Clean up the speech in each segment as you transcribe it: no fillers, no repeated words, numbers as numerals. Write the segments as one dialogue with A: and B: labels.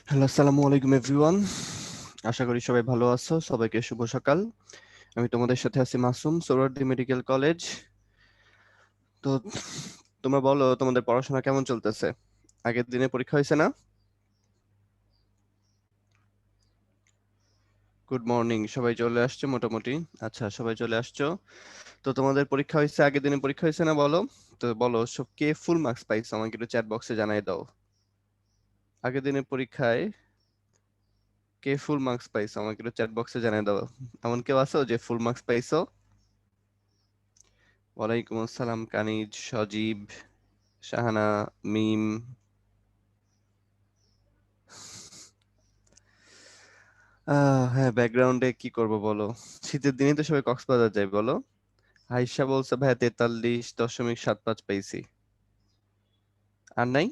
A: Hello, আসসালামু আলাইকুম everyone. আশা করি সবাই ভালো আছো। সবাইকে শুভ সকাল। আমি তোমাদের সাথে আছি মাসুম, সোহরাওয়ার্দী মেডিকেল কলেজ। তো তোমরা বলো, তোমাদের পড়াশোনা কেমন চলতেছে? আগের দিনে পরীক্ষা হয়েছে না? গুড মর্নিং, সবাই চলে আসছে মোটামুটি। আচ্ছা, সবাই চলে আসছো। তো তোমাদের পরীক্ষা হয়েছে, আগের দিনে পরীক্ষা হয়েছে না বলো? তো বলো, সব কে ফুল মার্কস পাইছো আমাকে একটু চ্যাট বক্সে জানাই দাও। আগের দিনের পরীক্ষায় কে ফুল মার্কস পাইছো আমাকে একটু চ্যাট বক্সে জানাই দাও। এমন কেউ আছো যে ফুল মার্কস পাইছো? ওয়ালাইকুম আসসালাম কানিজ, সজীব, শাহানা, মিম। হ্যাঁ, ব্যাকগ্রাউন্ডে কি করব বলো। শীতের দিনে তো সবাই কক্সবাজার যায় বলো। আয়শা বলছে ভাইয়া 43.75 পাইছি। আর নাই?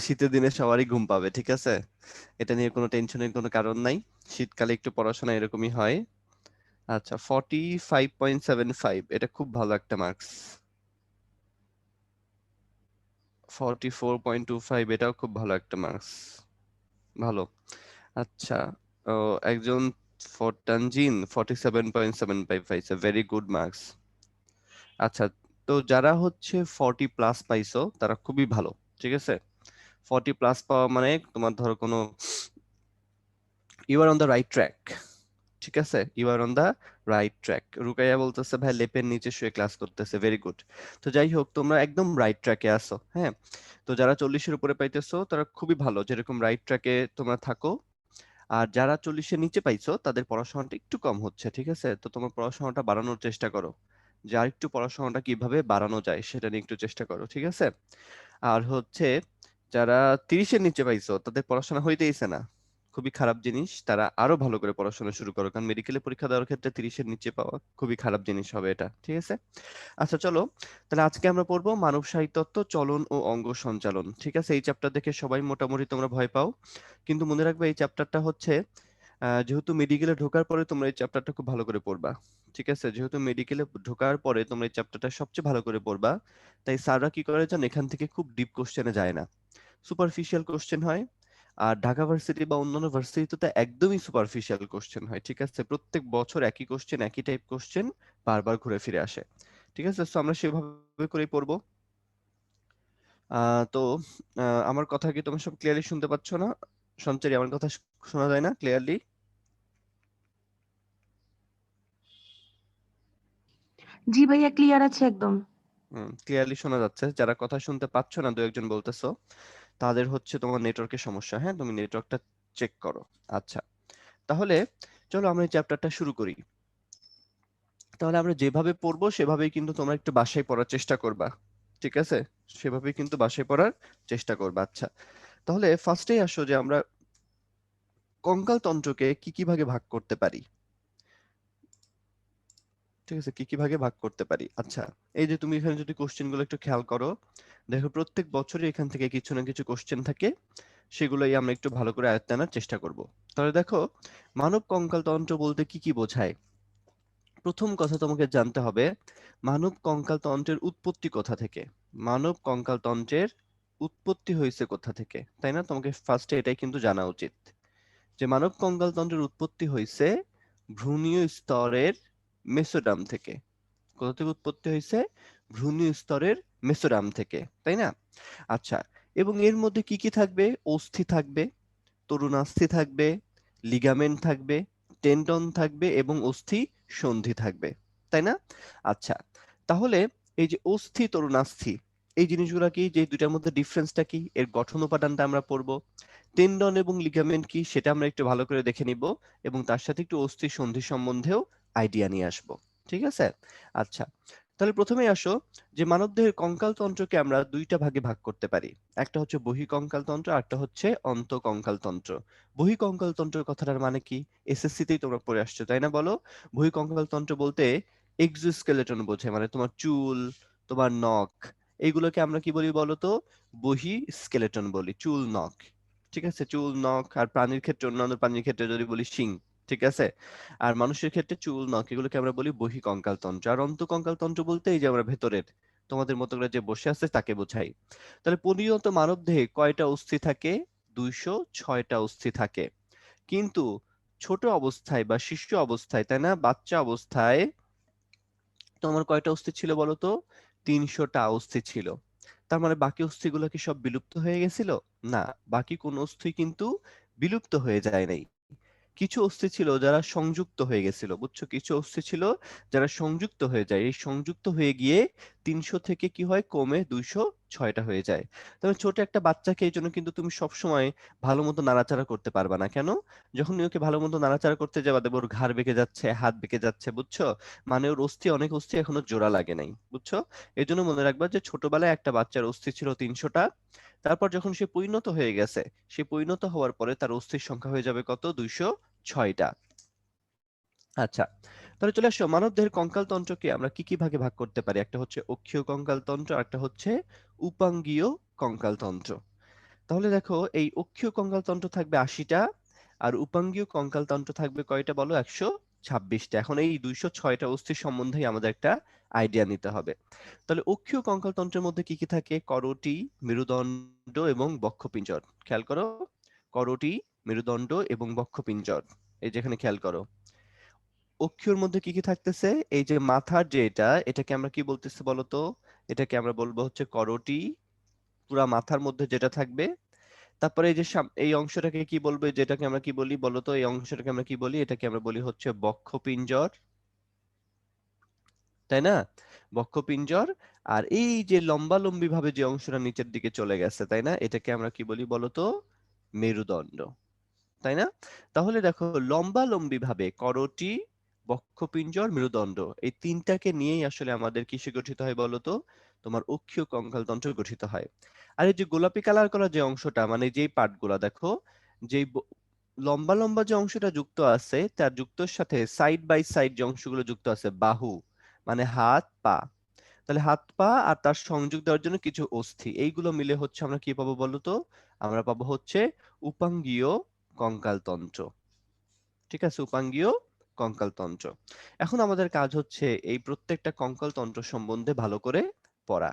A: শীতের দিনে সবারই ঘুম পাবে, ঠিক আছে। এটা নিয়ে কোনো টেনশনের কোনো কারণ নাই। শীতকালে একটু পড়াশোনা এরকমই হয়। আচ্ছা, 45.75, এটা খুব ভালো একটা মার্কস। 44.25, এটাও খুব ভালো একটা মার্কস। ভালো। আচ্ছা, ও, একজন তানজিন 47.75 পাইছে, ভেরি গুড মার্কস। আচ্ছা, তো যারা হচ্ছে 40+ পাইছো তারা খুবই ভালো, ঠিক আছে। 40+ পাওয়া মানে তোমার ধরো কোনো, you are on the right track, ঠিক আছে, you are on the right track. Rukaiya বলতেছে ভাই লেপের নিচে শুয়ে ক্লাস করতেছে, ভেরি গুড। তো যাই হোক, তোমরা একদম রাইট ট্র্যাকে আসো, হ্যাঁ। তো যারা 40-এর উপরে পাইতেছো তারা খুবই ভালো, যেরকম রাইট ট্র্যাকে তোমরা থাকো। আর যারা 40-এর নিচে পাইছো তাদের পড়াশোনাটা একটু কম হচ্ছে, ঠিক আছে। তো তোমার পড়াশোনাটা বাড়ানোর চেষ্টা করো, যে আর একটু পড়াশোনাটা কিভাবে বাড়ানো যায় সেটা নিয়ে একটু চেষ্টা করো, ঠিক আছে। আর হচ্ছে যারা 30-এর নিচে পাইছো তাদের পড়াশোনা হইতেইছে না, খুবই খারাপ জিনিস। তারা আরো ভালো করে পড়াশোনা শুরু করো, কারণ মেডিকেলে পরীক্ষা দেওয়ার ক্ষেত্রে 30-এর নিচে পাওয়া খুবই খারাপ জিনিস হবে এটা, ঠিক আছে। আচ্ছা চলো, তাহলে আজকে আমরা পড়বো মানব সাহিত্যত্ব, চলন ও অঙ্গ সঞ্চালন, ঠিক আছে। এই চ্যাপ্টার দেখে সবাই মোটামুটি তোমরা ভয় পাও, কিন্তু মনে রাখবে এই চ্যাপ্টারটা হচ্ছে যেহেতু মেডিকেলে ঢোকার পরে তোমরা এই চ্যাপ্টারটা খুব ভালো করে পড়বা, ঠিক আছে। যেহেতু মেডিকেলে ঢোকার পরে তোমরা এই চ্যাপ্টারটা সবচেয়ে ভালো করে পড়বা, তাই স্যাররা কি করে জানো, এখান থেকে খুব ডিপ কোশ্চেনে যায় না, সুপারফিশিয়াল কোশ্চেন হয়। আর ঢাকা ভার্সিটি বা অন্যান্য ভার্সিটিতে তো একদমই সুপারফিশিয়াল কোশ্চেন হয়, ঠিক আছে। প্রত্যেক বছর একই কোশ্চেন, একই টাইপ কোশ্চেন বারবার ঘুরে ফিরে আসে, ঠিক আছে। তো আমরা সেভাবে করেই পড়বো। তো আমার কথা কি তোমরা সব ক্লিয়ারলি শুনতে পাচ্ছ না? সঞ্চারী, আমার কথা শোনা যায় না ক্লিয়ারলি?
B: জি ভাইয়া, ক্লিয়ার আছে একদম।
A: ক্লিয়ারলি শোনা যাচ্ছে। যারা কথা শুনতে পাচ্ছ না, দু একজন বলতেছো, তাদের হচ্ছে তোমার নেটওয়ার্কের সমস্যা। হ্যাঁ, তুমি নেটওয়ার্কটা চেক করো। আচ্ছা, তাহলে চলো আমরা এই চ্যাপ্টারটা শুরু করি। তাহলে আমরা যেভাবে পড়বো সেভাবেই কিন্তু তোমরা একটু বাসায় পড়ার চেষ্টা করবা, ঠিক আছে। সেভাবেই কিন্তু বাসায় পড়ার চেষ্টা করবা। আচ্ছা, তাহলে ফার্স্টেই আসো যে আমরা কঙ্কাল তন্ত্রকে কি কি ভাগে ভাগ করতে পারি, ঠিক আছে। কি কি ভাগে ভাগ করতে পারি? আচ্ছা, এই যে তুমি এখানে যদি কোশ্চেন গুলো একটু খেয়াল করো, দেখো প্রত্যেক বছরই এখান থেকে কিছু না কিছু কোশ্চেন থাকে, সেগুলোই আমরা একটু ভালো করে আয়ত্তে আনার চেষ্টা করব। তাহলে দেখো, মানব কঙ্কাল তন্ত্র বলতে কি কি বোঝায়। প্রথম কথা তোমাকে জানতে হবে মানব কঙ্কাল তন্ত্রের উৎপত্তি কোথা থেকে। মানব কঙ্কাল তন্ত্রের উৎপত্তি হয়েছে কোথা থেকে, তাই না? তোমাকে ফার্স্টে এটাই কিন্তু জানা উচিত, যে মানব কঙ্কাল তন্ত্রের উৎপত্তি হয়েছে ভ্রূণীয় স্তরের মেসোডাম থেকে। কোথা থেকে উৎপত্তি হয়েছে? ভ্রূণীয় স্তরের মেসোডাম থেকে, তাই না? আচ্ছা, এবং এর মধ্যে কি কি থাকবে? অস্থি থাকবে, তরুণাস্থি থাকবে, লিগামেন্ট থাকবে, টেন্ডন থাকবে এবং অস্থি সন্ধি থাকবে, তাই না? আচ্ছা, তাহলে এই যে অস্থি তরুণাস্থি, এই জিনিসগুলো কি, যে দুইটার মধ্যে ডিফারেন্সটা কি, এর গঠন উপাদানটা আমরা পড়বো। টেন্ডন এবং লিগামেন্ট কি সেটা আমরা একটু ভালো করে দেখে নিব, এবং তার সাথে একটু অস্থি সন্ধি সম্বন্ধেও আইডিয়া নিয়ে আসবো, ঠিক আছে। আচ্ছা, তাহলে প্রথমেই আসো যে মানবদেহের কঙ্কাল তন্ত্রকে আমরা দুইটা ভাগে ভাগ করতে পারি। একটা হচ্ছে বহিঃকঙ্কাল তন্ত্র, আর একটা হচ্ছে অন্তঃকঙ্কাল তন্ত্র। বহিঃকঙ্কাল তন্ত্রের কথাটার মানে কি? এসএসসি তেই তোমরা পড়ে আসছো, তাই না? বলো, বহিঃকঙ্কাল তন্ত্র বলতে এক্সোস্কেলেটন বোঝায়, মানে তোমার চুল, তোমার নখ, এইগুলোকে আমরা কি বলি বলো তো? বহি স্কেলেটন বলি, চুল নখ, ঠিক আছে। চুল নখ, আর প্রাণীর ক্ষেত্রে, অন্যান্য প্রাণীর ক্ষেত্রে যদি বলি শিং, ঠিক আছে। আর মানুষের ক্ষেত্রে চুল নখ, এগুলোকে আমরা বলি বহিঃকঙ্কাল তন্ত্র। আর অন্তঃকঙ্কাল তন্ত্র বলতে এই যে আমরা ভেতরের তোমাদের মতো করে যে বসে আছে তাকে বোঝাই। তাহলে পরিণত মানবদেহে কয়টা অস্থি থাকে? 206টা অস্থি থাকে। কিন্তু ছোট অবস্থায় বা শিশু অবস্থায়, তাই না, বাচ্চা অবস্থায় তোমার কয়টা অস্থি ছিল বলো তো? 300টা অস্থি ছিল। তার মানে বাকি অস্থিগুলো কি সব বিলুপ্ত হয়ে গেছিল? না, বাকি কোন অস্থি কিন্তু বিলুপ্ত হয়ে যায় নাই। কিছু অস্থি ছিল যারা সংযুক্ত হয়ে গেছিল, বুঝছো? কিছু অস্থি ছিল যারা সংযুক্ত হয়ে যায়। এই সংযুক্ত হয়ে গিয়ে 300 থেকে কি হয়, কমে 206টা হয়ে যায়। তবে ছোট একটা বাচ্চাকে এই জন্য কিন্তু তুমি সবসময় ভালো মতো নাড়াচাড়া করতে পারবা না। কেন? যখন ওকে ভালো মতো নাড়াচাড়া করতে যাবা, দেখবে ওর ঘাড় বেঁকে যাচ্ছে, হাত বেঁকে যাচ্ছে, বুঝছো? মানে ওর অনেক অস্থি এখনো জোড়া লাগে নাই, বুঝছো? এই জন্য মনে রাখবা যে ছোটবেলায় একটা বাচ্চার অস্থি ছিল 300টা, তারপর যখন সে পরিণত হয়ে গেছে, সে পরিণত হওয়ার পরে তার অস্থির সংখ্যা হয়ে যাবে কত? 206টা। আচ্ছা, তাহলে চলে আসো মানবদেহের কঙ্কাল তন্ত্রকে আমরা কি কি ভাগে ভাগ করতে পারি। একটা হচ্ছে অক্ষীয় কঙ্কাল তন্ত্র, আর একটা হচ্ছে উপাঙ্গীয় কঙ্কাল তন্ত্র। তাহলে দেখো, এই অক্ষীয় কঙ্কাল তন্ত্র থাকবে 80টা, আর উপাঙ্গীয় কঙ্কাল তন্ত্র থাকবে কয়টা বলো? 126টা। এখন এই 206টা অস্থির সম্বন্ধেই আমাদের একটা আইডিয়া নিতে হবে। তাহলে অক্ষীয় কঙ্কাল তন্ত্রের মধ্যে কি কি থাকে? করোটি, মেরুদণ্ড এবং বক্ষপিঞ্জর। খেয়াল করো, করোটি, মেরুদণ্ড এবং বক্ষপিঞ্জর। এই যেখানে খেয়াল করো, অক্ষীয়র মধ্যে কি কি থাকতেছে? এই যে মাথার যে এটাকে আমরা কি বলতেছি বলতো? এটাকে আমরা বলবো হচ্ছে করোটি, পুরা মাথার মধ্যে যেটা থাকবে। তারপরে এই যে এই অংশটাকে কি বলবো? যেটাকে আমরা কি বলি বলতো? এই অংশটাকে আমরা কি বলি? এটাকে আমরা বলি হচ্ছে বক্ষপিঞ্জর, তাই না? বক্ষপিঞ্জর। আর এই যে লম্বালম্বি ভাবে যে অংশটা নিচের দিকে চলে গেছে, তাই না, এটাকে আমরা কি বলি বলতো? মেরুদণ্ড, তাই না? তাহলে দেখো, লম্বালম্বি ভাবে করোটি, বক্ষপিঞ্জর, মেরুদণ্ড, এই তিনটাকে নিয়েই আসলে আমাদের কিসে গঠিত হয় বলতো? তোমার অক্ষীয় কঙ্কাল তন্ত্র গঠিত হয়। আর এই যে গোলাপি কালার করা যে অংশটা, মানে যেই পার্টগুলা দেখো, যেই লম্বা লম্বা যে অংশটা যুক্ত আছে, তার যুক্তর সাথে সাইড বাই সাইড যে অংশগুলো যুক্ত আছে, বাহু মানে হাত পা, তাহলে হাত পা আর তার সংযোগ দেওয়ার জন্য কিছু অস্থি, এইগুলো মিলে হচ্ছে আমরা কি পাবো বলতো? আমরা পাবো হচ্ছে উপাঙ্গীয় কঙ্কাল তন্ত্র। ঠিক আছে, উপাঙ্গীয় কঙ্কাল তন্ত্র। এখন আমাদের কাজ হচ্ছে এই প্রত্যেকটা কঙ্কাল তন্ত্র সম্বন্ধে ভালো করে পড়া।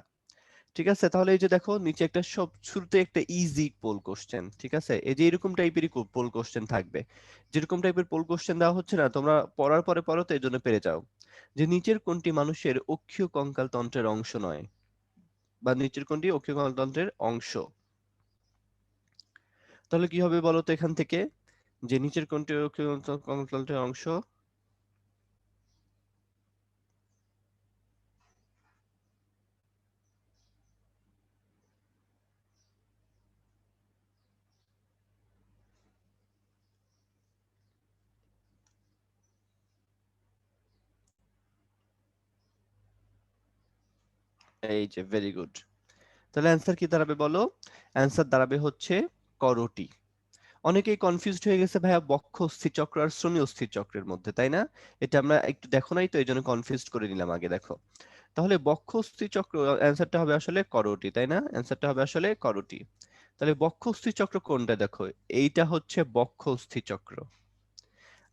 A: ঠিক আছে, তাহলে এই যে দেখো নিচে একটা, সব শুরুতে একটা ইজি পোল কোশ্চেন, ঠিক আছে? এই যে এরকম টাইপেরই পোল কোশ্চেন থাকবে। যেরকম টাইপের পোল কোশ্চেন দেওয়া হচ্ছে না, তোমরা পড়ার পরে পড়ো তো, এই জন্য পেরে যাও। যে নিচের কোনটি মানুষের অক্ষীয় কঙ্কাল তন্ত্রের অংশ নয়, বা নিচের কোনটি অক্ষীয় কঙ্কাল তন্ত্রের অংশ। তাহলে কি হবে বলো তো এখান থেকে? যে নিচের কোনটি অক্ষীয় কঙ্কাল তন্ত্রের অংশ? এই যে ভেরি গুড। তাহলে অ্যান্সার কি দাঁড়াবে বলো? অ্যান্সার দাঁড়াবে হচ্ছে করোটি। অনেকেই কনফিউজড হয়ে গেছে ভাইয়া বক্ষ অস্থিচক্র আর শ্রোণী অস্থিচক্রের মধ্যে, তাই না? এটা আমরা একটু দেখো নাই তো, এই জন্য কনফিউজড করে নিলাম আগে। দেখো, তাহলে বক্ষ অস্থিচক্র অ্যান্সারটা হবে আসলে করোটি, তাই না? অ্যান্সারটা হবে আসলে করোটি। তাহলে বক্ষ অস্থিচক্র কোনটা? দেখো, এইটা হচ্ছে বক্ষ অস্থিচক্র,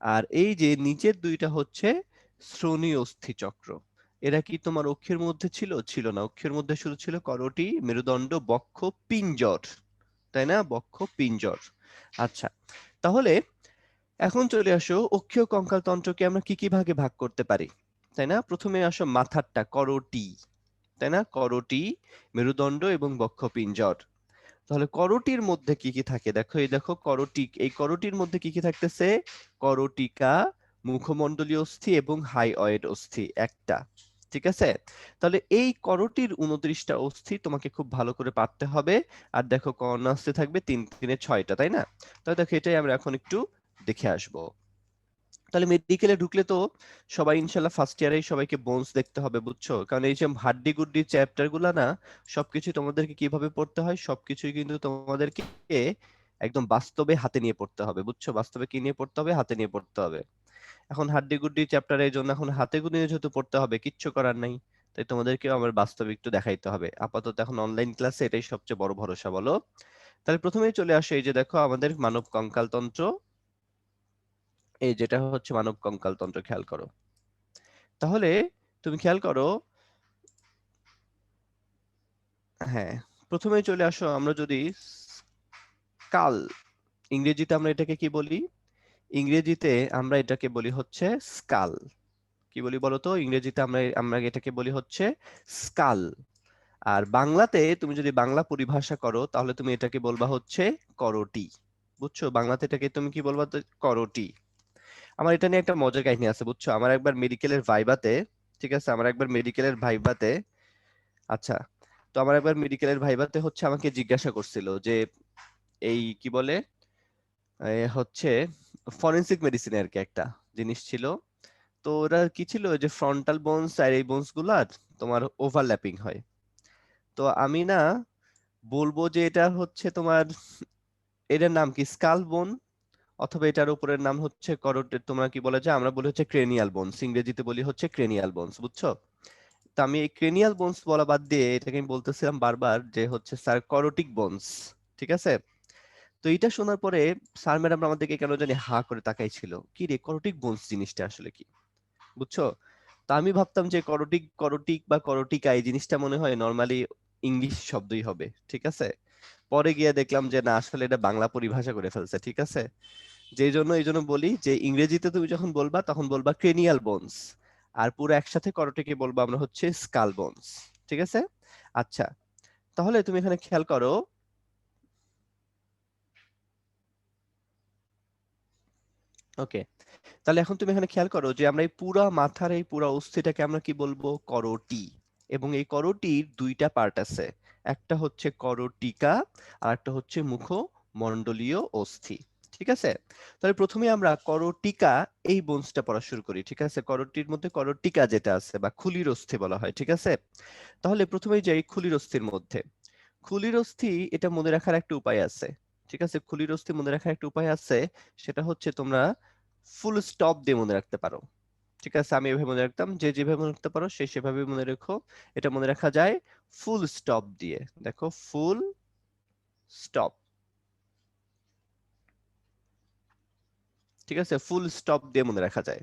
A: আর এই যে নিচের দুইটা হচ্ছে শ্রোণী অস্থিচক্র। এরা কি তোমার অক্ষের মধ্যে ছিল? ছিল না, অক্ষের মধ্যে শুধু ছিল করোটি, মেরুদণ্ড, বক্ষ, পিঞ্জর, তাই না? বক্ষ পিঞ্জর। আচ্ছা, তাহলে এখন চলে আসো অক্ষীয় কঙ্কাল তন্ত্রকে আমরা কি কি ভাগে ভাগ করতে পারি, তাই না? প্রথমে আসো মাথারটা, করোটি, তাই না? করোটি, মেরুদণ্ড এবং বক্ষ পিঞ্জর। তাহলে করোটির মধ্যে কি কি থাকে? দেখো, এই দেখো করোটি, এই করোটির মধ্যে কি কি থাকতেছে? করোটিকা, মুখমণ্ডলীয় অস্থি এবং হাইওয়েড অস্থি একটা। ঠিক আছে, তাহলে এই করোটির 29টা অস্থি তোমাকে খুব ভালো করে পারতে হবে। আর দেখো কর্ণ অস্থি থাকবে 3 3 6টা, তাই না? তাহলে দেখো, এটাই আমরা এখন একটু দেখে আসবো। তাহলে মেডিকেলে ঢুকলে তো সবাই ইনশাল্লাহ ফার্স্ট ইয়ারেই সবাইকে বোনস দেখতে হবে, বুঝছো? কারণ এই যে হাড্ডি গুড্ডি চ্যাপ্টার গুলা না, সবকিছু তোমাদেরকে কিভাবে পড়তে হয়, সবকিছুই কিন্তু তোমাদেরকে একদম বাস্তবে হাতে নিয়ে পড়তে হবে, বুঝছো? বাস্তবে কি নিয়ে পড়তে হবে? হাতে নিয়ে পড়তে হবে। এখন হাড্ডি গুড্ডি চ্যাপ্টারের জন্য এখন হাতে গুনে যেহেতু পড়তে হবে, কিচ্ছু করার নাই। তাই তোমাদেরকেও আমার বাস্তবে একটু দেখাইতে হবে। আপাতত এখন অনলাইন ক্লাসে এটাই সবচেয়ে বড় ভরসা, বলো? তাহলে প্রথমেই চলে আসে এই যে দেখো আমাদের মানব কঙ্কাল তন্ত্র, এই যেটা হচ্ছে মানব কঙ্কাল তন্ত্র, খেয়াল করো। তাহলে তুমি খেয়াল করো, হ্যাঁ, প্রথমেই চলে আসো, আমরা যদি স্কাল, ইংরেজিতে আমরা এটাকে কি বলি? ইংরেজিতে আমরা এটাকে বলি হচ্ছে স্কাল। কি বলি বলতো? ইংরেজিতে আমরা আমরা এটাকে বলি হচ্ছে স্কাল। আর বাংলাতে তুমি যদি বাংলা পরিভাষা করো তাহলে তুমি এটাকে বলবা হচ্ছে করোটি। বুঝছো? বাংলাতে এটাকে তুমি কি বলবা? করোটি। আমার এটা নিয়ে একটা মজার কাহিনী আছে, বুঝছো? আমার একবার মেডিকেলের ভাইবাতে, ঠিক আছে, আমার একবার মেডিকেলের ভাইবাতে, আচ্ছা, তো আমার একবার মেডিকেলের ভাইবাতে হচ্ছে আমাকে জিজ্ঞাসা করছিল যে এই কি বলে, হচ্ছে ফরেনসিক মেডিসিনে আর কি একটা জিনিস ছিল। তো ওরা কি ছিল, যে ফ্রন্টাল বোনস আর এই বোনস গুলার তোমার ওভারল্যাপিং হয়। তো আমি না বলবো যে এটা হচ্ছে তোমার, এটার নাম কি স্কাল বোন, অথবা এটার উপরের নাম হচ্ছে করোটের, তোমরা কি বলে, যে আমরা বলি হচ্ছে ক্রেনিয়াল বোনস, ইংরেজিতে বলি হচ্ছে ক্রেনিয়াল বোনস, বুঝছো? তো আমি এই ক্রেনিয়াল বোনস বলা বাদ দিয়ে এটাকে আমি বলতেছিলাম বারবার যে হচ্ছে স্যার করোটিক বোনস। ঠিক আছে? তো এটা শোনার পরে স্যার ম্যাডাম আমাদেরকে কেন জানি হা করে তাকাইছিল, কি রে করোটিক বোনস জিনিসটা আসলে কি, বুঝছো? তা আমি ভাবতাম যে করোটিক করোটিক বা করোটিকা এই জিনিসটা মনে হয় নর্মালি ইংলিশ শব্দই হবে, ঠিক আছে? পরে গিয়ে দেখলাম যে না, আসলে এটা বাংলা পরিভাষা করে ফেলছে, ঠিক আছে? যেই জন্য এই জন্য বলি যে ইংরেজিতে তুমি যখন বলবা তখন বলবা ক্রেনিয়াল বোনস, আর পুরো একসাথে করোটিকে বলবো আমরা হচ্ছে স্কাল বোনস। ঠিক আছে? আচ্ছা, তাহলে তুমি এখানে খেয়াল করো, ওকে, তাহলে এখন তুমি এখানে খেয়াল করো যে আমরা এই পুরা মাথার এই পুরা অস্থিটাকে আমরা কি বলবো? করোটি। এবং এই করোটির দুইটা পার্ট আছে, একটা হচ্ছে করোটিকা আর একটা হচ্ছে মুখমণ্ডলীয় অস্থি। ঠিক আছে? তাহলে প্রথমে আমরা করোটিকা এই বোনসটা পড়া শুরু করি। ঠিক আছে? করোটির মধ্যে করোটিকা যেটা আছে বা খুলির অস্থি বলা হয়, ঠিক আছে? তাহলে প্রথমেই যাই খুলির অস্থির মধ্যে। খুলির অস্থি এটা মনে রাখার একটা উপায় আছে। ঠিক আছে? খুলির অস্থি মনে রাখার একটা উপায় আছে, সেটা হচ্ছে তোমরা ফুল স্টপ দিয়ে মনে রাখতে পারো। ঠিক আছে? আমি এভাবে মনে রাখতাম, যে যেভাবে মনে রাখতে পারো সে সেভাবে মনে রেখো। এটা মনে রাখা যায় ফুল স্টপ দিয়ে। দেখো, ফুল স্টপ। ঠিক আছে? ফুল স্টপ দিয়ে মনে রাখা যায়।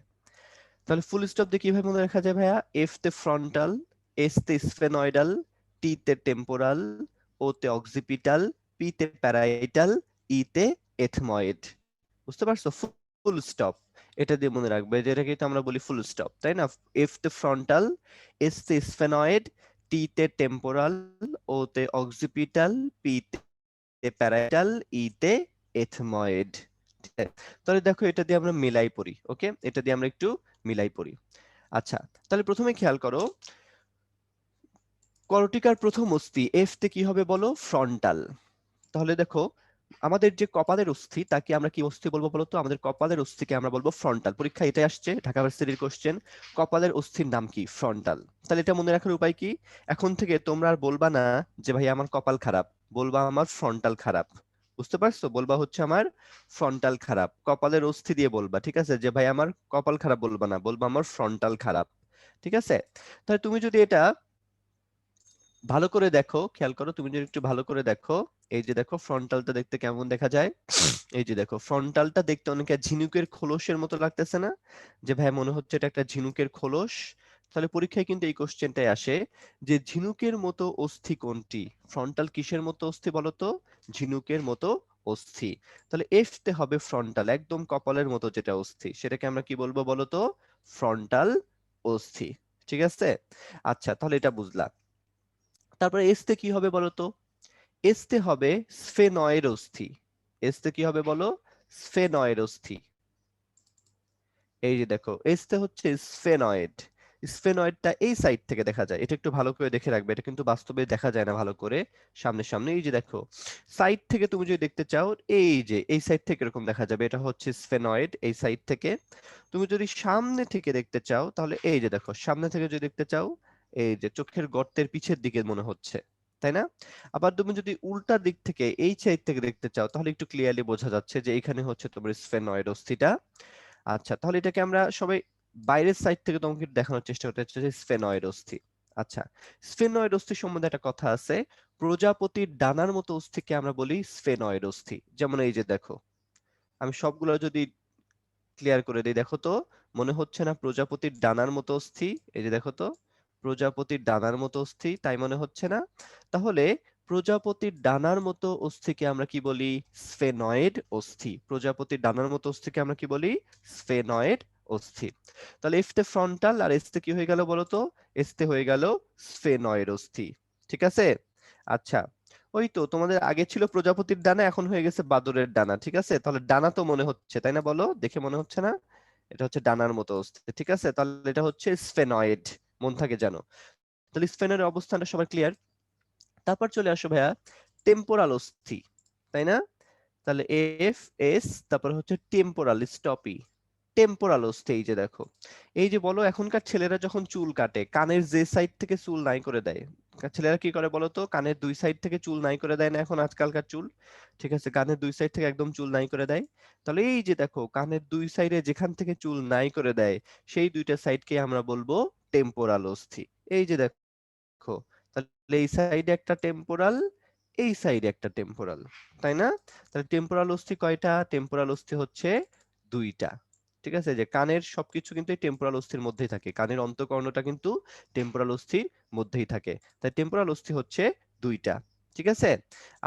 A: তাহলে ফুল স্টপ দিয়ে কিভাবে মনে রাখা যায় ভাইয়া? এফ তে ফ্রন্টাল, এস তে স্ফেনয়েডাল, টি তে টেম্পোরাল, ও তে অক্সিপিটাল, পি তে প্যারাইটাল, ই তে এথময়েড। বুঝতে পারছো? ফুল স্টপ এটা দিয়ে মনে রাখবে, যেটাকে তো আমরা বলি ফুল স্টপ, তাই না? এফ তে ফ্রন্টাল, এস তে স্ফেনয়েড, টি তে টেম্পোরাল, ও তে অক্সিপিটাল, পি তে প্যারাইটাল, ই তে এথময়েড। ঠিক আছে? তাহলে দেখো এটা দিয়ে আমরা মিলাই পড়ি, ওকে, এটা দিয়ে আমরা একটু মিলাই পড়ি। আচ্ছা, তাহলে প্রথমে খেয়াল করো, করটিকার প্রথম অস্থি এফ তে কি হবে বলো? ফ্রন্টাল। তাহলে দেখো, আমাদের যে কপালের অস্থি তাকে আমরা কি অস্থি বলবো বলতো? আমাদের কপালের অস্থিকে আমরা বলবো ফ্রন্টাল। পরীক্ষা এটাই আসছে, ঢাকা ভার্সিটির কোশ্চেন, কপালের অস্থির নাম কি? ফ্রন্টাল। তাহলে এটা মনে রাখার উপায় কি? এখন থেকে তোমরা আর বলবা না যে ভাই আমার কপাল খারাপ, বলবা আমার ফ্রন্টাল খারাপ। বুঝতে পারছো? বলবা হচ্ছে আমার ফ্রন্টাল খারাপ, কপালের অস্থি দিয়ে বলবা। ঠিক আছে? যে ভাই আমার কপাল খারাপ বলবা না, বলবা আমার ফ্রন্টাল খারাপ। ঠিক আছে? তাহলে তুমি যদি এটা ভালো করে দেখো, খেয়াল করো, তুমি যদি একটু ভালো করে দেখো, এই যে দেখো ফ্রন্টালটা দেখতে কেমন দেখা যায়। এই যে দেখো ফ্রন্টালটা দেখতে অনেকটা ঝিনুকের খোলসের মতো লাগতেছে না? যে ভাই মনে হচ্ছে এটা একটা ঝিনুকের খোলস। তাহলে পরীক্ষায় কিন্তু এই কোশ্চেনটাই আসে যে ঝিনুকের মতো অস্থি কোনটি? ফ্রন্টাল কিসের মতো অস্থি বলতো? ঝিনুকের মতো অস্থি। তাহলে এফ তে হবে ফ্রন্টাল, একদম কপালের মতো যেটা অস্থি সেটাকে আমরা কি বলবো বলতো? ফ্রন্টাল অস্থি। ঠিক আছে? আচ্ছা, তাহলে এটা বুঝলাম। তারপরে এসতে কি হবে বলতো? এসতে হবে স্ফেনয়েড অস্থি। এসতে কি হবে বলো? স্ফেনয়েড অস্থি। এই যে দেখো, এসতে হচ্ছে স্ফেনয়েড। স্ফেনয়েডটা এই সাইড থেকে দেখা যায়, এটা একটু ভালো করে দেখে রাখবে, এটা কিন্তু বাস্তবে দেখা যায় না ভালো করে সামনে সামনে। এই যে দেখো, সাইড থেকে তুমি যদি দেখতে চাও, এই যে এই সাইড থেকে এরকম দেখা যাবে, এটা হচ্ছে স্ফেনয়েড এই সাইড থেকে। তুমি যদি সামনে থেকে দেখতে চাও তাহলে এই যে দেখো, সামনে থেকে যদি দেখতে চাও, এই যে চোখের গর্তের পিছের দিকে মনে হচ্ছে, তাই না? আবার তুমি যদি উল্টা দিক থেকে এই সাইড থেকে দেখতে চাও তাহলে একটু ক্লিয়ারলি বোঝা যাচ্ছে যে এখানে হচ্ছে তোমার স্ফেনয়েড অস্থিটা। আচ্ছা, তাহলে এটাকে আমরা সবাই বাইরের সাইড থেকে তোমাকে দেখানোর চেষ্টা করতে হচ্ছে যে স্ফেনয়েড অস্থি। আচ্ছা, স্ফেনয়েড অস্থি সম্বন্ধে একটা কথা আছে, প্রজাপতির ডানার মতো অস্থিকে আমরা বলি স্ফেনয়েড অস্থি। যেমন এই যে দেখো, আমি সবগুলো যদি ক্লিয়ার করে দিই, দেখো তো, মনে হচ্ছে না প্রজাপতির ডানার মতো অস্থি? এই যে দেখো তো, প্রজাপতির ডানার মতো অস্থি, তাই মনে হচ্ছে না? তাহলে প্রজাপতির ডানার মতো অস্থিকে আমরা কি বলি? স্ফেনয়েড অস্থি। প্রজাপতির ডানার মতো অস্থিকে আমরা কি বলি? স্ফেনয়েড অস্থি। তাহলে এফতে ফ্রন্টাল আর এসতে কি হয়ে গেল বলতো? এসতে হয়ে গেল স্ফেনয়েড অস্থি। ঠিক আছে? আচ্ছা, ওই তো তোমাদের আগে ছিল প্রজাপতির ডানা, এখন হয়ে গেছে বাদুড়ের ডানা। ঠিক আছে? তাহলে ডানা তো মনে হচ্ছে, তাই না? বলো, দেখে মনে হচ্ছে না? এটা হচ্ছে ডানার মতো অস্থি। ঠিক আছে? তাহলে এটা হচ্ছে স্ফেনয়েড, মন থাকে জানো। তাহলে স্ফেনয়েডের অবস্থানটা সবার ক্লিয়ার। তারপর চলে আসো ভাইয়া টেম্পোরাল অস্থি, তাই না? তাহলে এফ এস, তারপর হচ্ছে টেম্পোরাল, স্টপি। টেম্পোরাল অস্থি, এই যে দেখো, এই যে বলো এখনকার ছেলেরা যখন চুল কাটে কানের যে সাইড থেকে চুল নাই করে দেয়, ছেলেরা কি করে বলো তো? কানের দুই সাইড থেকে চুল নাই করে দেয় না এখন আজকালকার চুল? ঠিক আছে, কানের দুই সাইড থেকে একদম চুল নাই করে দেয়। তাহলে এই যে দেখো কানের দুই সাইডে যেখান থেকে চুল নাই করে দেয় সেই দুইটা সাইডকে আমরা বলবো টেম্পোরাল অস্থি। এই যে দেখো, তাহলে এই সাইডে একটা টেম্পোরাল, এই সাইডে একটা টেম্পোরাল, তাই না? তাহলে টেম্পোরাল অস্থি কয়টা? টেম্পোরাল অস্থি হচ্ছে দুইটা। ঠিক আছে, যে কানের সবকিছু কিন্তু এই টেম্পোরাল অস্থির মধ্যেই থাকে, কানের অন্তঃকর্ণটা কিন্তু টেম্পোরাল অস্থির মধ্যেই থাকে, তাই টেম্পোরাল অস্থি হচ্ছে দুইটা। ঠিক আছে,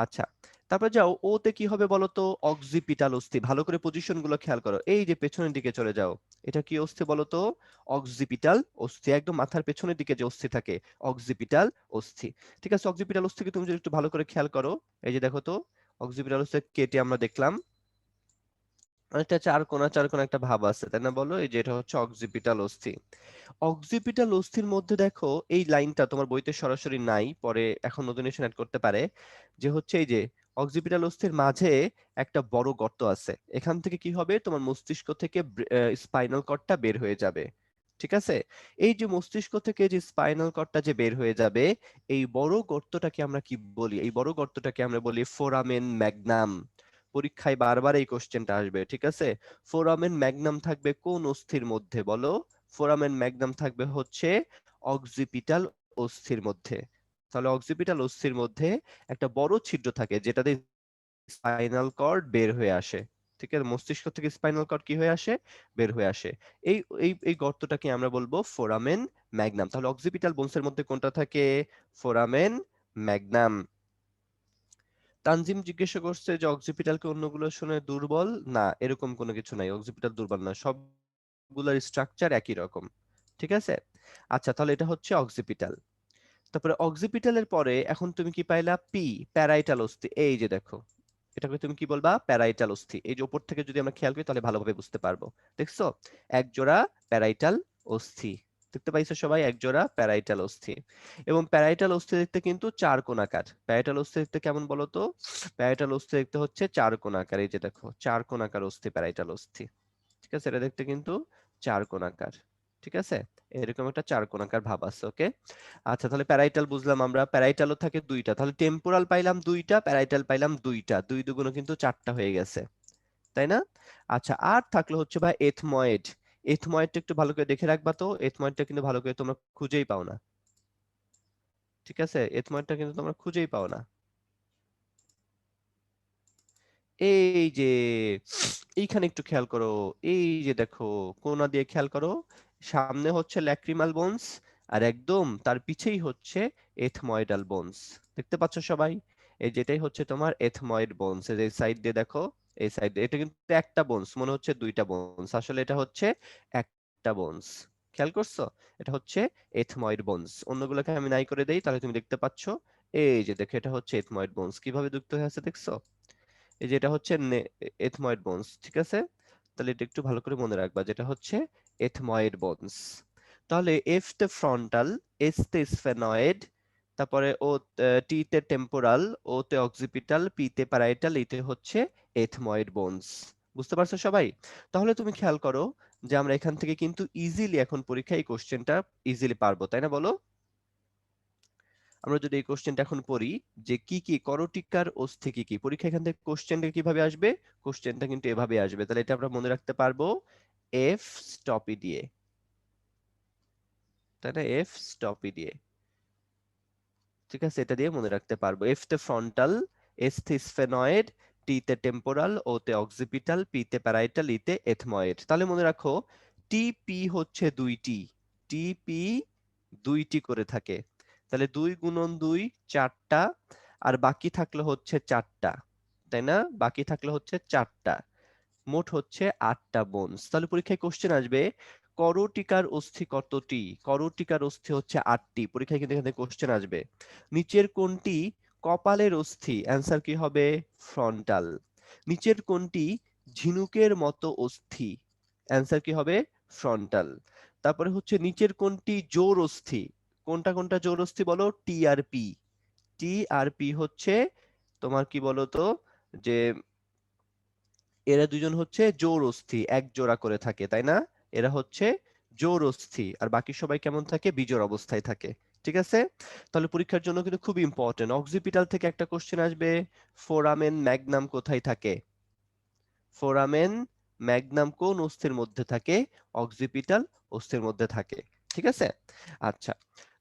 A: আচ্ছা, তারপর যাও ওতে কি হবে বলো তো? অক্সিপিটাল অস্থি। ভালো করে পজিশন গুলো খেয়াল করো, এই যে পেছনের দিকে চলে যাও, এটা কি অস্থি বলো তো? অক্সিপিটাল অস্থি, একদম মাথার পেছনের দিকে যে অস্থি থাকে, অক্সিপিটাল অস্থি। ঠিক আছে, অক্সিপিটাল অস্থিকে তুমি যদি একটু ভালো করে খেয়াল করো, এই যে দেখো তো, অক্সিপিটাল অস্থি কেটে আমরা দেখলাম অনেকটা চার কোণা একটা ভাব আছে, তাই না? বলো, এই যে এটা হচ্ছে অক্সিপিটাল অস্থি। অক্সিপিটাল অস্থির মধ্যে দেখো এই লাইনটা তোমার বইতে সরাসরি নাই, পরে এখন নতুন এডিশন অ্যাড করতে পারে, যে হচ্ছে এই যে অক্সিপিটাল অস্থির মাঝে একটা বড় গর্ত আছে, এখান থেকে কি হবে? তোমার মস্তিষ্ক থেকে স্পাইনাল কর্ডটা বের হয়ে যাবে। ঠিক আছে, এই যে মস্তিষ্ক থেকে যে স্পাইনাল কর্ডটা যে বের হয়ে যাবে, এই বড় গর্তটাকে আমরা কি বলি? এই বড় গর্তটাকে আমরা বলি ফোরামেন ম্যাগনাম। পরীক্ষায় বারবার এই কোশ্চেনটা আসবে। ঠিক আছে, ফোরামেন ম্যাগনাম থাকবে কোন অস্থির মধ্যে বলো? ফোরামেন ম্যাগনাম থাকবে হচ্ছে অক্সিপিটাল অস্থির মধ্যে। তাহলে অক্সিপিটাল অস্থির মধ্যে একটা বড় ছিদ্র থাকে যেটাতে স্পাইনাল কর্ড বের হয়ে আসে। ঠিক আছে, মস্তিষ্ক থেকে স্পাইনাল কর্ড কি হয়ে আসে? বের হয়ে আসে। এই এই গর্তটাকে আমরা বলবো ফোরামেন ম্যাগনাম। তাহলে অক্সিপিটাল বোনসের মধ্যে কোনটা থাকে? Foramen Magnum. তানজিম জিজ্ঞাসা করছে যে অক্সিপিটালকে অন্যগুলো শুনে দুর্বল, না এরকম কোনো কিছু নাই, অক্সিপিটাল দুর্বল না, সবগুলোর স্ট্রাকচার একই রকম। ঠিক আছে, আচ্ছা, তাহলে এটা হচ্ছে অক্সিপিটাল। তারপরে অক্সিপিটালের পরে এখন তুমি কি পাইলা? পি, প্যারাইটাল অস্থি। এই যে দেখো, এটাকে তুমি কি বলবা? প্যারাইটাল অস্থি। এই যে উপর থেকে যদি আমরা খেয়াল করি তাহলে ভালোভাবে বুঝতে পারবো। দেখছো, এক জোড়া প্যারাইটাল অস্থি দেখতে পাইছো সবাই? এক জোড়া প্যারাইটাল অস্থি। এবং প্যারাইটাল অস্থি দেখতে কিন্তু চার কোণাকার। প্যারাইটাল অস্থি দেখতে কেমন বলো তো? প্যারাইটাল অস্থি দেখতে হচ্ছে চার কোণাকার। এই যে দেখো, চার কোণাকার অস্থি প্যারাইটাল অস্থি। ঠিক আছে, এটা দেখতে কিন্তু চার কোণাকার। ঠিক আছে, এরকম একটা চার কোণাকার ভাব আছে। ওকে, আচ্ছা, তাহলে প্যারাইটাল বুঝলাম আমরা, প্যারাইটালও থাকে দুইটা, তাহলে টেম্পোরাল পাইলাম দুইটা, প্যারাইটাল পাইলাম দুইটা, দুই দুগুণ কিন্তু চারটা হয়ে গেছে, তাই না? আচ্ছা, আর থাকলো হচ্ছে ভাই এথময়েড। এথময়েডটা একটু ভালো করে দেখে রাখবা তো, এথময়েডটা কিন্তু ভালো করে তোমরা খুঁজেই পাও না। ঠিক আছে, এথময়েডটা কিন্তু তোমরা খুঁজেই পাও না। এই যে এইখানে একটু খেয়াল করো, এই যে দেখো, কোনা দিয়ে খেয়াল করো, সামনে হচ্ছে ল্যাক্রিমাল বোনস আর একদম তার পিছেই হচ্ছে এথময়েডাল বোনস। দেখতে পাচ্ছ সবাই? এই যেটাই হচ্ছে তোমার এথময়েড বোনস, এই সাইড দিয়ে দেখো, এই সাইড দিয়ে, এটা কিন্তু একটা বোনস মনে হচ্ছে দুইটা বোনস, আসলে এটা হচ্ছে একটা বোনস। খেয়াল করছো? এটা হচ্ছে এথময়েড বোনস। অন্যগুলোকে আমি নাই করে দেই, তাহলে তুমি দেখতে পাচ্ছ, এই যে দেখো, এটা হচ্ছে এথময়েড বোনস, কিভাবে যুক্ত হয়ে আছে দেখছো? এই যে এটা হচ্ছে এথময়েড বোনস। ঠিক আছে, তাহলে এটা একটু ভালো করে মনে রাখবা, যেটা হচ্ছে এথময়েড বোনস। তাহলে এফ তে ফ্রন্টাল, এস তে স্ফেনয়েড, তারপরে ও টি তে টেম্পোরাল, ও তে অক্সিপিটাল, পি তে প্যারাইটাল, ই তে হচ্ছে এথময়েড বোনস। বুঝতে পারছো সবাই? তাহলে তুমি খেয়াল করো যে আমরা এখান থেকে কিন্তু ইজিলি এখন পরীক্ষায় এই কোশ্চেনটা ইজিলি পারবো, তাই না? বলো, আমরা যদি এই কোশ্চেনটা এখন পড়ি, যে কি কি করটিকার অস্থি কি কি, পরীক্ষা এখান থেকে কোশ্চেনটা কিভাবে আসবে? কোশ্চেনটা কিন্তু এভাবে আসবে, তাহলে এটা আমরা মনে রাখতে পারবো এফ স্টপি দিয়ে, তাই না? এফ স্টপি দিয়ে। ঠিক আছে, এটা দিয়ে মনে রাখতে পারবো। এফ তে ফ্রন্টাল, এস তে স্ফেনয়েড, টি তে টেম্পোরাল, ও তে অক্সিপিটাল, পি তে প্যারাইটাল, ই তে এথময়েড। তাহলে মনে রাখো টিপি হচ্ছে দুইটি, টিপি 2টি করে থাকে। তাহলে 2 গুণন 2 4টা, আর বাকি থাকলো হচ্ছে 4টা, তাই না? বাকি থাকলো হচ্ছে 4টা, মোট হচ্ছে 8টা বোনস। তাহলে পরীক্ষায় কোশ্চেন আসবে করটিকার অস্থি কতটি? করটিকার অস্থি হচ্ছে 8টি। পরীক্ষায় কিন্তু এখানে কোশ্চেন আসবে। নিচের কোনটি কপালের অস্থি? অ্যান্সার কি হবে? ফ্রন্টাল। নিচের কোনটি ঝিনুকের মতো অস্থি? অ্যান্সার কি হবে? ফ্রন্টাল। তারপরে হচ্ছে নিচের কোনটি জোড় অস্থি? কোনটা কোনটা জোড় অস্থি বলো? টি আর পি। টি আর পি হচ্ছে তোমার কি বলতো যে এরা দুজন হচ্ছে জোড় অস্থি, এক জোড়া করে থাকে, তাই না? এরা হচ্ছে জোড় অস্থি, আর বাকি সবাই কেমন থাকে? বিজোড় অবস্থায় থাকে। ঠিক আছে? তাহলে পরীক্ষার জন্য কিন্তু খুব ইম্পর্টেন্ট। অক্সিপিটাল থেকে একটা কোশ্চেন আসবে, ফোরামেন ম্যাগনাম কোথায় থাকে? ফোরামেন ম্যাগনাম কোন অস্থির মধ্যে থাকে? অক্সিপিটাল অস্থির মধ্যে থাকে। ঠিক আছে? আচ্ছা,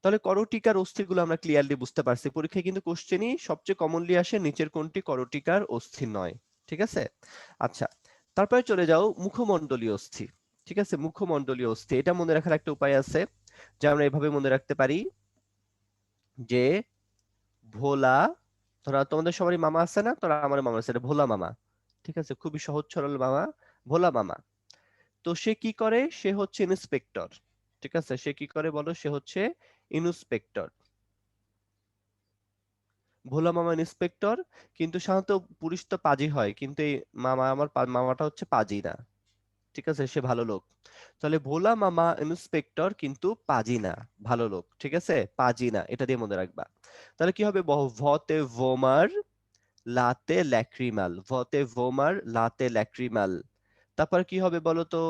A: তাহলে করটিকার অস্থিগুলো আমরা ক্লিয়ারলি বুঝতে পারছি। পরীক্ষায় কিন্তু কোশ্চেনই সবচেয়ে কমনলি আসে নিচের কোনটি করটিকার অস্থি নয়। ঠিক আছে? আচ্ছা, তারপরে চলে যাও মুখমণ্ডলীয় অস্থি। ঠিক আছে? মুখমণ্ডলীয় অস্থি, এটা মনে রাখার একটা উপায় আছে, যে আমরা এভাবে মনে রাখতে পারি যে ভোলা, ধরা তোমাদের সবারই মামা আছে না? তোরা আমার মামা আছে, এটা ভোলা মামা। ঠিক আছে? খুবই সহজ সরল মামা, ভোলা মামা। তো সে কি করে? সে হচ্ছে ইন্সপেক্টর। ঠিক আছে? সে কি করে বলো? সে হচ্ছে ইন্সপেক্টর। ভোলা মামা ইন্সপেক্টর, কিন্তু সাধারণত পুলিশ তো পাজি হয়, কিন্তু এই মামাটা হচ্ছে পাজি না। ঠিক আছে? সে ভালো লোক। তাহলে ভোলা মামা ইন্সপেক্টর কিন্তু পাজি না, ভালো লোক। ঠিক আছে? পাজি না, এটা দিয়ে মনে রাখবা। তাহলে কি হবে? ভতে ভোমার, লাতে ল্যাক্রিমাল। ভতে vomer, লাতে lacrimal. তারপর কি হবে বলো তো?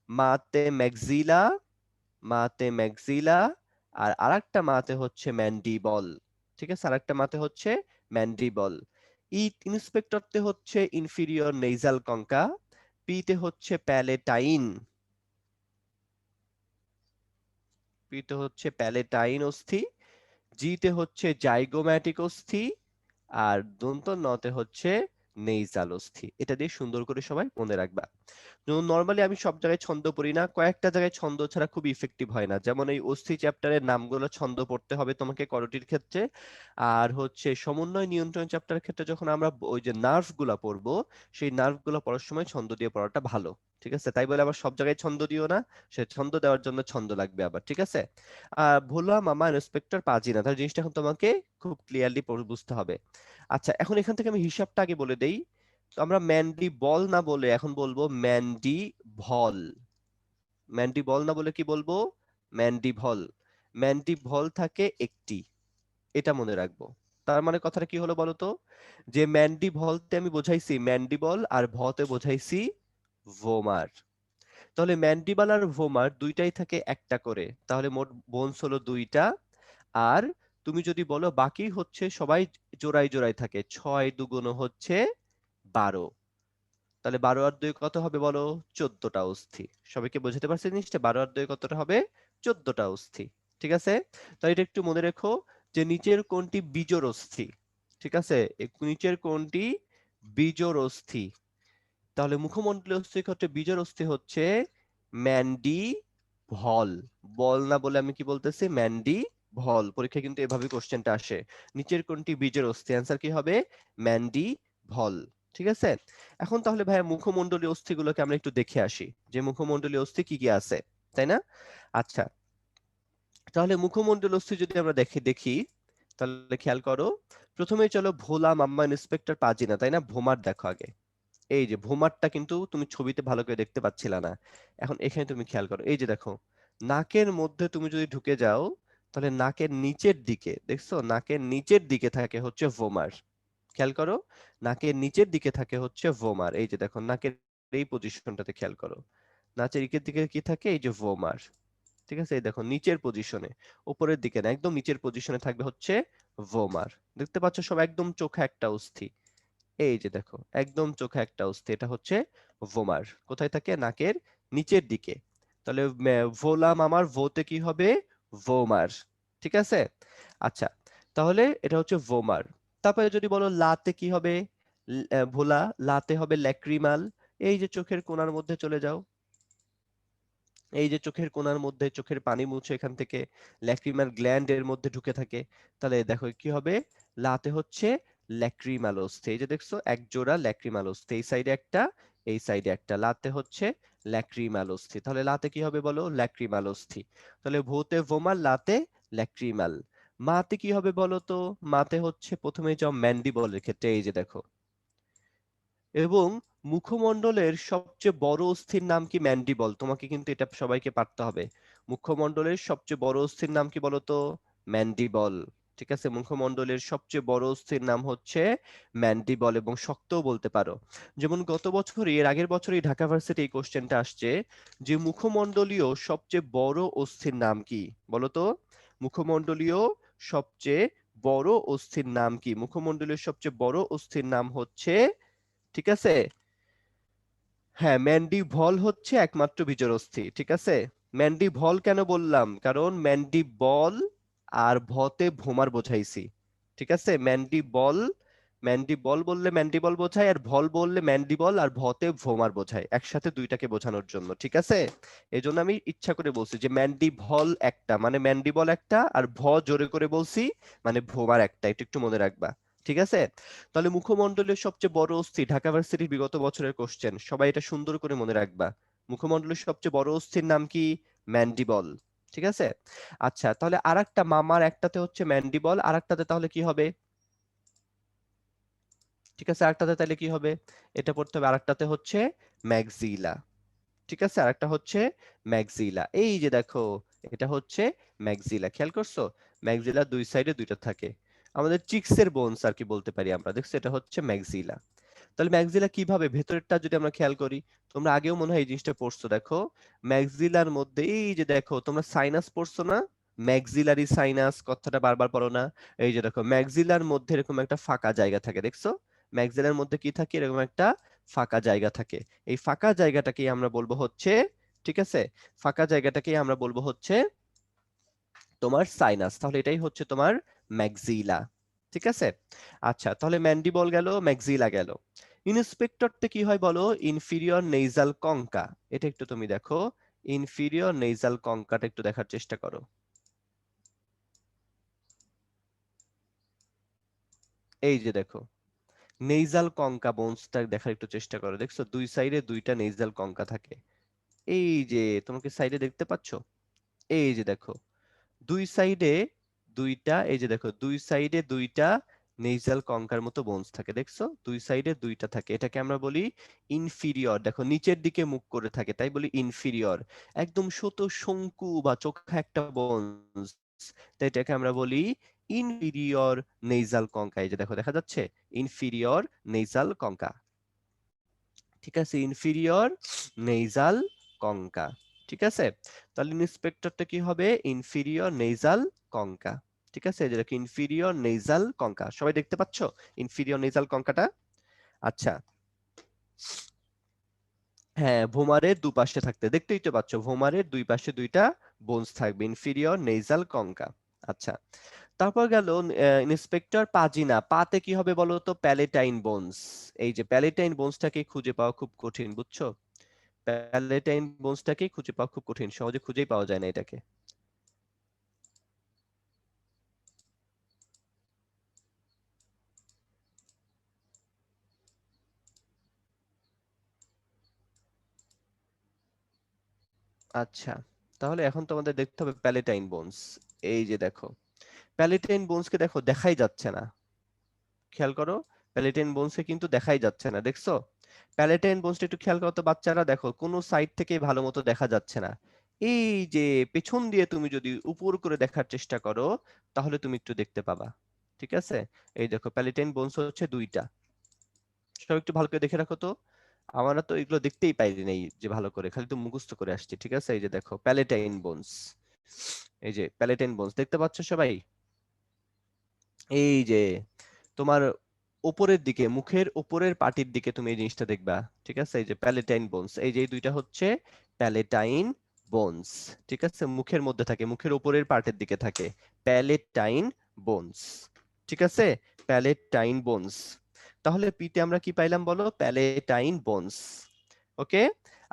A: মাতে ম্যাক্সিলা, মাতে ম্যাক্সিলা, আর আরেকটা মাতে হচ্ছে ম্যান্ডিবল। ঠিক আছে? আরেকটা মাতে হচ্ছে ম্যান্ডিবল। ইন্সপেক্টরতে হচ্ছে ইনফিরিয়র নেজাল কঙ্কা, পিতে হচ্ছে প্যালেটাইন, পিতে হচ্ছে প্যালেটাইন অস্থি, জিতে হচ্ছে জাইগোম্যাটিক অস্থি, আর দন্ত নতে হচ্ছে নেইজাল অস্থি। এটা দিয়ে সুন্দর করে সবাই মনে রাখবা। নর্মালি আমি সব জায়গায় ছন্দ পড়ি না, কয়েকটা জায়গায় ছন্দ ছাড়া খুব ইফেক্টিভ হয় না। যেমন এই অস্থি চ্যাপ্টারের নামগুলো ছন্দ পড়তে হবে তোমাকে করোটির ক্ষেত্রে, আর হচ্ছে সমন্বয় নিয়ন্ত্রণ চ্যাপ্টারের ক্ষেত্রে যখন আমরা ওই যে নার্ভ গুলা পড়বো, সেই নার্ভ গুলা পড়ার সময় ছন্দ দিয়ে পড়াটা ভালো। ঠিক আছে? তাই বলে আবার সব জায়গায় ছন্দ দিও না, সে ছন্দ দেওয়ার জন্য ছন্দ লাগবে আবার। ঠিক আছে? ভোলা মামা ইন্সপেক্টর পাজি না, তাহলে জিনিসটা এখন তোমাকে খুব ক্লিয়ারলি বুঝতে হবে। আচ্ছা, এখন এখান থেকে আমি হিসাবটা আগে বলে দেই। তো আমরা ম্যান্ডি বল না বলে এখন বলবো ম্যান্ডি ভল। ম্যান্ডি বল না বলে কি বলবো? ম্যান্ডি ভল। ম্যান্ডি ভল থাকে একটি, এটা মনে রাখবো। তার মানে কথাটা কি হলো বলো তো? যে ম্যান্ডি ভলতে আমি বোঝাইছি ম্যান্ডিবল, আর ভতে বোঝাইছি ভোমার। তাহলে ম্যান্ডিবল আর ভোমার দুইটাই থাকে একটা করে, তাহলে মোট বোনস হলো 2টা। আর তুমি যদি বলো বাকি হচ্ছে সবাই জোড়ায় জোড়ায় থাকে, 6 দুগুণ হচ্ছে 12। তাহলে 12 আর 2 কত হবে বলো? 14টা অস্থি। সবাইকে বোঝাতে পারছি জিনিসটা? 12 আর 2 কতটা হবে? 14টা অস্থি। ঠিক আছে? তাহলে এটা একটু মনে রেখো, যে নিচের কোনটি বিজোড় অস্থি। ঠিক আছে? নিচের কোনটি বিজোড় অস্থি? তাহলে মুখমণ্ডলীয় অস্থির ক্ষেত্রে বিজোড় অস্থি হচ্ছে ম্যান্ডি ভল। বল না বলে আমি কি বলতেছি? ম্যান্ডি ভল। পরীক্ষায় কিন্তু এভাবে কোশ্চেনটা আসে। নিচের কোনটি বীজের অস্থি? অ্যান্সার কি হবে? ম্যান্ডি ভল। ঠিক আছে? এখন তাহলে ভাইয়া মুখমণ্ডলীয় অস্থিগুলোকে আমরা একটু দেখে আসি, যে মুখমণ্ডলীয় অস্থি কি কি আছে, তাই না? আচ্ছা, তাহলে মুখমণ্ডলীয় অস্থি যদি আমরা দেখি দেখি তাহলে খেয়াল করো। প্রথমেই চলো ভোলা মাম্মা ইন্সপেক্টর পাজিনা, তাই না? ভোমার দেখো আগে। এই যে ভোমারটা কিন্তু তুমি ছবিতে ভালো করে দেখতে পাচ্ছিলা না, এখন এখানে তুমি খেয়াল করো। এই যে দেখো, নাকের মধ্যে তুমি যদি ঢুকে যাও, তাহলে নাকের নিচের দিকে দেখছো, নাকের নিচের দিকে থাকে হচ্ছে ভোমার। খেয়াল করো, নাকের নিচের দিকে থাকে হচ্ছে ভোমার। এই যে দেখো, নাকের এই পজিশনটাতে খেয়াল করো, নাকের নিচের দিকে কি থাকে? এই যে ভোমার। ঠিক আছে? এই দেখো নিচের পজিশনে, উপরের দিকে না, একদম নিচের পজিশনে থাকবে হচ্ছে ভোমার। দেখতে পাচ্ছ সব? একদম চোখে একটা অস্থি। এই যে দেখো, একদম চোখে একটা অস্থি, এটা হচ্ছে ভোমার। কোথায় থাকে? নাকের নিচের দিকে। তাহলে ভোলাম আমার ভোতে কি হবে? ভোমার। ঠিক আছে? আচ্ছা, তাহলে এটা হচ্ছে ভোমার। তারপরে যদি বলো লাতে কি হবে? ভোলা, লাতে হবে ল্যাক্রিমাল। এই যে চোখের কোণার মধ্যে চলে যাও, এই যে চোখের কোণার মধ্যে চোখের পানি মুছে এখান থেকে ল্যাক্রিমাল গ্ল্যান্ড এর মধ্যে ঢুকে থাকে, তাহলে দেখো কি হবে, লাতে হচ্ছে ল্যাক্রিমাল অস্থি। এই যে দেখছো এক জোড়া ল্যাক্রিমাল অস্থি, এই সাইডে একটা, এই সাইডে একটা, লাতে হচ্ছে ল্যাক্রিমাল অস্থি। তাহলে লাতে কি হবে বলো, ল্যাক্রিমাল অস্থি। তাহলে ভূতে ভোমাল, লাতে ল্যাক্রিমাল। মাতে কি হবে বলো তো, মাতে হচ্ছে প্রথমে যাও ম্যান্ডিবলের ক্ষেত্রে, এই যে দেখো, এবং মুখমণ্ডলের সবচেয়ে বড় অস্থির নাম কি, ম্যান্ডিবল। তোমাকে কিন্তু এটা সবাইকে পারতে হবে। মুখমণ্ডলের সবচেয়ে বড় অস্থির নাম কি বলতো, ম্যান্ডিবল। ঠিক আছে, মুখমণ্ডলের সবচেয়ে বড় অস্থির নাম হচ্ছে ম্যান্ডিবল, এবং শক্তও বলতে পারো। যেমন গত বছরই, এর আগের বছরই ঢাকা ভার্সিটি এই কোশ্চেনটা আসছে যে মুখমণ্ডলীয় সবচেয়ে বড় অস্থির নাম কি বলতো, মুখমণ্ডলীয় সবচেয়ে বড় অস্থির নাম কি, মুখমণ্ডলীয় সবচেয়ে বড় অস্থির নাম হচ্ছে, ঠিক আছে, হ্যাঁ, ম্যান্ডিভল হচ্ছে একমাত্র বিজরস্থি। ঠিক আছে, ম্যান্ডিভল কেন বললাম, কারণ ম্যান্ডিবল আর ভতে ভোমার বোঝাইছি। ঠিক আছে, ম্যান্ডিবল, ম্যান্ডিবল বললে ম্যান্ডিবল বোঝায়, আর ভল বললে ম্যান্ডিবল, আর ভতে ভোমার বোঝায়, একসাথে দুইটাকে বোঝানোর জন্য। ঠিক আছে, এই জন্য আমি ইচ্ছা করে বলছি যে ম্যান্ডিভল একটা মানে ম্যান্ডিবল একটা, আর জোরে করে বলছি মানে ভোমার একটা, এটা একটু মনে রাখবা। ঠিক আছে, তাহলে মুখমণ্ডলের সবচেয়ে বড় অস্থি, ঢাকা ভার্সিটির বিগত বছরের কোশ্চেন, সবাই এটা সুন্দর করে মনে রাখবা। মুখমণ্ডলের সবচেয়ে বড় অস্থির নাম কি, ম্যান্ডিবল। ঠিক আছে, আচ্ছা তাহলে আরেকটা, মামার একটাতে হচ্ছে ম্যান্ডিবল, আরেকটাতে তাহলে কি হবে, ঠিক আছে, আরেকটাতে তাহলে কি হবে, এটা পড়তে হবে, আরেকটাতে হচ্ছে ম্যাগজিলা। ঠিক আছে, আরেকটা হচ্ছে ম্যাগজিলা, এই যে দেখো, এটা হচ্ছে ম্যাগজিলা, খেয়াল করছো, ম্যাগজিলা দুই সাইডে দুইটা থাকে, আমাদের চিক্সের বোনস আর কি বলতে পারি আমরা, দেখছো, এটা হচ্ছে ম্যাগজিলা। তাহলে ম্যাগজিলা কিভাবে, ভেতরেরটা যদি আমরা খেয়াল করি, তোমরা আগেও মনে হয় এই জিনিসটা পড়ছো, দেখো ম্যাগজিলার মধ্যে এই যে দেখো, তোমরা সাইনাস পড়ছো না, ম্যাগজিলারি সাইনাস কথাটা বারবার পড়ো না, এই যে দেখো ম্যাগজিলার মধ্যে এরকম একটা ফাঁকা জায়গা থাকে, দেখছো, ম্যাগজিলার মধ্যে কি থাকে, এরকম একটা ফাঁকা জায়গা থাকে, এই ফাঁকা জায়গাটাকেই আমরা বলবো হচ্ছে, ঠিক আছে, ফাঁকা জায়গাটাকেই আমরা বলবো হচ্ছে তোমার সাইনাস, তাহলে এটাই হচ্ছে তোমার ম্যাগজিলা। ঠিক আছে, আচ্ছা তাহলে ম্যান্ডিবল গেল, ম্যাগজিলা গেল, ইন্সপেক্টরতে কি হয় বলো, ইনফিরিয়র নেজাল কঙ্কা, এটা একটু তুমি দেখো, ইনফিরিয়র নেজাল কঙ্কাটা একটু দেখার চেষ্টা করো, এই যে দেখো নেজাল কঙ্কা বোনসটা দেখার একটু চেষ্টা করো, দেখছো দুই সাইডে দুইটা নেজাল কঙ্কা থাকে, এই যে তোমাকে সাইডে দেখতে পাচ্ছ, এই যে দেখো দুই সাইডে দুইটা, এই যে দেখো দুই সাইডে দুইটা নেজাল কঙ্কার মতো বোনস থাকে, দেখছো দুই সাইডে দুইটা থাকে, এটাকে আমরা বলি ইনফিরিয়র, দেখো নিচের দিকে মুখ করে থাকে তাই বলি ইনফিরিয়র, একদম ছোট শঙ্কু বা চোখা একটা বোনস, তাই এটাকে আমরা বলি ইনফিরিয়র নেজাল কঙ্কা, এই যে দেখো দেখা যাচ্ছে ইনফিরিয়র নেজাল কঙ্কা। ঠিক আছে, ইনফিরিয়র নেজাল কঙ্কা। ঠিক আছে, তাহলে ইন্সপেক্টরটা কি হবে, ইনফিরিয়র নেজাল কঙ্কা। ঠিক আছে, যেটা ইনফিরিয়র নেজাল কঙ্কা, সবাই দেখতে পাচ্ছ ইনফিরিয়র নেজাল কঙ্কাটা। আচ্ছা, হ্যাঁ, ভোমারের দুপাশে থাকতে, দেখতেই তো পাচ্ছ ভোমারের দুই পাশে দুইটা বোনস থাকবে, ইনফিরিয়র নেজাল কঙ্কা। আচ্ছা, তারপর গেল ইন্সপেক্টর পাজিনা, পাতে কি হবে বলো তো, প্যালেটাইন বোনস। এই যে প্যালেটাইন বোনসটাকে খুঁজে পাওয়া খুব কঠিন, বুঝছো, প্যালেটাইন বোনসটাকে খুঁজে পাওয়া খুব কঠিন, সহজে খুঁজেই পাওয়া যায় না এটাকে। আচ্ছা, তাহলে এখন তোমাদের দেখতে হবে প্যালেটাইন বোনস, এই যে দেখো প্যালেটাইন বোনসকে দেখো দেখাই যাচ্ছে না, খেয়াল করো, প্যালেটাইন বোনসকে কিন্তু দেখাই যাচ্ছে না, দেখছো, প্যালেটাইন বোনসটা একটু খেয়াল করো তো বাচ্চারা, দেখো কোনো সাইড থেকে ভালো মতো দেখা যাচ্ছে না, এই যে পেছন দিয়ে তুমি যদি উপর করে দেখার চেষ্টা করো তাহলে তুমি একটু দেখতে পাবা। ঠিক আছে, এই দেখো প্যালেটাইন বোনস হচ্ছে দুইটা, সব একটু ভালো করে দেখে রাখো তো, আমরা তো এগুলো দেখতেই পাইনি নাই যে ভালো করে, খালি তো মুখস্থ করে আসছি। ঠিক আছে, এই যে দেখো প্যালেটাইন বোনস, এই যে প্যালেটাইন বোনস দেখতে পাচ্ছ সবাই, এই যে তোমার উপরের দিকে, মুখের উপরের পাটির দিকে তুমি এই জিনিসটা দেখবা। ঠিক আছে, এই যে প্যালেটাইন বোনস, এই যে এই দুইটা হচ্ছে প্যালেটাইন বোনস। ঠিক আছে, মুখের মধ্যে থাকে, মুখের উপরের পার্টের দিকে থাকে প্যালেটাইন বোনস। ঠিক আছে, প্যালেটাইন বোনস, তাহলে পিতে আমরা কি পাইলাম বলো, প্যালেটাইন বোনস। ওকে,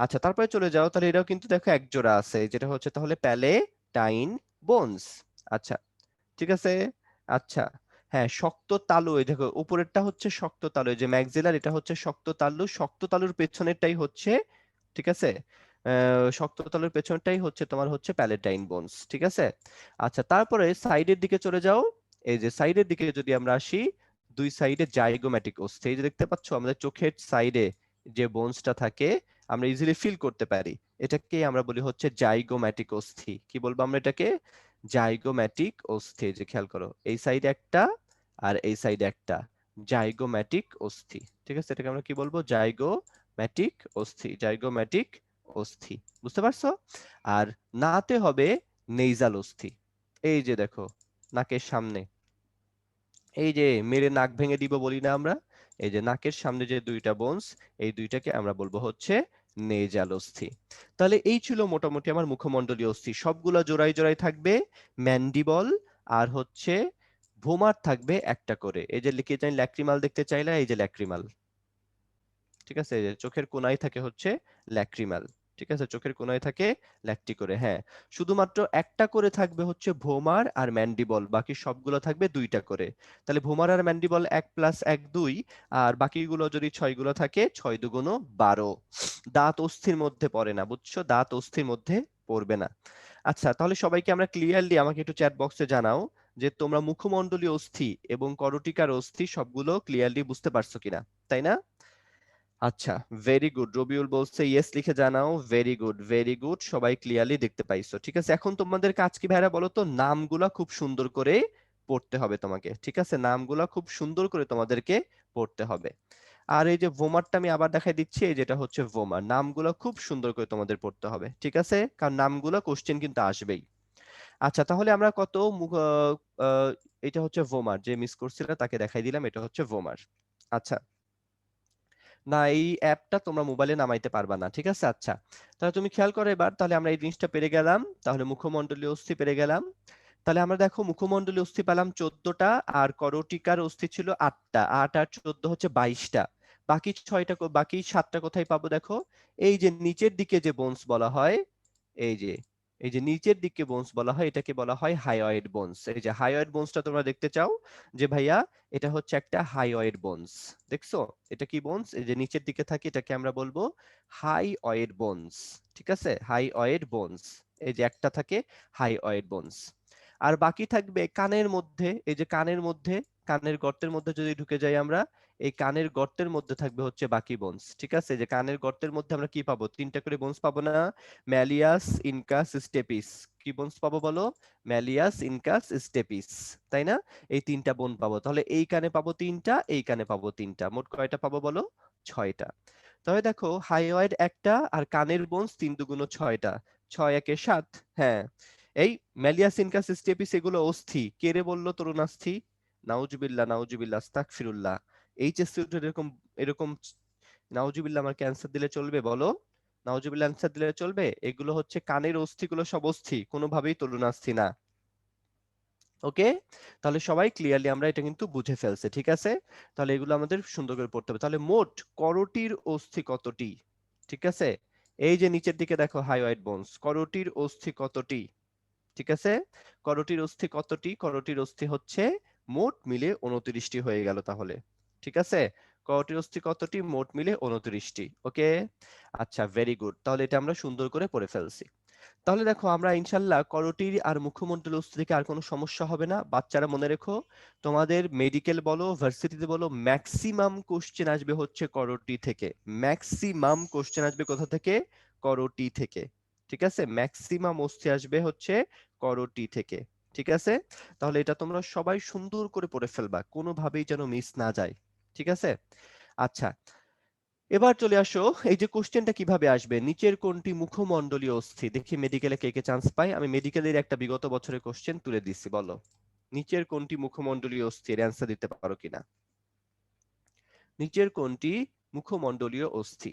A: আচ্ছা, তারপরে চলে যাও, তাহলে এটাও কিন্তু দেখো এক জোড়া আছে, যেটা হচ্ছে তাহলে প্যালেটাইন বোনস। আচ্ছা, ঠিক আছে। আচ্ছা, হ্যাঁ, শক্ত তালু, এই দেখো উপরেরটা হচ্ছে শক্ত তালু, এই যে ম্যাক্সিলার, এটা হচ্ছে শক্ত তালু, শক্ত তালুর পেছনেরটাই হচ্ছে, ঠিক আছে, শক্ত তালুর পেছনেরটাই হচ্ছে তোমার হচ্ছে প্যালেটাইন বোনস, ঠিক আছে। আচ্ছা, তারপরে সাইডের দিকে চলে যাও, এই যে সাইডের দিকে যদি আমরা আসি, দুই সাইডে জাইগোম্যাটিক অস্থি, এই যে দেখতে পাচ্ছ আমাদের চোখের সাইডে যে বোনসটা থাকে, আমরা ইজিলি ফিল করতে পারি, এটাকে আমরা বলি হচ্ছে জাইগোম্যাটিক অস্থি। কি বলবো আমরা এটাকে? জাইগোম্যাটিক অস্থি। যে খেয়াল করো, এই সাইডে একটা আর এই সাইডে একটা, জাইগোম্যাটিক অস্থি, ঠিক আছে, এটাকে আমরা কি বলবো? জাইগোম্যাটিক অস্থি, জাইগোম্যাটিক অস্থি, বুঝতে পারছো? আর নাতে হবে নেইজাল অস্থি। এই যে দেখো নাকের সামনে, এই যে মেরে নাক ভেঙে দিব বলি না আমরা, এই যে নাকের সামনে যে দুইটা বোনস, এই দুইটাকে আমরা বলবো হচ্ছে নেজাল অস্থি। তাহলে এই ছিল মোটামুটি আমার মুখমণ্ডলীয় অস্থি, সবগুলা জোড়ায় জোড়ায় থাকবে, ম্যান্ডিবল আর হচ্ছে ভোমার থাকবে একটা করে। এই যে লিখে চাই ল্যাক্রিমাল দেখতে চাইলে, এই যে ল্যাক্রিমাল, ঠিক আছে, এই যে চোখের কোনায় থাকে হচ্ছে ল্যাক্রিমাল, ঠিক আছে, চোখের কোনায় থাকে ল্যাকটি করে, হ্যাঁ। শুধুমাত্র একটা করে থাকবে হচ্ছে ভোমার আর ম্যান্ডিবল, বাকি সবগুলো থাকবে দুইটা করে। তাহলে ভোমার আর ম্যান্ডিবল 1+1 2, আর বাকিগুলো যদি 6 গুলো থাকে 6 2 12। দাঁত অস্থির মধ্যে পড়ে না, বুঝছো, দাঁত অস্থির মধ্যে পড়বে না। আচ্ছা, তাহলে সবাইকে আমরা ক্লিয়ারলি, আমাকে একটু চ্যাট বক্সে জানাও যে তোমরা মুখমণ্ডলীয় অস্থি এবং করটিকার অস্থি সবগুলো ক্লিয়ারলি বুঝতে পারছো কিনা, তাই না? আচ্ছা, ভেরি গুড, রবিউল বলছে ইয়েস লিখে জানাও, ভেরি গুড ভেরি গুড, সবাই ক্লিয়ারলি দেখতে পাইছো, ঠিক আছে। এখন তোমাদের কাজ কি ভাইরা বলো তো? নামগুলা খুব সুন্দর করে পড়তে হবে তোমাকে, ঠিক আছে, নামগুলা খুব সুন্দর করে তোমাদেরকে পড়তে হবে। আর এই যে ভোমারটা আমি আবার দেখাই দিচ্ছি, এই যেটা হচ্ছে ভোমার, নামগুলা খুব সুন্দর করে তোমাদের পড়তে হবে, ঠিক আছে, কারণ নামগুলা কোশ্চেন কিন্তু আসবেই। আচ্ছা, তাহলে আমরা কত এটা হচ্ছে ভোমার, যে মিস করছিল তাকে দেখাই দিলাম, এটা হচ্ছে ভোমার। আচ্ছা, না এই অ্যাপটা তোমরা মোবাইলে নামাইতে পারবা না, ঠিক আছে। আচ্ছা, তাহলে তুমি খেয়াল করো এবার, তাহলে আমরা এই জিনিসটা পেরে গেলাম, তাহলে মুখমণ্ডলীয় অস্থি পেরে গেলাম। তাহলে আমরা দেখো মুখমণ্ডলীয় অস্থি পেলাম 14টা, আর করটিকার অস্থি ছিল 8টা, 8 আর 14 হচ্ছে 22টা। বাকি 6টা, বাকি 7টা কোথায় পাবো দেখো? এই যে নিচের দিকে যে বোনস বলা হয়, এই যে, এই যে নিচের দিকে বোনস বলা হয়, এটাকে বলা হয় হাইওয়েড বোনস। এই যে হাইওয়েড বোনসটা তোমরা দেখতে চাও যে ভাইয়া, এটা হচ্ছে একটা হাইওয়েড বোনস, দেখছো? এটা কি বোনস? এই যে নিচের দিকে থাকে, এটাকে আমরা বলবো হাইওয়েড বোনস, ঠিক আছে, হাইওয়েড বোনস। এই যে একটা থাকে হাইওয়েড বোনস, আর বাকি থাকবে কানের মধ্যে, এই যে কানের মধ্যে, কানের গর্তের মধ্যে যদি ঢুকে যাই আমরা, এই কানের গর্তের মধ্যে থাকবে হচ্ছে বাকি বোনস, ঠিক আছে। যে কানের গর্তের মধ্যে আমরা কি পাবো? 3টা করে বোনস পাবো না? Malleus, incus, stapes. কি বোনস পাবো বলো? ম্যালিয়াস, ইনকাস, স্টেপিস, তাই না? এই 3টা বোন পাবো। তাহলে এই কানে পাবো 3টা, এই কানে পাবো 3টা, মোট কয়টা পাবো বলো? 6টা। তবে দেখো হাইওয়েড একটা, আর কানের বোনস 3 2 6টা, 6 1 7, হ্যাঁ। এই ম্যালিয়াস, ইনকাস, স্টেপিস এগুলো অস্থি, কে রে বললো তরুণাস্থি? নাউজুবিল্লাহ নাউজুবিল্লাহ আস্তাগফিরুল্লাহ। এইচএসসি এরকম এরকম নাউজুবিল্লাহ আমার ক্যান্সার দিলে চলবে বলো? নাউজুবিল্লাহ অ্যান্সার দিলে চলবে? এগুলো হচ্ছে কানের অস্থিগুলো, সব অস্থি, কোনোভাবেই তরুণাস্থি না। ওকে, তাহলে সবাই ক্লিয়ারলি আমরা এটা কিন্তু বুঝে ফেলছে, ঠিক আছে। তাহলে এগুলো আমাদের সুন্দর করে পড়তে হবে। তাহলে মোট করটির অস্থি কতটি? ঠিক আছে, এই যে নিচের দিকে দেখো হাইওয়েড বোনস, করটির অস্থি কতটি? ঠিক আছে, করটির অস্থি কতটি? করটির অস্থি হচ্ছে মোট মিলে 29টি হয়ে গেল তাহলে, ঠিক আছে। করটির অস্থি কতটি? মোট মিলে 29টি। ওকে, আচ্ছা, ভেরি গুড, তাহলে এটা আমরা সুন্দর করে পড়ে ফেলছি। তাহলে দেখো আমরা ইনশাল্লাহ করটির আর মুখমণ্ডল অস্থি থেকে আর কোনো সমস্যা হবে না। বাচ্চারা মনে রেখো, তোমাদের মেডিকেল বলো, ভার্সিটিতে বলো, ম্যাক্সিমাম কোশ্চেন আসবে হচ্ছে করটি থেকে। ম্যাক্সিমাম কোশ্চেন আসবে কোথা থেকে? করটি থেকে, ঠিক আছে। ম্যাক্সিমাম অস্থি আসবে হচ্ছে করটি থেকে, ঠিক আছে। তাহলে এটা তোমরা সবাই সুন্দর করে পড়ে ফেলবা, কোনোভাবেই যেন মিস না যায়, ঠিক আছে। আচ্ছা, এবার চলে আসো, এই যে কোশ্চেনটা কিভাবে আসবে, নিচের কোনটি মুখমণ্ডলীয় অস্থি? দেখি মেডিকেলে কে কে চান্স পায়। আমি মেডিকেলের একটা বিগত বছরের কোশ্চেন তুলে দিচ্ছি, বলো নিচের কোনটি মুখমণ্ডলীয় অস্থি, এর অ্যান্সার দিতে পারো কিনা? নিচের কোনটি মুখমণ্ডলীয় অস্থি?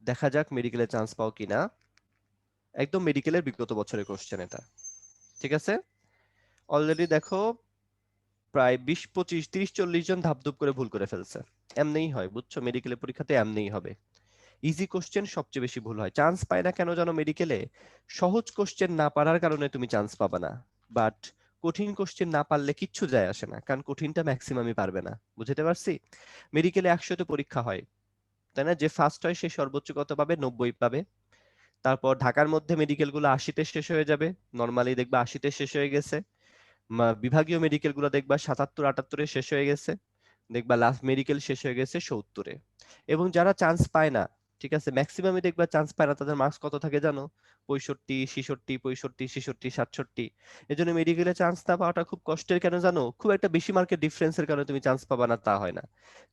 A: দেখা যাক মেডিকেলে চান্স পাও কিনা। একদম মেডিকেলের বিগত বছরের কোশ্চেন এটা, ঠিক আছে। অলরেডি দেখো প্রায় 20 25 30 40 জন ধাপধুপ করে ভুল করে ফেলছে। এমনিই হয়, বুঝছো? মেডিকেলের পরীক্ষাতে এমনিই হবে। ইজি কোশ্চেন সবচেয়ে বেশি ভুল হয়। চান্স পায় না কেন জানো মেডিকেলে? সহজ কোশ্চেন না পারার কারণে তুমি চান্স পাবা না, বাট কঠিন কোশ্চেন না পারলে কিচ্ছু যায় আসে না, কারণ কঠিনটা ম্যাক্সিমামই পারবে না। বুঝতে পারছি? মেডিকেলে 100তে পরীক্ষা হয়, তাই না? যে ফার্স্ট হয় সে সর্বোচ্চ কত পাবে? 90 পাবে। তারপর ঢাকার মধ্যে মেডিকেল গুলো 80তে শেষ হয়ে যাবে, নর্মালি দেখবা 80তে শেষ হয়ে গেছে। বিভাগীয় মেডিকেল গুলো দেখবা 77-78-এ শেষ হয়ে গেছে, দেখবা লাস্ট মেডিকেল শেষ হয়ে গেছে 70-এ। এবং যারা চান্স পায় না, ঠিক আছে, ম্যাক্সিমামই দেখবা চান্স পায় না, তাদের মার্কস কত থাকে জানো? 65, 66, 65, 66, 67। এই জন্য মেডিকেলে চান্স না পাওয়াটা খুব কষ্টের। কেন জানো? খুব একটা বেশি মার্কের ডিফারেন্সের কারণে তুমি চান্স পাবা না তা হয় না।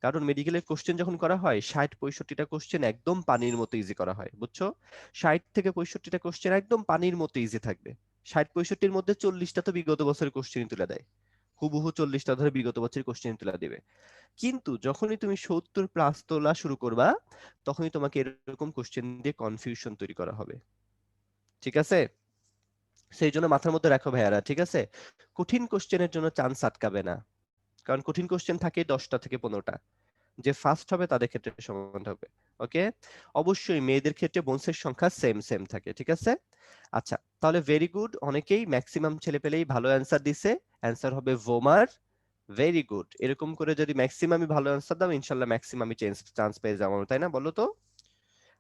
A: কারণ মেডিকেলের কোশ্চেন যখন করা হয় 60-65টা কোশ্চেন একদম পানির মতো ইজি করা হয়, বুঝছো? 60 থেকে 65টা কোশ্চেন একদম পানির মতো ইজি থাকবে। 60-65-র মধ্যে 40টা তো বিগত বছরের কোশ্চেন তুলে দেয়, হুবহু 40টা ধরে বিগত বছরের কোশ্চেন তুলে দিবে। কিন্তু যখনই তুমি 70+ তোলা শুরু করবা, তখনই তোমাকে এরকম কোশ্চেন দিয়ে কনফিউশন তৈরি করা হবে। ঠিক আছে? সেই জন্য মাথার মধ্যে রাখো ভাইয়ারা, ঠিক আছে? কঠিন কোশ্চেনের জন্য চান্স আটকাবে না, কারণ কঠিন কোশ্চেন থাকে 10টা থেকে 15টা। যে ফার্স্ট হবে তাদের ক্ষেত্রে সমান হবে। ওকে? অবশ্যই মেয়েদের ক্ষেত্রে বোনসের সংখ্যা সেম সেম থাকে, ঠিক আছে? আচ্ছা, তাহলে ভেরি গুড, অনেকেই ম্যাক্সিমাম ছেলেপেলেই ভালো অ্যান্সার দিছে। অ্যান্সার হবে ভোমার। Very good. এরকম করে যদি ম্যাক্সিমামই ভালো অ্যান্সার দাও, ইনশাল্লাহ ম্যাক্সিমামই চান্স পেয়ে যাবো, তাই না? বলো তো।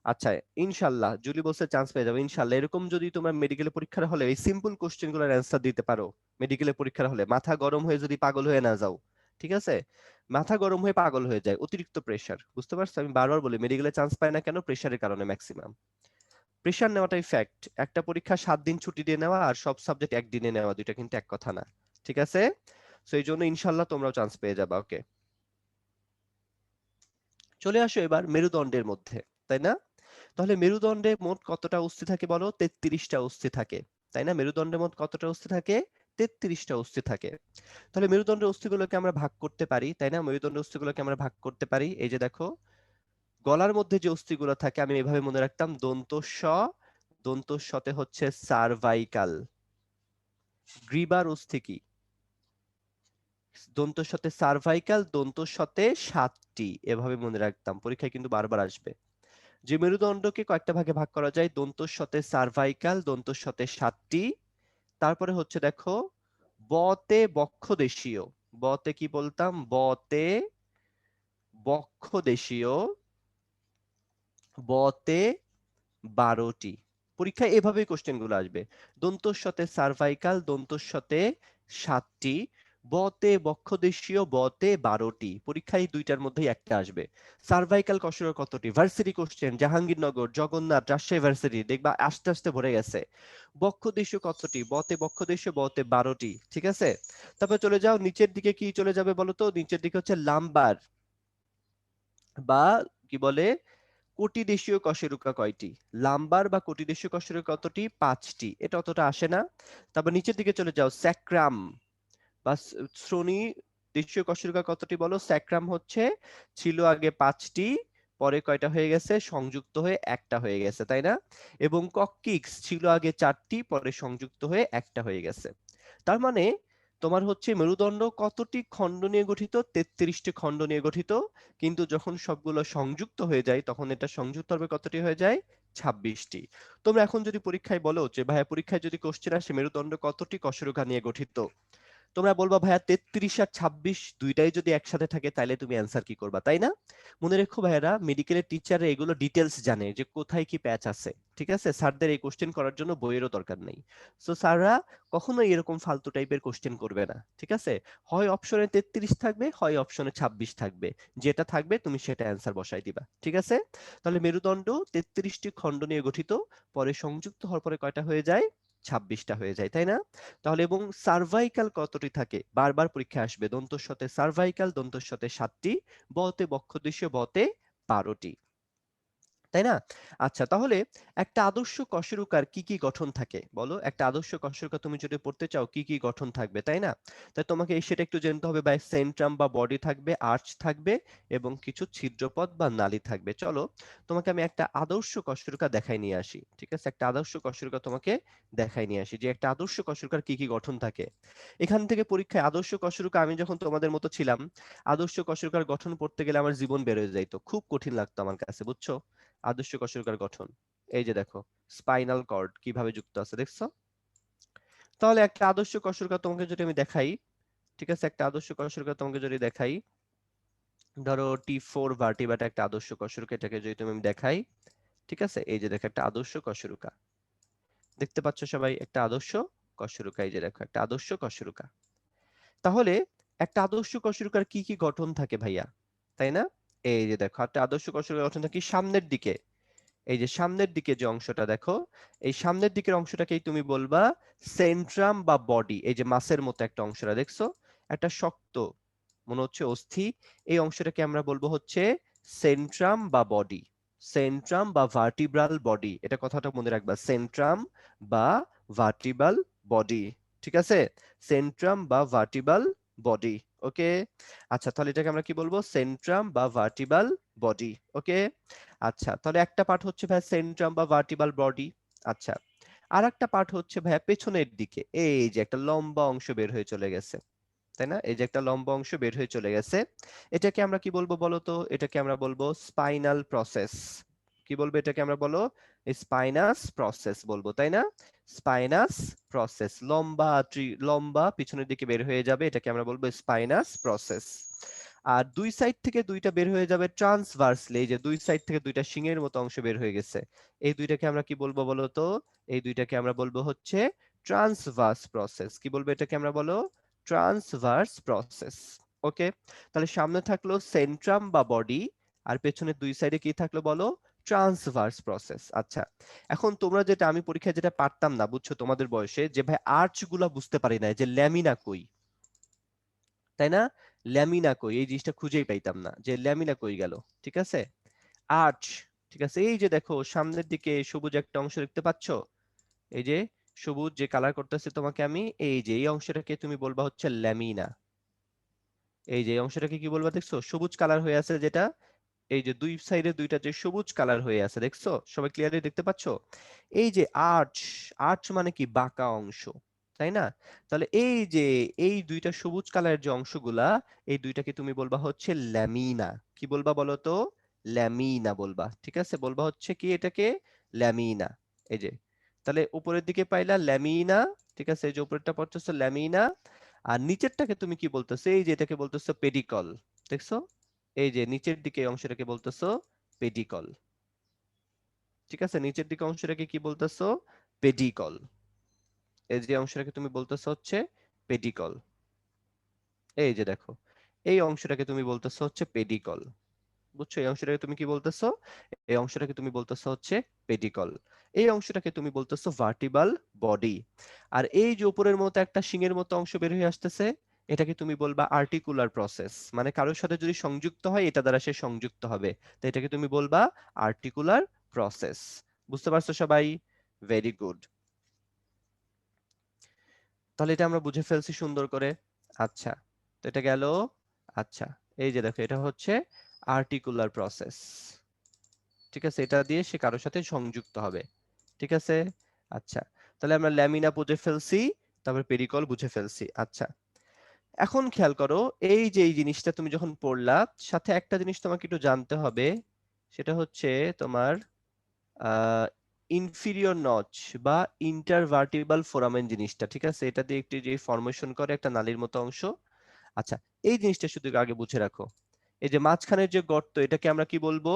A: আচ্ছা, ইনশাল্লাহ জুলি বলছে চান্স পেয়ে যাবে ইনশাল্লাহ। এরকম যদি তোমার মেডিকেলের পরীক্ষার হলে এই সিম্পল কোশ্চেন গুলোর অ্যান্সার দিতে পারো, মেডিকেলের পরীক্ষার হলে মাথা গরম হয়ে যদি পাগল হয়ে না যাও, ঠিক আছে? মাথা গরম হয়ে পাগল হয়ে যায়, অতিরিক্ত প্রেশার, বুঝতে পারছো? আমি বারবার বলি মেডিকেলে চান্স পায় না কেন? প্রেশারের কারণে ম্যাক্সিমাম। প্রেশার নেওয়াটাই ফ্যাক্ট। একটা পরীক্ষা 7 দিন ছুটি দিয়ে নেওয়া আর সব সাবজেক্ট একদিনে নেওয়া, দুইটা কিন্তু এক কথা না। ঠিক আছে? সো এই জন্য ইনশাল্লাহ তোমরাও চান্স পেয়ে যাবা। ওকে, চলে আসো এবার মেরুদণ্ডের মধ্যে, তাই না? তাহলে মেরুদণ্ডে মোট কতটা অস্থি থাকে বলো? 33টা অস্থি থাকে, তাই না? মেরুদণ্ডে মোট কতটা অস্থি থাকে? 33টা অস্থি থাকে। তাহলে মেরুদণ্ডের অস্থিগুলোকে আমরা ভাগ করতে পারি, তাই না? মেরুদণ্ডের অস্থিগুলোকে আমরা ভাগ করতে পারি। এই যে দেখো, গলার মধ্যে যে অস্থিগুলো থাকে আমি এভাবে মনে রাখতাম, দন্ত স, দন্ত সতে হচ্ছে সার্ভাইকাল। গ্রীবার অস্থি কি? দন্ত সতে সার্ভাইকাল, দন্ত সতে 7টি, এভাবে মনে রাখতাম, পরীক্ষায় কিন্তু বারবার আসবে। যে মেরুদণ্ডকে কয়েকটা ভাগে ভাগ করা যায়, দন্তস্বতে সার্ভাইকাল, দন্তস্বতে 7টি। তারপরে হচ্ছে দেখো, বতে বক্ষদেশীয়। বতে কি বলতাম? বতে বক্ষদেশীয়, বতে 12টি। পরীক্ষায় এভাবেই কোশ্চেন গুলো আসবে। দন্তস্বতে সার্ভাইকাল, দন্তস্বতে 7টি, বতে বক্ষদেশীয়, বতে 12টি। পরীক্ষায় দুইটার মধ্যেই একটা আসবে। সার্ভাইকাল কশরত কতটি? Varsity question, Jahangirnagar, Jagannath, Rajshahi varsity, দেখবা আস্তে আস্তে ভরে গেছে। বক্ষদেশীয় কতটি? বতে বক্ষদেশীয়, বতে 12টি। ঠিক আছে? তারপর চলে যাও নিচের দিকে, কি চলে যাবে বলো তো? নিচের দিকে হচ্ছে লাম্বার, বা কি বলে, কোটিদেশীয় কশেরুকা কয়টি? লাম্বার বা কোটিদেশীয় কশেরুকা কতটি? 5টি। এটা অতটা আসে না। তারপর নিচের দিকে চলে যাও, স্যাক্রাম বা শ্রোণী দেশীয় কশেরুকা কতটি বলো? স্যাক্রাম হচ্ছে, ছিল আগে 5টি, পরে কয়টা হয়ে গেছে? সংযুক্ত হয়ে একটা হয়ে গেছে, তাই না? এবং কক্কিক্স ছিল আগে 4টি, পরে সংযুক্ত হয়ে একটা হয়ে গেছে। তার মানে তোমার হচ্ছে মেরুদণ্ড কতটি খণ্ড নিয়ে গঠিত? 33টি খণ্ড নিয়ে গঠিত। কিন্তু যখন সবগুলো সংযুক্ত হয়ে যায়, তখন এটা সংযুক্ত হবে কতটি হয়ে যায়? 26টি। তোমরা এখন যদি পরীক্ষায় বলো যে ভাইয়া পরীক্ষায় যদি কোশ্চেন আসে মেরুদণ্ড কতটি কশেরুকা নিয়ে গঠিত, তোমরা বলবা ভাইয়া 33 আর 26 দুইটাই যদি একসাথে থাকে তাহলে তুমি অ্যান্সার কি করবা, তাই না? মনে রেখো ভাইয়ারা, মেডিকেলের টিচাররা এগুলো ডিটেলস জানে যে কোথায় কি প্যাচ আছে। ঠিক আছে? স্যারদের এই কোশ্চেন করার জন্য বইয়েরও দরকার নেই। সো স্যাররা কখনোই এরকম ফালতু টাইপের কোশ্চেন করবে না। ঠিক আছে? হয় অপশনে 33 থাকবে, হয় অপশনে 26 থাকবে, যেটা থাকবে তুমি সেটা অ্যান্সার বসাই দিবা। ঠিক আছে? তাহলে মেরুদণ্ড 33টি খণ্ড নিয়ে গঠিত, পরে সংযুক্ত হওয়ার পরে কয়টা হয়ে যায়? 26টা হয়ে যায়, তাই না? তাহলে এবং সার্ভাইকাল কতটি থাকে? বারবার পরীক্ষা আসবে। দন্তস্বতে সার্ভাইকাল, দন্তস্বতে 7টি, বতে বক্ষদেশীয়, বতে 12টি। তাই না? আচ্ছা, তাহলে একটা আদর্শ কশেরুকার কি কি গঠন থাকে বলো? একটা আদর্শ কশেরুকা তুমি যদি পড়তে চাও কি কি গঠন থাকবে, তাই না? তাই তোমাকে সেটা একটু জানতে হবে। বা সেন্ট্রাম বা বডি থাকবে, আর্চ থাকবে এবং কিছু ছিদ্রপথ বা নালী থাকবে। চলো তোমাকে আমি একটা আদর্শ কশেরুকা দেখাই নিয়ে আসি। ঠিক আছে? একটা আদর্শ কশেরুকা তোমাকে দেখাই নিয়ে আসি যে একটা আদর্শ কশেরুকার কি কি গঠন থাকে। এখান থেকে পরীক্ষায় আদর্শ কশেরুকা, আমি যখন তোমাদের মতো ছিলাম, আদর্শ কশেরুকার গঠন পড়তে গেলে আমার জীবন বের হয়ে যাইতো। খুব কঠিন লাগতো আমার কাছে, বুঝছো? আদর্শ কশেরুকার গঠন এই যে দেখো, স্পাইনাল কর্ড কিভাবে যুক্ত আছে দেখছো? তাহলে একটা আদর্শ কশেরুকা তোমাকে যদি আমি দেখাই, ঠিক আছে, একটা আদর্শ কশেরুকা তোমাকে যদি দেখাই, ধরো T4 ভার্টিব্রাটা একটা আদর্শ কশেরুকা, এটাকে যদি তুমি আমি দেখাই, ঠিক আছে, এই যে দেখো একটা আদর্শ কশেরুকা, দেখতে পাচ্ছ সবাই? একটা আদর্শ কশেরুকা, এই যে দেখো একটা আদর্শ কশেরুকা। তাহলে একটা আদর্শ কশেরুকার কি কি গঠন থাকে ভাইয়া, তাই না? এই যে দেখো একটা আদর্শ কশেরুকার গঠন থাকে সামনের দিকে। এই যে সামনের দিকে যে অংশটা দেখো, এই সামনের দিকের অংশটাকেই তুমি বলবা সেন্ট্রাম বা বডি। এই যে মাসের মতো একটা অংশটা দেখছো, একটা শক্ত মনে হচ্ছে অস্থি, এই অংশটাকে আমরা বলবো হচ্ছে সেন্ট্রাম বা বডি। সেন্ট্রাম বা ভার্টিব্রাল বডি, এটা কথাটা মনে রাখবা, সেন্ট্রাম বা ভার্টিব্রাল বডি। ঠিক আছে? সেন্ট্রাম বা ভার্টিব্রাল বডি। ওকে, আচ্ছা, তাহলে এটাকে আমরা কি বলবো? সেন্ট্রাম বা ভার্টিব্রাল বডি। ওকে, আচ্ছা, তাহলে একটা পার্ট হচ্ছে ভাই সেন্ট্রাম বা ভার্টিব্রাল বডি। আচ্ছা, আর একটা পার্ট হচ্ছে ভাই পেছনের দিকে, এই যে একটা লম্বা অংশ বের হয়ে চলে গেছে, তাই না? এই যে একটা লম্বা অংশ বের হয়ে চলে গেছে, এটাকে আমরা কি বলবো বলো তো? এটাকে আমরা বলবো স্পাইনাল প্রসেস। কি বলবো এটাকে আমরা? বলো স্পাইনাস প্রসেস বলবো, তাই না? স্পাইনাস প্রসেস, লম্বা পিছনের দিকে বের হয়ে যাবে, এটাকে আমরা বলবো স্পাইনাস প্রসেস। আর দুই সাইড থেকে দুইটা বের হয়ে যাবে ট্রান্সভার্সলি, এই যে দুই সাইড থেকে দুইটা শিংয়ের মতো অংশ বের হয়ে গেছে, এই দুইটাকে আমরা কি বলবো বলো তো? এই দুইটাকে আমরা বলবো হচ্ছে ট্রান্সভার্স প্রসেস। কি বলবো এটাকে আমরা? বলো ট্রান্সভার্স প্রসেস। ওকে, তাহলে সামনে থাকলো সেন্ট্রাম বা বডি, আর পেছনে দুই সাইডে কি থাকলো বলো? Transverse process. আচ্ছা, এখন তোমরা যেটা, আমি পরীক্ষায় যেটা পারতাম না, বুঝছো, তোমাদের বয়সে যে ভাই আর্চ গুলা বুঝতে পারি না, যে ল্যামিনা কই, তাই না? ল্যামিনা কই, এই জিনিসটা খুঁজেই পাইতাম না যে ল্যামিনা কই গেল। ঠিক আছে, আর্চ, ঠিক আছে, এই যে দেখো সামনের দিকে সবুজ একটা অংশ দেখতে পাচ্ছ, এই যে সবুজ যে কালার করতেছে তোমাকে আমি, এই যে এই অংশটাকে তুমি বলবা হচ্ছে ল্যামিনা। এই যে এই অংশটাকে কি বলবা? দেখছো সবুজ কালার হয়ে আছে যেটা, এই যে দুই সাইডে দুইটা যে সবুজ কালার হয়ে আছে, দেখছো? সবাই ক্লিয়ারলি দেখতে পাচ্ছ? এই যে আর্চ, আর্চ মানে কি? বাঁকা অংশ, তাই না? তাহলে এই যে এই দুইটা সবুজ কালারের যে অংশগুলা, এই দুইটাকে তুমি বলবা হচ্ছে ল্যামিনা। কি বলবা বলো তো? ল্যামিনা বলবা। ঠিক আছে, বলবা হচ্ছে কি এটাকে? ল্যামিনা। এই যে, তাহলে উপরের দিকে পাইলা ল্যামিনা, ঠিক আছে, এই যে উপরেরটা পড়তেছে ল্যামিনা, আর নিচেরটাকে তুমি কি বলতেছো? এই যে এটাকে বলতেছো পেডিকল। দেখছো? এই যে নিচের দিকে এই অংশটাকে বলতেছো পেডিকল। ঠিক আছে, নিচের দিকে অংশটাকে কি বলতেছো? পেডিকল। এই যে অংশটাকে তুমি বলতেছো হচ্ছে পেডিকল। এই যে দেখো, এই অংশটাকে তুমি বলতেছো হচ্ছে পেডিকল। বুঝছো? এই অংশটাকে তুমি কি বলতেছো? এই অংশটাকে তুমি বলতেছো হচ্ছে পেডিকল। এই অংশটাকে তুমি বলতেছো ভার্টিবাল বডি। আর এই যে উপরের মতো একটা শিংয়ের মতো অংশ বের হয়ে আসতেছে, এটাকে তুমি বলবা আর্টিকুলার প্রসেস। মানে কারোর সাথে যদি সংযুক্ত হয়, এটা দ্বারা সে সংযুক্ত হবে, তো এটাকে তুমি বলবা আর্টিকুলার প্রসেস। বুঝতে পারছো সবাই? Very good. তাহলে এটা আমরা বুঝে ফেলছি সুন্দর করে। আচ্ছা, তো এটা গেল। আচ্ছা, এই যে দেখো এটা হচ্ছে আর্টিকুলার প্রসেস। ঠিক আছে, এটা দিয়ে সে কারোর সাথে সংযুক্ত হবে। ঠিক আছে, আচ্ছা, তাহলে আমরা ল্যামিনা বুঝে ফেলছি, তারপর পেরিকল বুঝে ফেলছি। আচ্ছা, এখন খেয়াল করো, এই যে এই জিনিসটা তুমি যখন পড়লা, সাথে একটা জিনিস তোমাকে একটু জানতে হবে, সেটা হচ্ছে তোমার আহ ইনফিরিয়র নচ বা ইন্টারভার্টিব্রাল ফোরামেন জিনিসটা। ঠিক আছে, এটা দিয়ে একটি যে ফর্মেশন করে একটা নালীর মতো অংশ। আচ্ছা, এই জিনিসটা শুধু আগে বুঝে রাখো। এই যে মাঝখানের যে গর্ত, এটাকে আমরা কি বলবো?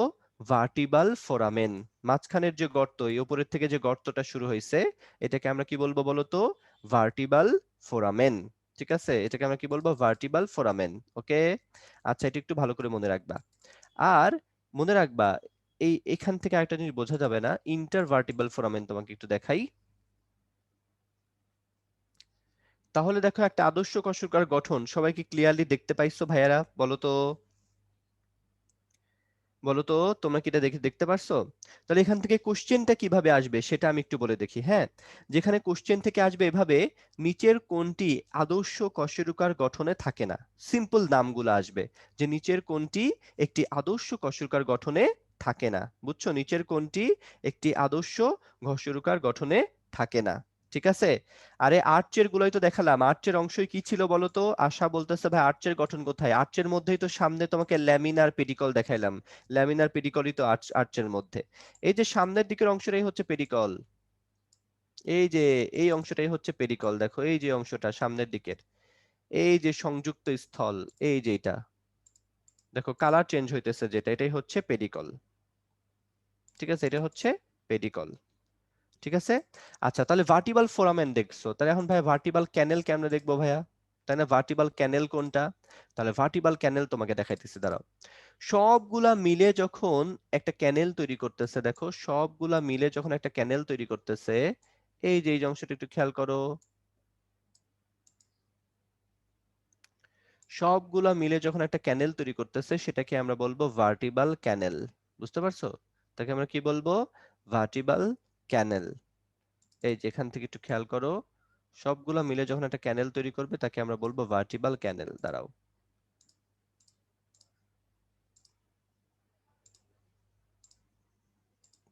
A: ভার্টিবাল ফোরামেন। মাঝখানের যে গর্ত, এই উপরের থেকে যে গর্তটা শুরু হয়েছে, এটাকে আমরা কি বলবো বলতো? ভার্টিবাল ফোরামেন। ঠিক আছে, এটাকে আমরা কি বলবো? ভার্টিবাল ফোরামেন। ওকে, আচ্ছা, এটা একটু ভালো করে মনে রাখবা। আর মনে রাখবা, এই এখান থেকে আরেকটা জিনিস বোঝা যাবে না, ইন্টারভার্টিবাল ফোরামেন তোমাকে একটু দেখাই। তাহলে দেখো একটা আদর্শ কশরকার গঠন সবাইকে ক্লিয়ারলি দেখতে পাইছো ভাইয়ারা? বলো তো, বলো তো তোমরা কি এটা দেখতে পারছো? তাহলে এখান থেকে কোশ্চেনটা কিভাবে আসবে সেটা আমি একটু বলে দেখি। হ্যাঁ, যেখানে কোশ্চেন থেকে আসবে এভাবে, নিচের কোনটি আদর্শ কশেরুকার গঠনে থাকে না, সিম্পল নামগুলো আসবে যে নিচের কোনটি একটি আদর্শ কশেরুকার গঠনে থাকে না। বুঝছো? নিচের কোনটি একটি আদর্শ কশেরুকার গঠনে থাকে না। ঠিক আছে? আরে আর্চের গুলোই তো দেখালাম, আর্চের অংশই কি ছিল বলো তো? আশা বলতেছে ভাই আর্চের গঠন কোথায়? আর্চের মধ্যেই তো সামনে তোমাকে ল্যামিনার পেডিকল দেখাইলাম, ল্যামিনার পেডিকলই তো আর্চের মধ্যে। এই যে সামনের দিকের অংশটাই হচ্ছে পেডিকল, এই যে এই অংশটাই হচ্ছে পেডিকল। দেখো এই যে অংশটা সামনের দিকের, এই যে সংযুক্ত স্থল, এই যে এটা দেখো কালার চেঞ্জ হইতেছে যেটা, এটাই হচ্ছে পেডিকল। ঠিক আছে, এটা হচ্ছে পেডিকল। ঠিক আছে। আচ্ছা, তাহলে ভার্টিবাল ফোরামেন দেখছো, তাহলে এখন ভাই ভার্টিবাল ক্যানেল কেমনে দেখবো ভাইয়া? তাই না? ভার্টিবাল ক্যানেল কোনটা? তাহলে ভার্টিবাল ক্যানেল তোমাকে দেখাইতেছি, দাঁড়াও। সবগুলা মিলে যখন একটা ক্যানেল তৈরি করতেছে, দেখো সবগুলা মিলে যখন একটা ক্যানেল তৈরি করতেছে, এই যে এই যে অংশটা একটু খেয়াল করো, সবগুলা মিলে যখন একটা ক্যানেল তৈরি করতেছে সেটাকে আমরা বলবো ভার্টিবাল ক্যানেল। বুঝতে পারছো? তাকে আমরা কি বলবো? ভার্টিবাল ক্যানেল। এই যে এখান থেকে একটু খেয়াল করো, সবগুলা মিলে যখন একটা ক্যানেল তৈরি করবে তাকে আমরা বলবো ভার্টিবাল ক্যানেল। দাঁড়াও,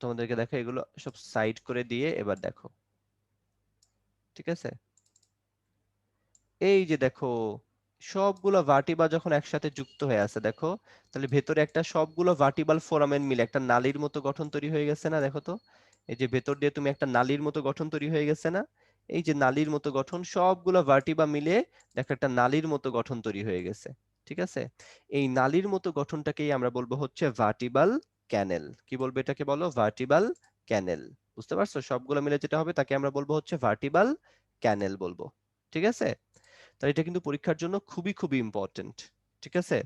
A: তোমাদেরকে দেখো এগুলো সব সাইড করে দিয়ে এবার দেখো। ঠিক আছে, এই যে দেখো সবগুলো ভার্টিবা যখন একসাথে যুক্ত হয়ে আছে দেখো, তাহলে ভেতরে একটা সবগুলো ভার্টিবাল ফোরামেন মিলে একটা নালীর মতো গঠন তৈরি হয়ে গেছে না? দেখো তো, এই যে ভেতর দিয়ে তুমি একটা নালীর মতো গঠন তৈরি হয়ে গেছে না? এই যে নালীর মতো গঠন, সবগুলো ভার্টিবা মিলে দেখো একটা নালীর মতো গঠন তৈরি হয়ে গেছে। ঠিক আছে, এই নালীর মতো গঠনটাকেই আমরা বলবো হচ্ছে ভার্টিবাল ক্যানেল। কি বলবো এটাকে? বলো ভার্টিবাল ক্যানেল। বুঝতে পারছো? সবগুলো মিলে যেটা হবে তাকে আমরা বলবো হচ্ছে ভার্টিবাল ক্যানেল বলবো। ঠিক আছে, তাহলে এটা কিন্তু পরীক্ষার জন্য খুবই খুবই ইম্পর্টেন্ট। ঠিক আছে,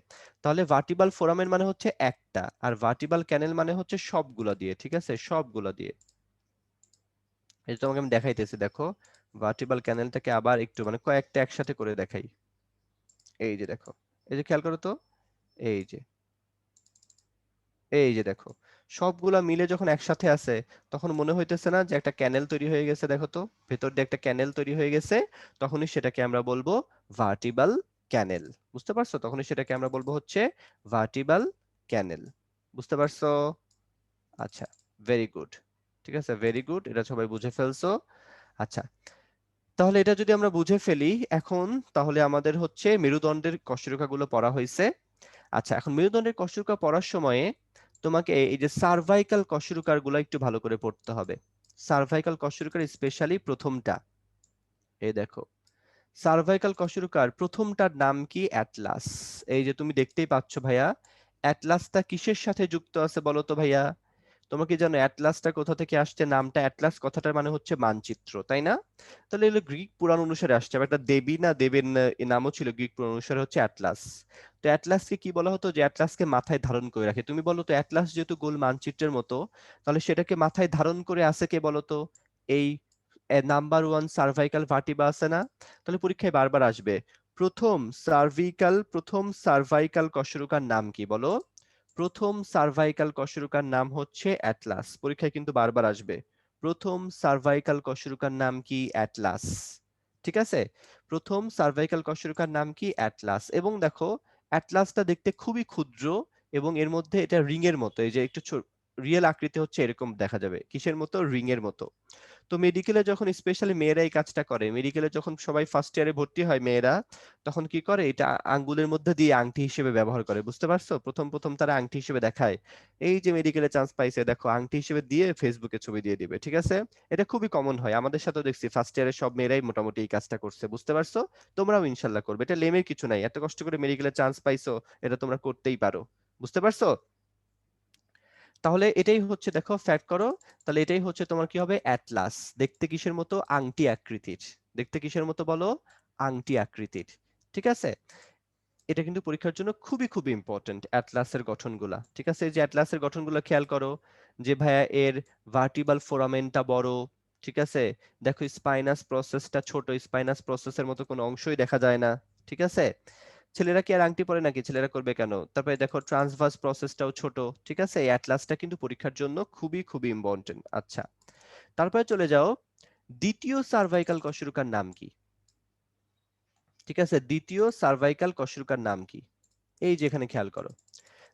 A: তাহলে ভার্টিবাল ফোরামেন মানে হচ্ছে একটা, আর ভার্টিবাল ক্যানেল মানে হচ্ছে সবগুলা দিয়ে। ঠিক আছে, সবগুলা দিয়ে। এটা তোমাকে আমি দেখাইতেছি, দেখো ভার্টিবাল ক্যানেলটাকে আবার একটু মানে কয়েকটা একসাথে করে দেখাই। এই যে দেখো, এই যে খেয়াল করো তো, এই যে এই যে দেখো সবগুলা মিলে যখন একসাথে আছে তখন মনে হইতেছে না যে একটা ক্যানেল তৈরি হয়ে গেছে? দেখো তো ভেতর দিয়ে একটা ক্যানেল তৈরি হয়ে গেছে, তখনই সেটাকে আমরা বলবো ভার্টিবাল ক্যানেল। বুঝতে পারছো? তখনই সেটাকে আমরা বলবো হচ্ছে ভার্টিবাল ক্যানেল। বুঝতে পারছো? আচ্ছা, ভেরি গুড। ঠিক আছে, ভেরি গুড, এটা সবাই বুঝে ফেলছো। আচ্ছা, তাহলে এটা যদি আমরা বুঝে ফেলি এখন, তাহলে আমাদের হচ্ছে মেরুদণ্ডের কশেরুকাগুলো পড়া হয়েছে। আচ্ছা, এখন মেরুদণ্ডের কশেরুকা পড়ার সময়ে তোমাকে এই যে সার্ভাইকাল কশেরুকার গুলো একটু ভালো করে পড়তে হবে। সার্ভাইকাল কশেরুকার স্পেশালি প্রথমটা, এই দেখো সার্ভাইকাল কশেরুকার প্রথমটার নাম কি? অ্যাটলাস। এই যে তুমি দেখতেই পাচ্ছ ভাইয়া, অ্যাটলাসটা কিসের সাথে যুক্ত আছে বলো তো ভাইয়া? তোমাকে জানো অ্যাটলাসটা কোথা থেকে আসছে? নামটা অ্যাটলাস কথাটার মানে হচ্ছে মানচিত্র, তাই না? তাহলে এগুলো গ্রিক পুরাণ অনুসারে আসছে। আবার একটা দেবী না দেবের নামও ছিল গ্রিক পুরাণ অনুসারে, হচ্ছে অ্যাটলাস। তো অ্যাটলাসকে কি বলা হতো? যে অ্যাটলাসকে মাথায় ধারণ করে রাখে। তুমি বলো তো, অ্যাটলাস যেহেতু গোল মানচিত্রের মতো, তাহলে সেটাকে মাথায় ধারণ করে আছে কে বলো তো? এই নাম্বার ওয়ান সার্ভাইকাল ভার্টিবা আছে না? তাহলে পরীক্ষায় বারবার আসবে, প্রথম সার্ভাইকাল কশেরুকার নাম কি বলো? প্রথম সার্ভাইকাল কশেরুকার নাম হচ্ছে অ্যাটলাস। পরীক্ষায় কিন্তু বারবার আসবে, প্রথম সার্ভাইকাল কশেরুকার নাম কি? অ্যাটলাস। ঠিক আছে, প্রথম সার্ভাইকাল কশেরুকার নাম কি? অ্যাটলাস। এবং দেখো অ্যাটলাসটা দেখতে খুবই ক্ষুদ্র, এবং এর মধ্যে এটা রিং এর মতো, এই যে একটু রিয়েল আকৃতি হচ্ছে এরকম দেখা যাবে। কিসের মতো? রিং এর মতো। তো মেডিকেলে যখন স্পেশালি মেয়েরা এই কাজটা করে, মেডিকেলে যখন সবাই ফার্স্ট ইয়ারে ভর্তি হয় মেয়েরা, তখন কি করে? এটা আঙ্গুলের মধ্যে দিয়ে আংটি হিসেবে ব্যবহার করে। বুঝতে পারছো? প্রথম প্রথম তারা আংটি হিসেবে দেখায়, এই যে মেডিকেলে চান্স পাইছে দেখো আংটি হিসেবে দিয়ে ফেসবুকে ছবি দিয়ে দিবে। ঠিক আছে, এটা খুবই কমন হয়, আমাদের সাথেও দেখছি ফার্স্ট ইয়ারের সব মেয়েরাই মোটামুটি এই কাজটা করছে। বুঝতে পারছো? তোমরাও ইনশাল্লাহ করবে, এটা লেমের কিছু নাই, এত কষ্ট করে মেডিকেলে চান্স পাইছো, এটা তোমরা করতেই পারো। বুঝতে পারছো? তাহলে এটাই হচ্ছে, দেখো ফ্যাক্ট করো, তাহলে এটাই হচ্ছে তোমার কি হবে? অ্যাটলাস। দেখতে কিসের মতো? আংটি আকৃতির। দেখতে কিসের মতো বলো? আংটি আকৃতির। ঠিক আছে, এটা কিন্তু পরীক্ষার জন্য খুবই খুবই ইম্পর্টেন্ট অ্যাটলাসের গঠনগুলা। ঠিক আছে, এই যে অ্যাটলাসের গঠনগুলো খেয়াল করো, যে ভাইয়া এর ভার্টিবাল ফোরামেনটা বড়। ঠিক আছে, দেখো স্পাইনাস প্রসেসটা ছোট, স্পাইনাস প্রসেসের মতো কোনো অংশই দেখা যায় না। ঠিক আছে, ছেলেরা কি আর আংটি পরে নাকি? ছেলেরা করবে কেন? তারপরে দেখো ট্রান্সভার্স প্রসেসটাও ছোট, ঠিক আছে? এই অ্যাটলাসটা কিন্তু পরীক্ষার জন্য খুবই খুবই ইম্পর্টেন্ট। আচ্ছা, তারপরে চলে যাও, দ্বিতীয় সার্ভাইকাল কশেরুকার নাম কি? ঠিক আছে, দ্বিতীয় সার্ভাইকাল কশেরুকার নাম কি? এই যে এখানে খেয়াল করো,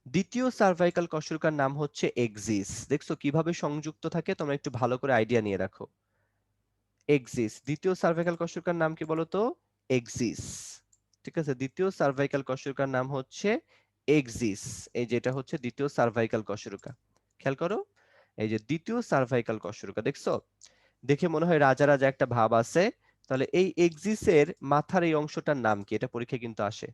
A: দ্বিতীয় সার্ভাইকাল কশেরুকার নাম হচ্ছে এক্সিস। দেখছো কিভাবে সংযুক্ত থাকে? তোমরা একটু ভালো করে আইডিয়া নিয়ে রাখো। এক্সিস, দ্বিতীয় সার্ভাইকাল কশেরুকার নাম কি বলো তো? এক্সিস। ঠিক আছে, দ্বিতীয় সার্ভাইকাল কশেরুকার নাম হচ্ছে এক্সিস। এই যে এটা হচ্ছে দ্বিতীয় সার্ভাইকাল কশেরুকা। খেয়াল করো, এই যে দ্বিতীয় সার্ভাইকাল কশেরুকা, দেখছো? দেখে মনে হয় রাজা রাজা একটা ভাব আছে। তাহলে এই এক্সিসের মাথার এই অংশটার নাম কি? এটা পরীক্ষায় কিন্তু আসে।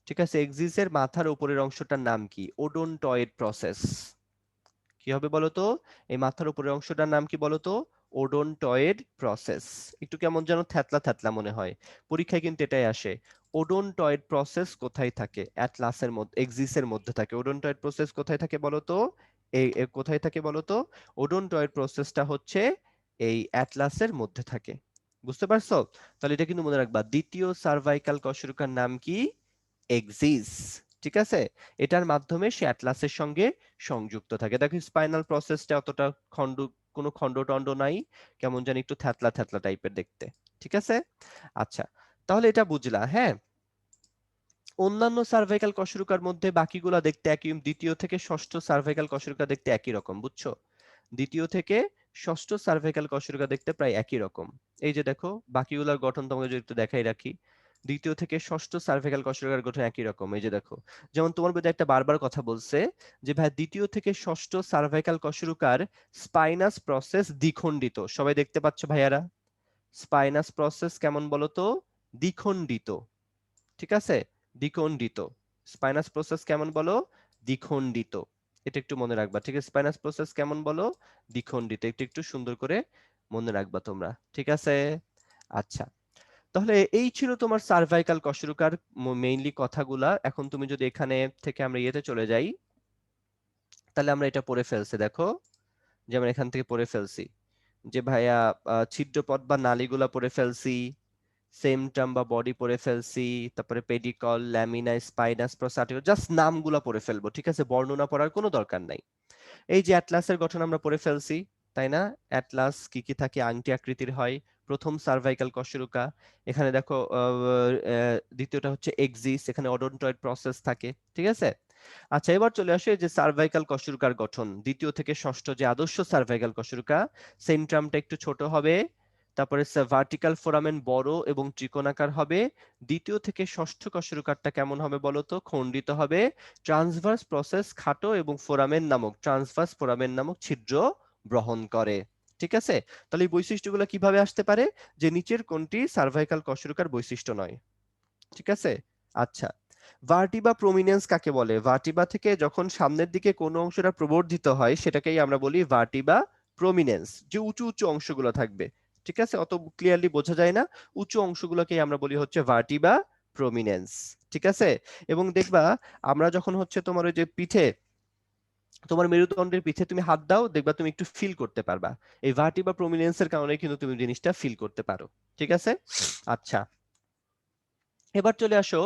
A: ঠিক আছে, এক্সিসের মাথার উপরের অংশটার নাম কি? ওডোনটয়েড প্রসেস। কি হবে বলতো? এই মাথার উপরের অংশটার নাম কি বলতো? ওডোনটয়েড প্রসেস। একটু কেমন যেন থ্যাতলা থ্যাতলা মনে হয়, পরীক্ষায় কিন্তু এটাই আসে। ওডোনটয়েড প্রসেস কোথায় থাকে? অ্যাটলাসের মধ্যে, এক্সিসের মধ্যে থাকে। ওডোনটয়েড প্রসেস কোথায় থাকে বলতো? কোথায় থাকে বলতো? ওডোনটয়েড প্রসেসটা হচ্ছে এই অ্যাটলাসের মধ্যে থাকে। বুঝতে পারছো? তাহলে এটা কিন্তু মনে রাখবা, দ্বিতীয় সার্ভাইকাল কশেরুকার নাম কি? এক্সিস। ঠিক আছে, এটার মাধ্যমে সে অ্যাটলাসের সঙ্গে সংযুক্ত থাকে। দেখো স্পাইনাল প্রসেসটা অতটা খন্ড, কোনো খন্ড টন্ড নাই, কেমন জানি একটু থ্যাতলা থ্যাতলা টাইপের দেখতে। ঠিক আছে, আচ্ছা, তাহলে এটা বুঝলা। হ্যাঁ, অন্যান্য সার্ভাইকাল কশেরুকার মধ্যে বাকিগুলা দেখতে একই, দ্বিতীয় থেকে ষষ্ঠ সার্ভাইকাল কশেরুকা দেখতে একই রকম, বুঝছো? দ্বিতীয় থেকে ষষ্ঠ সার্ভাইকাল কশেরুকা দেখতে প্রায় একই রকম। এই যে দেখো, বাকিগুলোর গঠন তোমাকে যদি একটু দেখাই রাখি, দ্বিতীয় থেকে ষষ্ঠ সার্ভাইকাল কশেরুকার গঠন একই রকম। এই যে দেখো, যেমন তোমার মধ্যে একটা বারবার কথা বলছে যে ভাই দ্বিতীয় থেকে ষষ্ঠ সার্ভাইকাল কশেরুকার স্পাইনাস প্রসেস দ্বিখণ্ডিত। সবাই দেখতে পাচ্ছ ভাইয়ারা? স্পাইনাস প্রসেস কেমন বলো তো? দ্বিখণ্ডিত। ঠিক আছে, দ্বিখণ্ডিত। স্পাইনাস প্রসেস কেমন বলো? দ্বিখণ্ডিত। এটা একটু মনে রাখবা। ঠিক আছে, স্পাইনাস প্রসেস কেমন বলো? দ্বিখণ্ডিত। একটু একটু সুন্দর করে মনে রাখবা তোমরা। ঠিক আছে, আচ্ছা, তাহলে এই ছিল তোমার সার্ভাইকাল কশেরুকার মেইনলি কথাগুলা। এখন তুমি যদি এখানে থেকে আমরা ইয়েতে চলে যাই, তাহলে আমরা এটা পড়ে ফেলছি। দেখো, যেমন এখান থেকে পড়ে ফেলছি যে ভাইয়া ছিদ্রপথ বা নালীগুলা পড়ে ফেলছি, সেমট্রাম বা বডি পড়ে ফেলছি, তারপরে পেডিকল, ল্যামিনা, স্পাইনাস, প্রোসাটিও, জাস্ট নামগুলা পড়ে ফেলবো। ঠিক আছে, বর্ণনা পড়ার কোনো দরকার নাই। এই যে অ্যাটলাসের গঠন আমরা পড়ে ফেলছি, তাই না? অ্যাটলাস কি কি থাকে? আংটি আকৃতির হয়। প্রথম সার্ভাইকাল কশেরুকা। এখানে দেখো দ্বিতীয়টা হচ্ছে এক্সিস, এখানে অডন্টয়েড প্রসেস থাকে। ঠিক আছে, আচ্ছা, এবার চলে আসে যে সার্ভাইকাল কশেরুকার গঠন। দ্বিতীয় থেকে ষষ্ঠ যে আদর্শ সার্ভাইকাল কশেরুকা, সেন্ট্রামটা একটু ছোট হবে, তারপরে ভার্টিক্যাল ফোরামেন বড় এবং ত্রিকোণাকার হবে। দ্বিতীয় থেকে ষষ্ঠ কশেরুকারটা কেমন হবে বলতো? খণ্ডিত হবে। ট্রান্সভার্স প্রসেস খাটো এবং ট্রান্সভার্স ফোরামেন নামক ছিদ্র বহন করে। ঠিক আছে, তাহলে এই বৈশিষ্ট্যগুলো কিভাবে আসতে পারে? যে নিচের কোনটি সার্ভাইকাল কশেরুকার বৈশিষ্ট্য নয়। ঠিক আছে, আচ্ছা, ভার্টিবা প্রমিনেন্স কাকে বলে? ভার্টিবা থেকে যখন সামনের দিকে কোনো অংশটা প্রবর্ধিত হয় সেটাকেই আমরা বলি ভার্টিবা প্রমিনেন্স। যে উঁচু উঁচু অংশগুলো থাকবে, ঠিক আছে, অত ক্লিয়ারলি বোঝা যায় না, উঁচু অংশগুলোকেই আমরা বলি হচ্ছে ভার্টিবা প্রমিনেন্স। ঠিক আছে, এবং দেখবা আমরা যখন হচ্ছে তোমার ওই যে পিঠে, তোমার মেরুদণ্ডের পিঠে তুমি হাত দাও, দেখবা তুমি একটু ফিল করতে পারবা। এই ভার্টিবা প্রমিনেন্সের কারণে কিন্তু তুমি জিনিসটা ফিল করতে পারো। ঠিক আছে, আচ্ছা, এবার চলে আসো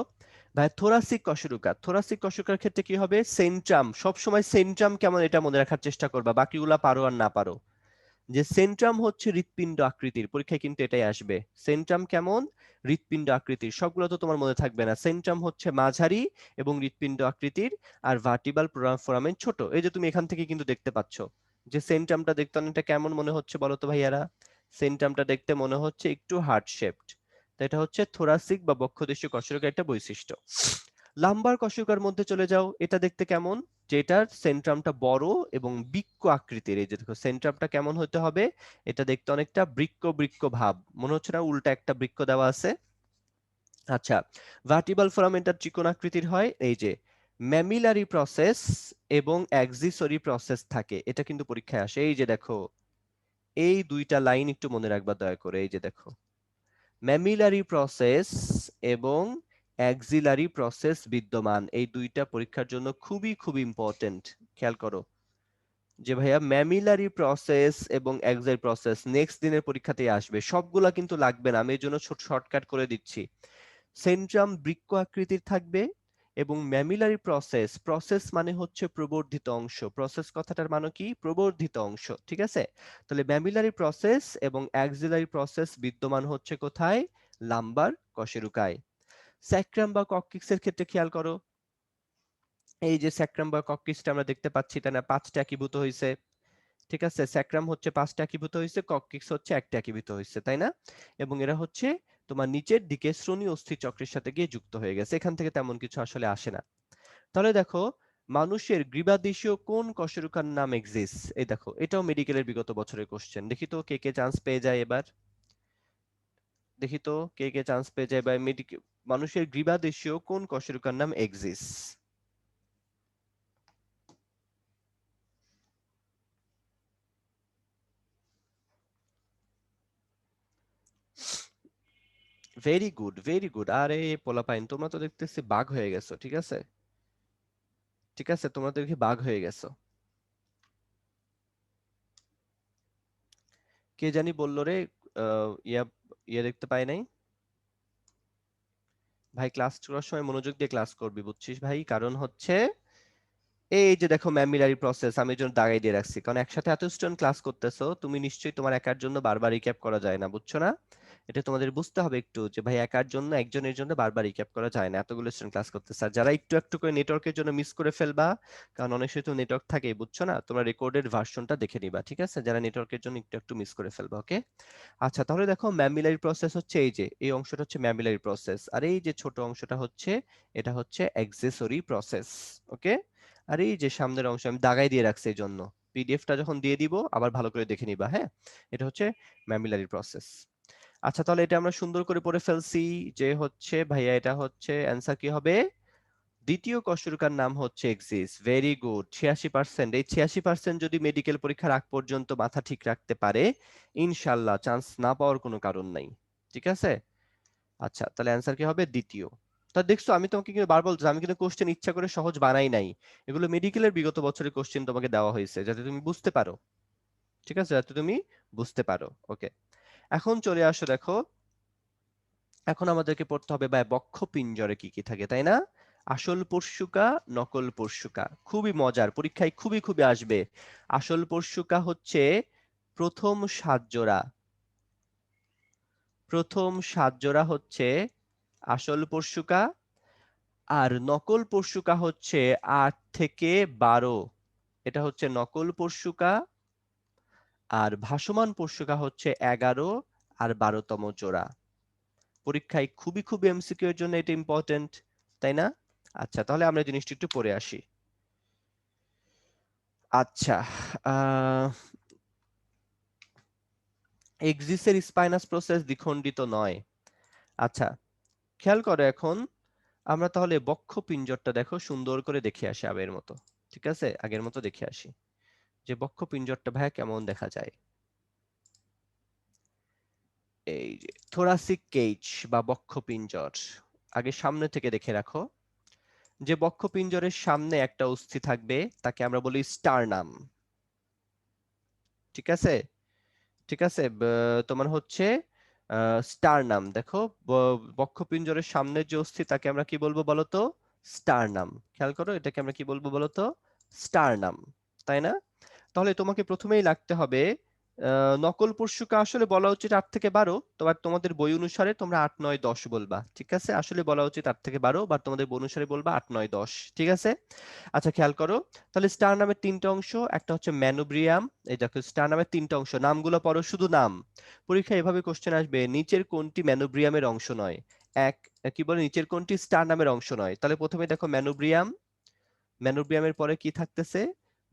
A: ভাই থোরাসিক কশেরুকা। থোরাসিক কশেরুকার ক্ষেত্রে কি হবে? সেন্ট্রাম, সবসময় সেন্ট্রাম কেমন এটা মনে রাখার চেষ্টা করবা, বাকিগুলা পারো আর না পারো। যে সেন্ট্রাম হচ্ছে হৃৎপিণ্ড আকৃতির, পরীক্ষায় কিন্তু এটাই আসবে। সেন্ট্রাম কেমন? হৃৎপিণ্ড আকৃতির। সবগুলো তো তোমার মনে থাকবে না। সেন্ট্রাম হচ্ছে মাঝারি এবং হৃৎপিণ্ড আকৃতির, আর ভার্টিবাল ফোরামেন ছোট। এই যে তুমি এখান থেকে কিন্তু দেখতে পাচ্ছ যে সেন্ট্রামটা দেখতে অনেকটা কেমন মনে হচ্ছে বলো তো ভাইয়ারা? সেন্ট্রামটা দেখতে মনে হচ্ছে একটু হার্ট শেপড। তো এটা হচ্ছে থোরাসিক বা বক্ষদেশীয় কশেরুকার একটা বৈশিষ্ট্য। লাম্বার কশেরুকার মধ্যে চলে যাও, এটা দেখতে কেমন? যেটার সেন্ট্রামটা বড় এবং বৃক্ক আকৃতির। এই যে দেখো সেন্ট্রামটা কেমন হতে হবে? এটা দেখতে অনেকটা বৃক্ক বৃক্ক ভাব মনে হচ্ছে না? উল্টা একটা বৃক্ক দেওয়া আছে। আচ্ছা, ভার্টিবাল ফোরামেনটা ত্রিকোণ আকৃতির হয়। এই যে ম্যামিলারি প্রসেস এবং অ্যাক্সিসরি প্রসেস থাকে, এটা কিন্তু পরীক্ষায় আসে। এই যে দেখো, এই দুইটা লাইন একটু মনে রাখবা দয়া করে। এই যে দেখো, ম্যামিলারি প্রসেস এবং অ্যাক্সিলারি প্রসেস বিদ্যমান, এই দুইটা পরীক্ষার জন্য খুবই খুব ইম্পর্টেন্ট। খেয়াল করো যে ভাইয়া ম্যামিলারি প্রসেস এবং অ্যাক্সিলারি প্রসেস নেক্সট দিনের পরীক্ষাতেই আসবে। সবগুলা কিন্তু লাগবে না, আমি এর জন্য ছোট শর্টকাট করে দিচ্ছি। সেন্ট্রাম বৃক্ক আকৃতির থাকবে এবং ম্যামিলারি প্রসেস, প্রসেস মানে হচ্ছে প্রবর্ধিত অংশ, প্রসেস কথাটার মানে কি প্রবর্ধিত অংশ, ঠিক আছে? তাহলে ম্যামিলারি প্রসেস এবং অ্যাক্সিলারি প্রসেস বিদ্যমান হচ্ছে কোথায়? লাম্বার কশেরুকায়। স্যাক্রাম বা কক্সিক্সের ক্ষেত্রে খেয়াল করো, এই যে স্যাক্রাম বা কক্সিক্সটা আমরা দেখতে পাচ্ছি, তাই না? পাঁচটা একীভূত হয়েছে, ঠিক আছে? স্যাক্রাম হচ্ছে পাঁচটা একীভূত হয়েছে, কক্সিক্স হচ্ছে একটা একীভূত হয়েছে, তাই না? এবং এরা হচ্ছে তোমার নিচের দিকে শ্রোণী অস্থি চক্রের সাথে গিয়ে যুক্ত হয়ে গেছে, এখান থেকে তেমন কিছু আসলে আসে না। তাহলে দেখো মানুষের গ্রীবাদেশীয় কোন কশেরুকার নাম এক্সিস্ট, এই দেখো এটাও মেডিকেলের বিগত বছরের কোশ্চেন। দেখি তো কে কে চান্স পেয়ে যায় এবার, দেখি তো কে কে চান্স পেয়ে যায় এবার। মানুষের গ্রীবাদেশীয় কোন কশেরুকার নাম exist? Very good, very good. আরে পোলাপাইন, তোমরা তো দেখতেছি বাঘ হয়ে গেছো, ঠিক আছে? ঠিক আছে, তোমরা তো দেখি বাঘ হয়ে গেছো। কে জানি বললো রে, ইয়া ইয়ে দেখতে পাই নাই। ভাই ক্লাস করার সময় মনোযোগ দিয়ে ক্লাস করবি, বুঝছিস ভাই? কারণ হচ্ছে এই যে দেখো ম্যামিলারি প্রসেস আমি এর জন্য দাগাই দিয়ে রাখছি, কারণ একসাথে এত স্টুডেন্ট ক্লাস করতেছো, তুমি নিশ্চয়ই তোমার একার জন্য বারবার রিক্যাপ করা যায় না, বুঝছো না? এটা তোমাদের বুঝতে হবে একটু, যে ভাই একার জন্য একজনের জন্য বারবার রিক্যাপ করা যায় না, এতগুলো স্টুডেন্ট ক্লাস করতেছে। আর যারা একটু একটু করে নেটওয়ার্কের জন্য মিস করে ফেলবা, কারণ অনেক সময় তো নেটওয়ার্ক থাকে, বুঝছো না? তোমরা রেকর্ডেড ভার্সনটা দেখে নিবা, ঠিক আছে? যারা নেটওয়ার্কের জন্য একটু একটু মিস করে ফেলবা, ওকে? আচ্ছা, তাহলে দেখো ম্যামিলারি প্রসেস হচ্ছে এই যে এই অংশটা হচ্ছে ম্যামিলারি প্রসেস, আর এই যে ছোট অংশটা হচ্ছে এটা হচ্ছে অ্যাক্সেসরি প্রসেস, ওকে? আর এই যে সামনের অংশ আমি দাগাই দিয়ে রাখছি, এই জন্য পিডিএফটা যখন দিয়ে দিব আবার ভালো করে দেখে নিবা, হ্যাঁ? এটা হচ্ছে ম্যামিলারি প্রসেস। আচ্ছা, তাহলে এটা আমরা সুন্দর করে পড়ে ফেলছি, যে হচ্ছে ভাইয়া এটা হচ্ছে অ্যান্সার কি হবে? দ্বিতীয় কশেরুকার নাম হচ্ছে এক্সিস। Very good, 86%। এই 86% যদি মেডিকেল পরীক্ষার আগ পর্যন্ত মাথা ঠিক রাখতে পারে, ইনশাল্লাহ চান্স না পাওয়ার কোনো কারণ নাই, ঠিক আছে? আচ্ছা, তাহলে অ্যান্সার কি হবে? দ্বিতীয়। তা দেখছো, আমি তোমাকে কিন্তু বার বলছি, আমি কিন্তু কোশ্চেন ইচ্ছা করে সহজ বানাই নাই, এগুলো মেডিকেলের বিগত বছরের কোশ্চেন তোমাকে দেওয়া হয়েছে যাতে তুমি বুঝতে পারো, ঠিক আছে? যাতে তুমি বুঝতে পারো, ওকে? এখন চলে আসো, দেখো এখন আমাদেরকে পড়তে হবে ভাই বক্ষ পিঞ্জরে কি কি থাকে, তাই না? আসল পরশুকা, নকল পরশুকা, খুবই মজার, পরীক্ষায় খুবই খুবই আসবে। আসল পরশুকা হচ্ছে প্রথম সাত জোড়া, প্রথম সাত জোড়া হচ্ছে আসল পরশুকা, আর নকল পরশুকা হচ্ছে 8 থেকে 12, এটা হচ্ছে নকল পরশুকা। আর ভাসমান পরশুকা হচ্ছে 11 আর 12তম জোড়া। পরীক্ষায় খুবই খুবই এমসিকিউ এর জন্য এটা ইম্পর্টেন্ট, তাই না? আচ্ছা, তাহলে আমরা জিনিসটা একটু পড়ে আসি। আচ্ছা, এক্সিসের স্পাইনাস প্রসেস দ্বিখণ্ডিত নয়। আচ্ছা, খেয়াল করো এখন আমরা তাহলে বক্ষ পিঞ্জরটা দেখো সুন্দর করে দেখে আসি আগের মতো, ঠিক আছে? আগের মতো দেখে আসি যে বক্ষ পিঞ্জরটা ভাইয়া কেমন দেখা যায়। এই যে থোরাসিক কেজ বা বক্ষ পিঞ্জর, আগে সামনে থেকে দেখে রাখো। যে বক্ষ পিঞ্জরের সামনে একটা অস্থি থাকবে তাকে আমরা বলি স্টারনাম, ঠিক আছে? ঠিক আছে, তোমার হচ্ছে স্টারনাম। দেখো বক্ষপিঞ্জরের সামনের যে অস্থি তাকে আমরা কি বলবো বলতো? স্টারনাম। খেয়াল করো, এটাকে আমরা কি বলবো বলতো? স্টারনাম, তাই না? তাহলে তোমাকে প্রথমেই লাগতে হবে নকল পরশুকা আসলে বলা উচিত 8 থেকে 12, তোমার তোমাদের বই অনুসারে তোমরা 8 9 10 বলবা, ঠিক আছে? আসলে বলা উচিত 8 থেকে 12, বা তোমাদের বই অনুসারে বলবা 8 9 10, ঠিক আছে? আচ্ছা, খেয়াল করো, তাহলে স্টার নামের তিনটা অংশ, একটা হচ্ছে ম্যানোব্রিয়াম। এই দেখো স্টার নামের তিনটা অংশ, নামগুলো পড়ো, শুধু নাম। পরীক্ষায় এভাবে কোশ্চেন আসবে, নিচের কোনটি ম্যানোব্রিয়ামের অংশ নয়? এক, কি বলে নিচের কোনটি স্টার নামের অংশ নয়? তাহলে প্রথমে দেখো ম্যানোব্রিয়াম, ম্যানোব্রিয়ামের পরে কি থাকতেছে?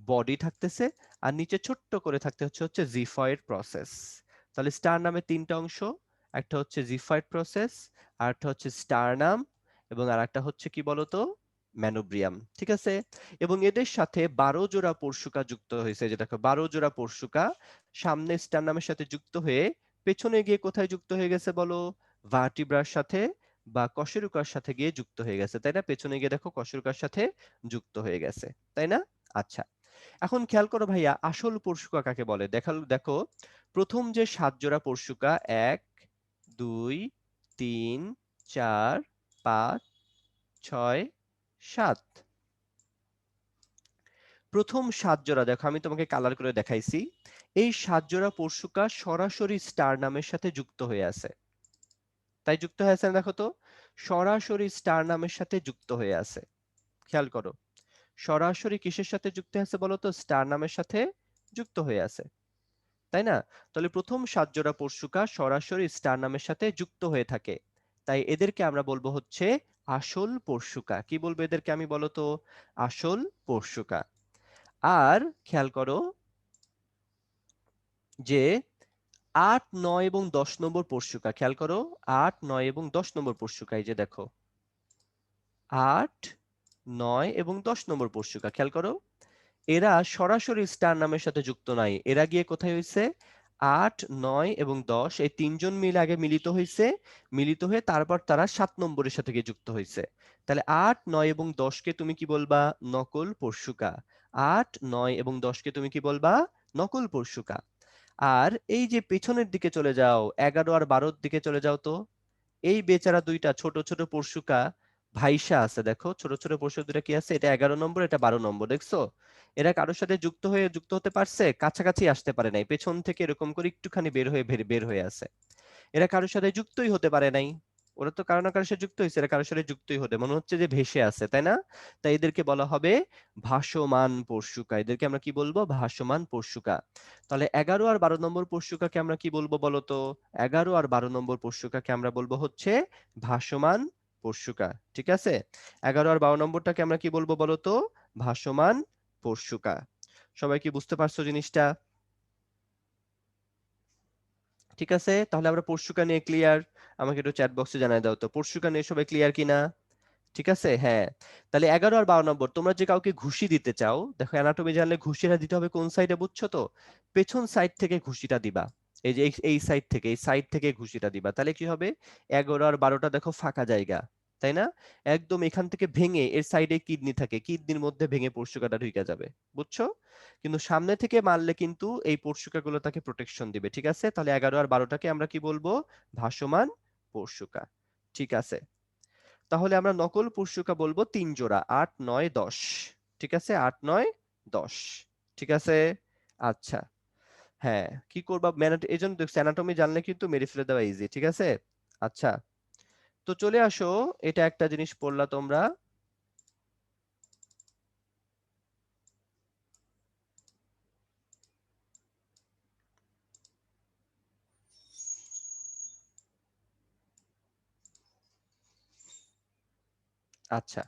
A: বডি থাকতেছে, আর নিচে ছোট্ট করে থাকতে হচ্ছে জিফয়েড প্রসেস। তাহলে স্টার নামের তিনটা অংশ, একটা হচ্ছে জিফয়েড প্রসেস, আর একটা হচ্ছে স্টারনাম, এবং আর একটা হচ্ছে কি বলতো? ম্যানোব্রিয়াম, ঠিক আছে? এবং এদের সাথে 12 জোড়া পরশুকা যুক্ত হয়েছে, যে দেখো 12 জোড়া পরশুকা সামনে স্টারনামের সাথে যুক্ত হয়ে পেছনে গিয়ে কোথায় যুক্ত হয়ে গেছে বলো? ভার্টিব্রার সাথে বা কশেরুকার সাথে গিয়ে যুক্ত হয়ে গেছে, তাই না? পেছনে গিয়ে দেখো কশেরুকার সাথে যুক্ত হয়ে গেছে, তাই না? আচ্ছা, এখন খেয়াল করো ভাইয়া আসল পরশুকা কাকে বলে। দেখো প্রথম যে 7 জোড়া পরশুকা, 1 2 3 4 5 6 7। প্রথম 7 জোড়া দেখো, আমি তোমাকে কালার করে দেখাইছি। এই 7 জোড়া পরশুকা সরাসরি স্টার নামের সাথে যুক্ত হয়ে আছে। তাই যুক্ত হয়ে আছে, দেখো তো, সরাসরি স্টার নামের সাথে যুক্ত হয়ে আছে। খেয়াল করো, সরাসরি কিসের সাথে যুক্ত আছে বলো তো? স্টার নামের সাথে যুক্ত হয়ে আছে, তাই না? তাহলে প্রথম 7 জোড়া পরশুকা সরাসরি স্টার নামের সাথে যুক্ত হয়ে থাকে, তাই এদেরকে আমরা বলবো হচ্ছে আসল পরশুকা। কি বলবো এদেরকে আমি বলো তো? আসল পরশুকা। আর খেয়াল করো যে 8 9 এবং 10 নম্বর পরশুকা, খেয়াল করো 8 9 এবং 10 নম্বর পরশুকা, এই যে দেখো 8 9 এবং 10 নম্বর পরশুকা, খেয়াল করো এরা সরাসরি স্টার নামের সাথে যুক্ত নাই, এরা গিয়ে কোথায় হয়েছে? 8 9 এবং 10 এই তিনজন মিলে আগে মিলিত হয়েছে, মিলিত হয়ে তারপর তারা 7 নম্বরের সাথে গিয়ে যুক্ত হয়েছে। তাহলে 8 9 এবং 10 কে তুমি কি বলবা? নকল পরশুকা। 8 9 এবং 10 কে তুমি কি বলবা? নকল পরশুকা। আর এই যে পেছনের দিকে চলে যাও, 11 আর 12 দিকে চলে যাও তো, এই বেচারা দুইটা ছোট ছোট পরশুকা ভাইসা আছে, দেখো ছোট ছোট পরশু দুটা কি আছে? এটা 11 নম্বর, এটা 12 নম্বর, দেখছো? এরা কারোর সাথে যুক্ত হতে পারছে? কাছাকাছি আসতে পারে নাই, পেছন থেকে এরকম করে একটুখানি বের হয়ে আছে। এরা কারোর সাথে যুক্তই হতে পারে নাই। ওরা তো কারো না কারোর সাথে যুক্ত হয়েছে, এরা কারোর সাথে যুক্তই হতে মনে হচ্ছে যে ভেসে আছে, তাই না? তাই এদেরকে বলা হবে ভাসমান পরশুকা। এদেরকে আমরা কি বলবো? ভাসমান পরশুকা। তাহলে 11 আর 12 নম্বর পরশুকাকে আমরা কি বলবো বলতো? 11 আর 12 নম্বর পরশুকাকে আমরা বলবো হচ্ছে ভাসমান পরশুকা। ঠিক আছে? 11 আর 12 নম্বরটাকে আমরা কি বলবো বলতো? ভাসমান পরশুকা। সবাই কি বুঝতে পারছো জিনিসটা? ঠিক আছে, তাহলে আমরা পরশুকা নিয়ে ক্লিয়ার? আমাকে একটু চ্যাট বক্সে জানাই দাও তো পরশুকা নিয়ে সবাই ক্লিয়ার কিনা। ঠিক আছে, হ্যাঁ। তাহলে 11 আর 12 নম্বর, তোমরা যে কাউকে ঘুষি দিতে চাও, দেখো অ্যানাটমি জানলে ঘুষিটা দিতে হবে কোন সাইডে, বুঝছো তো? পেছন সাইড থেকে ঘুষিটা দিবা। এই যে এই সাইড থেকে, এই সাইড থেকে ঘুষিটা দিবা, তাহলে কি হবে? 11 আর 12টা দেখো ফাঁকা জায়গা, তাই না? একদম এখান থেকে ভেঙে এর সাইডে কিডনি থাকে, কিডনির মধ্যে ভেঙে পরশুকাটা ঢুকে যাবে, বুঝছো? কিন্তু সামনে থেকে মারলে কিন্তু এই পরশুকাগুলো তাকে প্রোটেকশন দিবে। ঠিক আছে, তাহলে 11 আর 12টাকে আমরা কি বলবো? ভাসমান পরশুকা। ঠিক আছে, তাহলে আমরা নকল পরশুকা বলবো 3 জোড়া, 8 9 10। ঠিক আছে, 8 9 10। ঠিক আছে, আচ্ছা। হ্যাঁ, কি করবা এই জন্য দেখছো অ্যানাটমি জানলে কিন্তু মেরে ফেলে দেওয়া ইজি। ঠিক আছে, আচ্ছা। তো চলে আসো, এটা একটা জিনিস পড়লা তোমরা। আচ্ছা,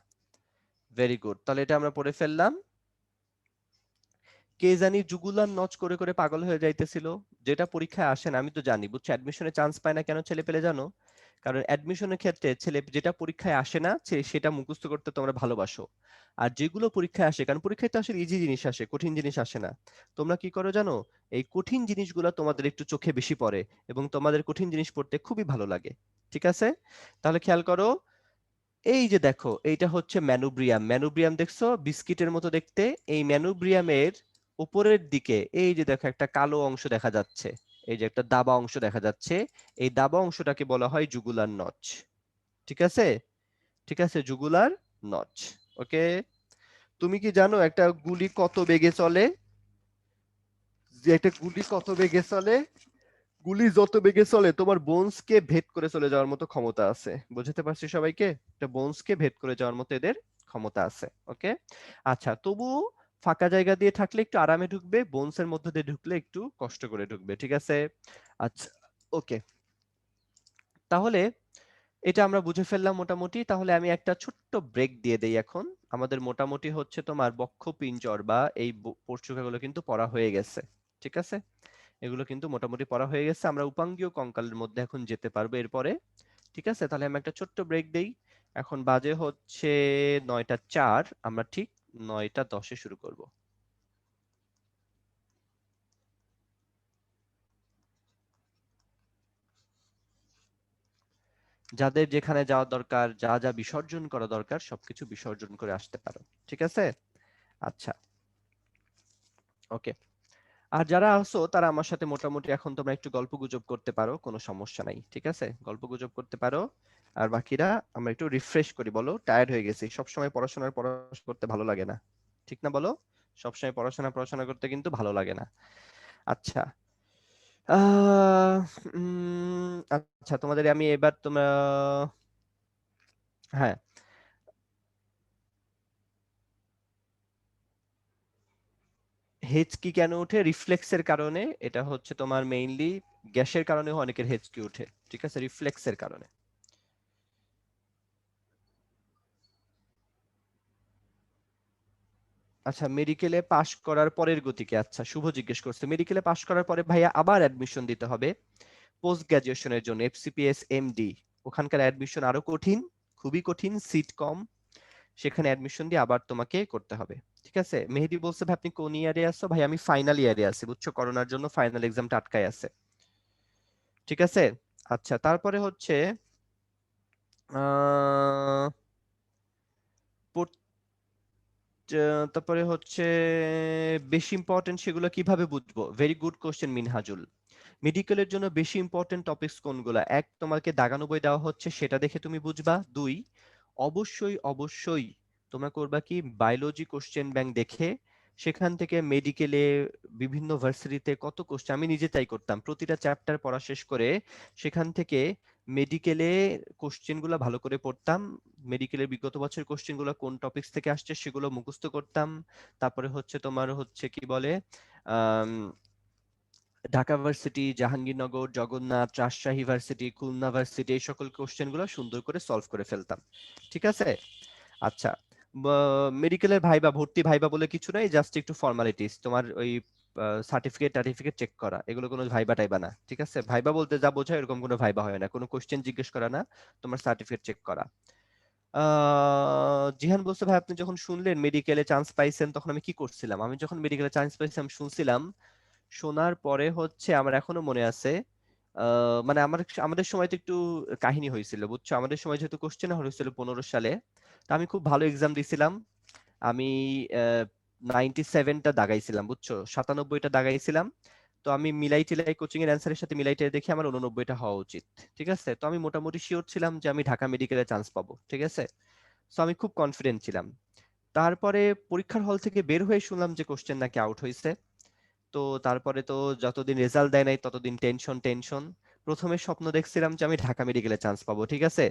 A: ভেরি গুড, তাহলে এটা আমরা পড়ে ফেললাম। কে জানি জুগুলার নচ করে করে পাগল হয়ে যাইতেছিল, যেটা পরীক্ষায় আসে না। আমি তো জানি, বুঝছো, অ্যাডমিশনে চান্স পায় না কেন ছেলে পেলে জানো? কারণ অ্যাডমিশনের ক্ষেত্রে ছেলে যেটা পরীক্ষায় আসে না সেটা মুখস্থ করতে তোমরা ভালোবাসো। আর যেগুলো পরীক্ষায় আসে, কারণ পরীক্ষায় তো আসলে ইজি জিনিস আসে, কঠিন জিনিস আসে না। তোমরা কি করো জানো? এই কঠিন জিনিসগুলো তোমাদের একটু চোখে বেশি পড়ে এবং তোমাদের কঠিন জিনিস পড়তে খুবই ভালো লাগে। ঠিক আছে, তাহলে খেয়াল করো, এই যে দেখো এইটা হচ্ছে ম্যানুব্রিয়াম। ম্যানুব্রিয়াম দেখছো বিস্কিটের মতো দেখতে? এই ম্যানুব্রিয়ামের উপরের দিকে এই যে দেখো একটা কালো অংশ দেখা যাচ্ছে, এই যে একটা দাবা অংশ দেখা যাচ্ছে, এই দাবা অংশটাকে বলা হয় জুগুলার নচ। ঠিক আছে, ঠিক আছে, জুগুলার নচ। ওকে, তুমি কি জানো একটা গুলি কত বেগে চলে? যে একটা গুলি কত বেগে চলে? গুলি যত বেগে চলে তোমার বোনসকে ভেদ করে চলে যাওয়ার মতো ক্ষমতা আছে। বুঝতে পারছি সবাইকে? একটা বোনসকে ভেদ করে যাওয়ার মতো এদের ক্ষমতা আছে। ওকে, আচ্ছা, তবু ফাঁকা জায়গা দিয়ে থাকলে একটু আরামে ঢুকবে, বোনসের মধ্যে দিয়ে ঢুকলে একটু কষ্ট করে ঢুকবে। ঠিক আছে, আচ্ছা, ওকে। তাহলে এটা আমরা বুঝে ফেললাম মোটামুটি। তাহলে আমি একটা ছোট্ট ব্রেক দিয়ে দেই এখন। আমাদের মোটামুটি হচ্ছে তোমার বক্ষপিঞ্জর বা এই পরশুকাগুলো কিন্তু পড়া হয়ে গেছে। ঠিক আছে, এগুলো কিন্তু মোটামুটি পড়া হয়ে গেছে। আমরা উপাঙ্গীয় কঙ্কালের মধ্যে এখন যেতে পারবো এরপরে। ঠিক আছে, তাহলে আমি একটা ছোট্ট ব্রেক দেই। এখন বাজে হচ্ছে 9টা 4, আমরা ঠিক 9টা 10-এ শুরু করব। যাদের যেখানে যাওয়া দরকার, যা যা বিসর্জন করা দরকার সবকিছু বিসর্জন করে আসতে পারো। ঠিক আছে, আচ্ছা, ওকে। আর যারা আছো তারা আমার সাথে মোটামুটি এখন তোমরা একটু গল্পগুজব করতে পারো, কোনো সমস্যা নাই। ঠিক আছে, গল্পগুজব করতে পারো। আর বাকিরা আমরা একটু রিফ্রেশ করি। বলো, টায়ার্ড হয়ে গেছি, সবসময় পড়াশোনা করতে ভালো লাগে না, ঠিক না বলো? সবসময় পড়াশোনা করতে কিন্তু ভালো লাগে না। আচ্ছা, আচ্ছা তোমাদের আমি এবার তোমরা, হ্যাঁ, হেঁচকি কেন ওঠে? রিফ্লেক্সের কারণে। এটা হচ্ছে তোমার মেইনলি গ্যাসের কারণেও অনেকের হেঁচকি ওঠে, ঠিক আছে, রিফ্লেক্সের কারণে। আচ্ছা, মেডিকেলে পাশ করার পরের গতি কি? আচ্ছা, শুভ জিজ্ঞেস করছে, মেডিকেলে পাশ করার পরে ভাইয়া আবার অ্যাডমিশন দিতে হবে পোস্ট গ্রাজুয়েশনের জন্য, এফসিপিএস এমডি। ওখানকার অ্যাডমিশন আরো কঠিন, খুবই কঠিন, সিট কম, সেখানে অ্যাডমিশন দিয়ে আবার তোমাকে করতে হবে। ঠিক আছে, মেহেদি বলছে ভাই আপনি কোন ইয়ারে আছো? ভাই আমি ফাইনাল ইয়ারে আছি, বুঝছো, করোনার জন্য ফাইনাল এক্সামটা আটকায় আছে। ঠিক আছে। আচ্ছা, তারপরে হচ্ছে আহ তারপরে হচ্ছে বেশি ইম্পর্টেন্ট সেগুলো কিভাবে বুঝবো? Very good question Minhajul. মেডিকেলের জন্য বেশি ইম্পর্টেন্ট টপিকস কোনগুলো? এক, তোমাকে দাগানো বই দেওয়া হচ্ছে সেটা দেখে তুমি বুঝবা। দুই, অবশ্যই অবশ্যই তোমরা করবা কি, বায়োলজি কোশ্চেন ব্যাংক দেখে সেখান থেকে মেডিকেলে বিভিন্ন ভার্সিটিতে কত কোশ্চেন, আমি নিজে তাই করতাম, প্রতিটা চ্যাপ্টার পড়া শেষ করে সেখান থেকে মেডিকেলে কোশ্চেনগুলো ভালো করে পড়তাম। মেডিকেলের বিগত বছর কোশ্চেনগুলো কোন টপিকস থেকে আসছে সেগুলো মুখস্থ করতাম। তারপরে হচ্ছে তোমার হচ্ছে কি বলে, আহ Dhaka varsity, Jahangirnagar, Jagannath, Rajshahi varsity, Khulna varsity, এই সকল কোশ্চেন গুলো সুন্দর করে সলভ করে ফেলতাম। ঠিক আছে। আচ্ছা, মেডিকেলের ভাইবা, ভর্তি ভাইবা বলে কিছু নাই, জাস্ট একটু ফর্মালিটিস, তোমার ওই সার্টিফিকেট চেক করা, এগুলো কোনো ভাইবা টাইবা না। ঠিক আছে, ভাইবা বলতে যা বোঝায় এরকম কোনো ভাইবা হয় না, কোনো কোশ্চেন জিজ্ঞেস করা না, তোমার সার্টিফিকেট চেক করা। জিহান বলছে ভাই আপনি যখন শুনলেন মেডিকেলে চান্স পাইছেন তখন আমি কি করছিলাম? আমি যখন মেডিকেলে চান্স পাইছিলাম শুনছিলাম, শোনার পরে হচ্ছে আমার এখনো মনে আছে, মানে আমাদের সময় তো একটু কাহিনী হয়েছিল, বুঝছো, আমাদের সময় যেহেতু কোশ্চেন হয়েছিল 15 সালে, তা আমি খুব ভালো এক্সাম দিছিলাম। আমি 97টা দাগাইছিলাম, বুঝছো, 97টা দাগাইছিলাম। তো আমি মিলাই টিলাই কোচিং এর অ্যান্সারের সাথে মিলাই টিলাই দেখি আমার 89টা হওয়া উচিত। ঠিক আছে, তো আমি মোটামুটি শিওর ছিলাম যে আমি ঢাকা মেডিকেলে চান্স পাবো। ঠিক আছে, তো আমি খুব কনফিডেন্ট ছিলাম। তারপরে পরীক্ষার হল থেকে বের হয়ে শুনলাম যে কোশ্চেন নাকি আউট হয়েছে। তো তারপরে তো যতদিন রেজাল্ট দেয় নাই ততদিন টেনশন টেনশন। প্রথমে স্বপ্ন দেখছিলাম যে আমি ঢাকা মেডিকেলে চান্স পাবো। ঠিক আছে,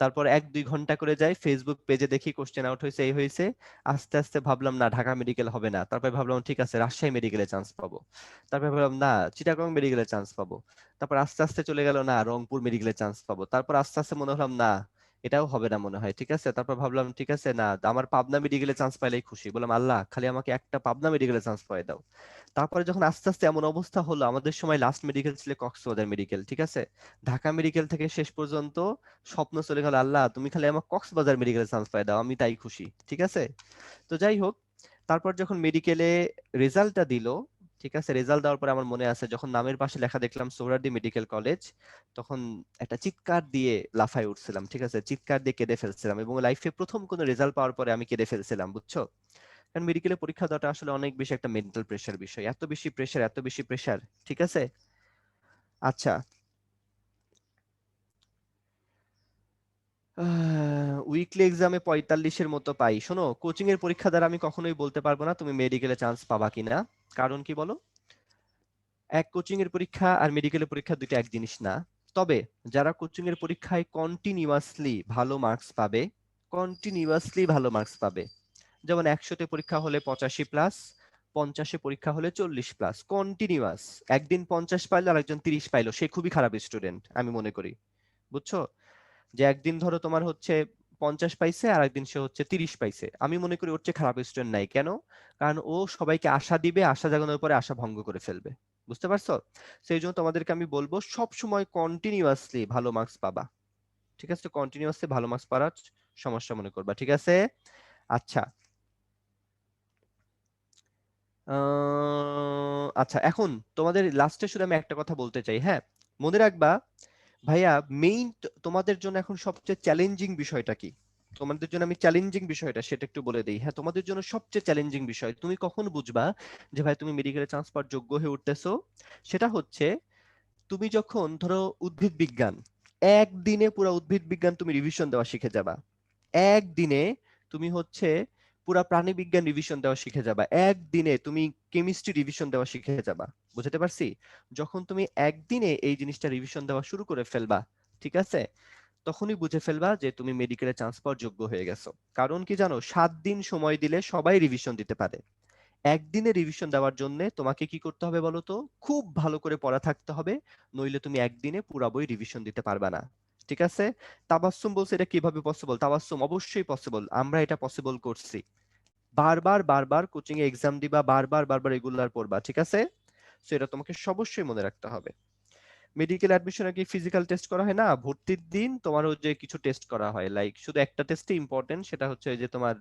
A: তারপর 1-2 ঘন্টা করে যাই, ফেসবুক পেজে দেখি কোশ্চেন আউট হয়েছে, এই হয়েছে। আস্তে আস্তে ভাবলাম না, ঢাকা মেডিকেল হবে না। তারপরে ভাবলাম ঠিক আছে রাজশাহী মেডিকেলে চান্স পাবো। তারপরে ভাবলাম না, চিটাগং মেডিকেলে চান্স পাবো। তারপর আস্তে আস্তে চলে গেল, না রংপুর মেডিকেলে চান্স পাবো। তারপর আস্তে আস্তে মনে হলাম না, এটাও হবে না মনে হয়। ঠিক আছে, তারপর ভাবলাম ঠিক আছে, না আমার পাবনা মেডিকেলে চান্স পাইলেই খুশি, বললাম আল্লাহ খালি আমাকে একটা পাবনা মেডিকেলে চান্স পাই দাও। তারপরে যখন আস্তে আস্তে এমন অবস্থা হলো, আমাদের সময় লাস্ট মেডিকেল ছিল কক্সবাজার মেডিকেল। ঠিক আছে, ঢাকা মেডিকেল থেকে শেষ পর্যন্ত স্বপ্ন চলে গেল, আল্লাহ তুমি খালি আমার কক্সবাজার মেডিকেলে চান্স পাই দাও, আমি তাই খুশি। ঠিক আছে, তো যাই হোক, তারপর যখন মেডিকেলে রেজাল্টটা দিল, ঠিক আছে, রেজাল্ট দেওয়ার পরে আমার মনে আছে যখন নামের পাশে লেখা দেখলাম সোহরাওয়ার্দী মেডিকেল কলেজ, তখন একটা চিৎকার দিয়ে লাফায় উঠছিলাম। ঠিক আছে, চিৎকার দিয়ে কেঁদে ফেলছিলাম, এবং লাইফে প্রথম কোনো রেজাল্ট পাওয়ার পরে আমি কেঁদে ফেলছিলাম, বুঝছো। কারণ মেডিকেলে পরীক্ষা দেওয়াটা আসলে অনেক বেশি একটা মেন্টাল প্রেশার বিষয়, এত বেশি প্রেশার, এত বেশি প্রেশার। ঠিক আছে। আচ্ছা, উইকলি এক্সামে 45-এর মতো পাই। শোনো, কোচিং এর পরীক্ষা দ্বারা আমি কখনোই বলতে পারবো না তুমি মেডিকেলে চান্স পাবা কিনা। কারণ কি বলো, এক, কোচিং এর পরীক্ষা আর মেডিকেলের পরীক্ষা দুটো এক জিনিস না। তবে যারা কোচিং এর পরীক্ষায় কন্টিনিউয়াসলি ভালো মার্কস পাবে, কন্টিনিউয়াসলি ভালো মার্কস পাবে, যেমন 100-তে পরীক্ষা হলে 85+, 50-এ পরীক্ষা হলে 40+, কন্টিনিউয়াস, একদিন 50 পাইলো আর একজন 30 পাইলো, সে খুবই খারাপ স্টুডেন্ট আমি মনে করি, বুঝছো। যে একদিন ধরো তোমার হচ্ছে 50 পাইছে আর একদিন সে হচ্ছে 30 পাইছে, আমি মনে করি ওর চেয়ে খারাপ স্টুডেন্ট নাই। কেন? কারণ ও সবাইকে আশা দিবে, আশা জাগানোর পরে আশা ভঙ্গ করে ফেলবে। বুঝতে পারছো? সেই জন্য তোমাদেরকে আমি বলবো সব সময় কন্টিনিউয়াসলি ভালো মার্কস পাবা। ঠিক আছে, কন্টিনিউয়াসলি ভালো মার্কস পাওয়ার সমস্যা মনে করবা। ঠিক আছে। আচ্ছা, আচ্ছা এখন তোমাদের লাস্টে শুধু আমি একটা কথা বলতে চাই, হ্যাঁ, মনে রাখবা ভাইয়া, মেইন তোমাদের জন্য এখন সবচেয়ে চ্যালেঞ্জিং বিষয়টা কি? তোমাদের জন্য আমি চ্যালেঞ্জিং বিষয়টা সেটা একটু বলে দিই। হ্যাঁ, তোমাদের জন্য সবচেয়ে চ্যালেঞ্জিং বিষয় তুমি কখন বুঝবা যে ভাই তুমি মেডিকেলে চান্স পাওয়ার যোগ্য হয়ে উঠতেছো, সেটা হচ্ছে তুমি যখন ধরো উদ্ভিদ বিজ্ঞান, একদিনে পুরো উদ্ভিদ বিজ্ঞান তুমি রিভিশন দেওয়া শিখে যাবা। একদিনে তুমি হচ্ছে পুরা প্রাণী বিজ্ঞান রিভিশন দেওয়া শিখে যাবা। একদিনে তুমি কেমিস্ট্রি রিভিশন দেওয়া শিখে যাবা। বুঝতে পারছি? যখন তুমি একদিনে এই জিনিসটা রিভিশন দেওয়া শুরু করে ফেলবা, ঠিক আছে, তখনই বুঝে ফেলবা যে তুমি মেডিকেলে চান্স পাওয়ার যোগ্য হয়ে গেছো। কারণ কি জানো, 7 দিন সময় দিলে সবাই রিভিশন দিতে পারে। একদিনে রিভিশন দেওয়ার জন্য তোমাকে কি করতে হবে বলো তো? খুব ভালো করে পড়া থাকতে হবে, নইলে তুমি একদিনে পুরা বই রিভিশন দিতে পারবা না। ঠিক আছে? তাবাসসুম বলছে এটা কিভাবে পসিবল? তাবাসসুম অবশ্যই পসিবল, আমরা এটা পসিবল করছি। বারবার বারবার কোচিং এ এক্সাম দিবা, বারবার বারবার রেগুলার পড়বা, ঠিক আছে? সো এটা তোমাকে অবশ্যই মনে রাখতে হবে। মেডিকেল অ্যাডমিশনে কি ফিজিক্যাল টেস্ট করা হয় না? ভর্তির দিন তোমারও যে কিছু টেস্ট করা হয়, লাইক শুধু একটা টেস্টই ইম্পর্টেন্ট, সেটা হচ্ছে যে তোমার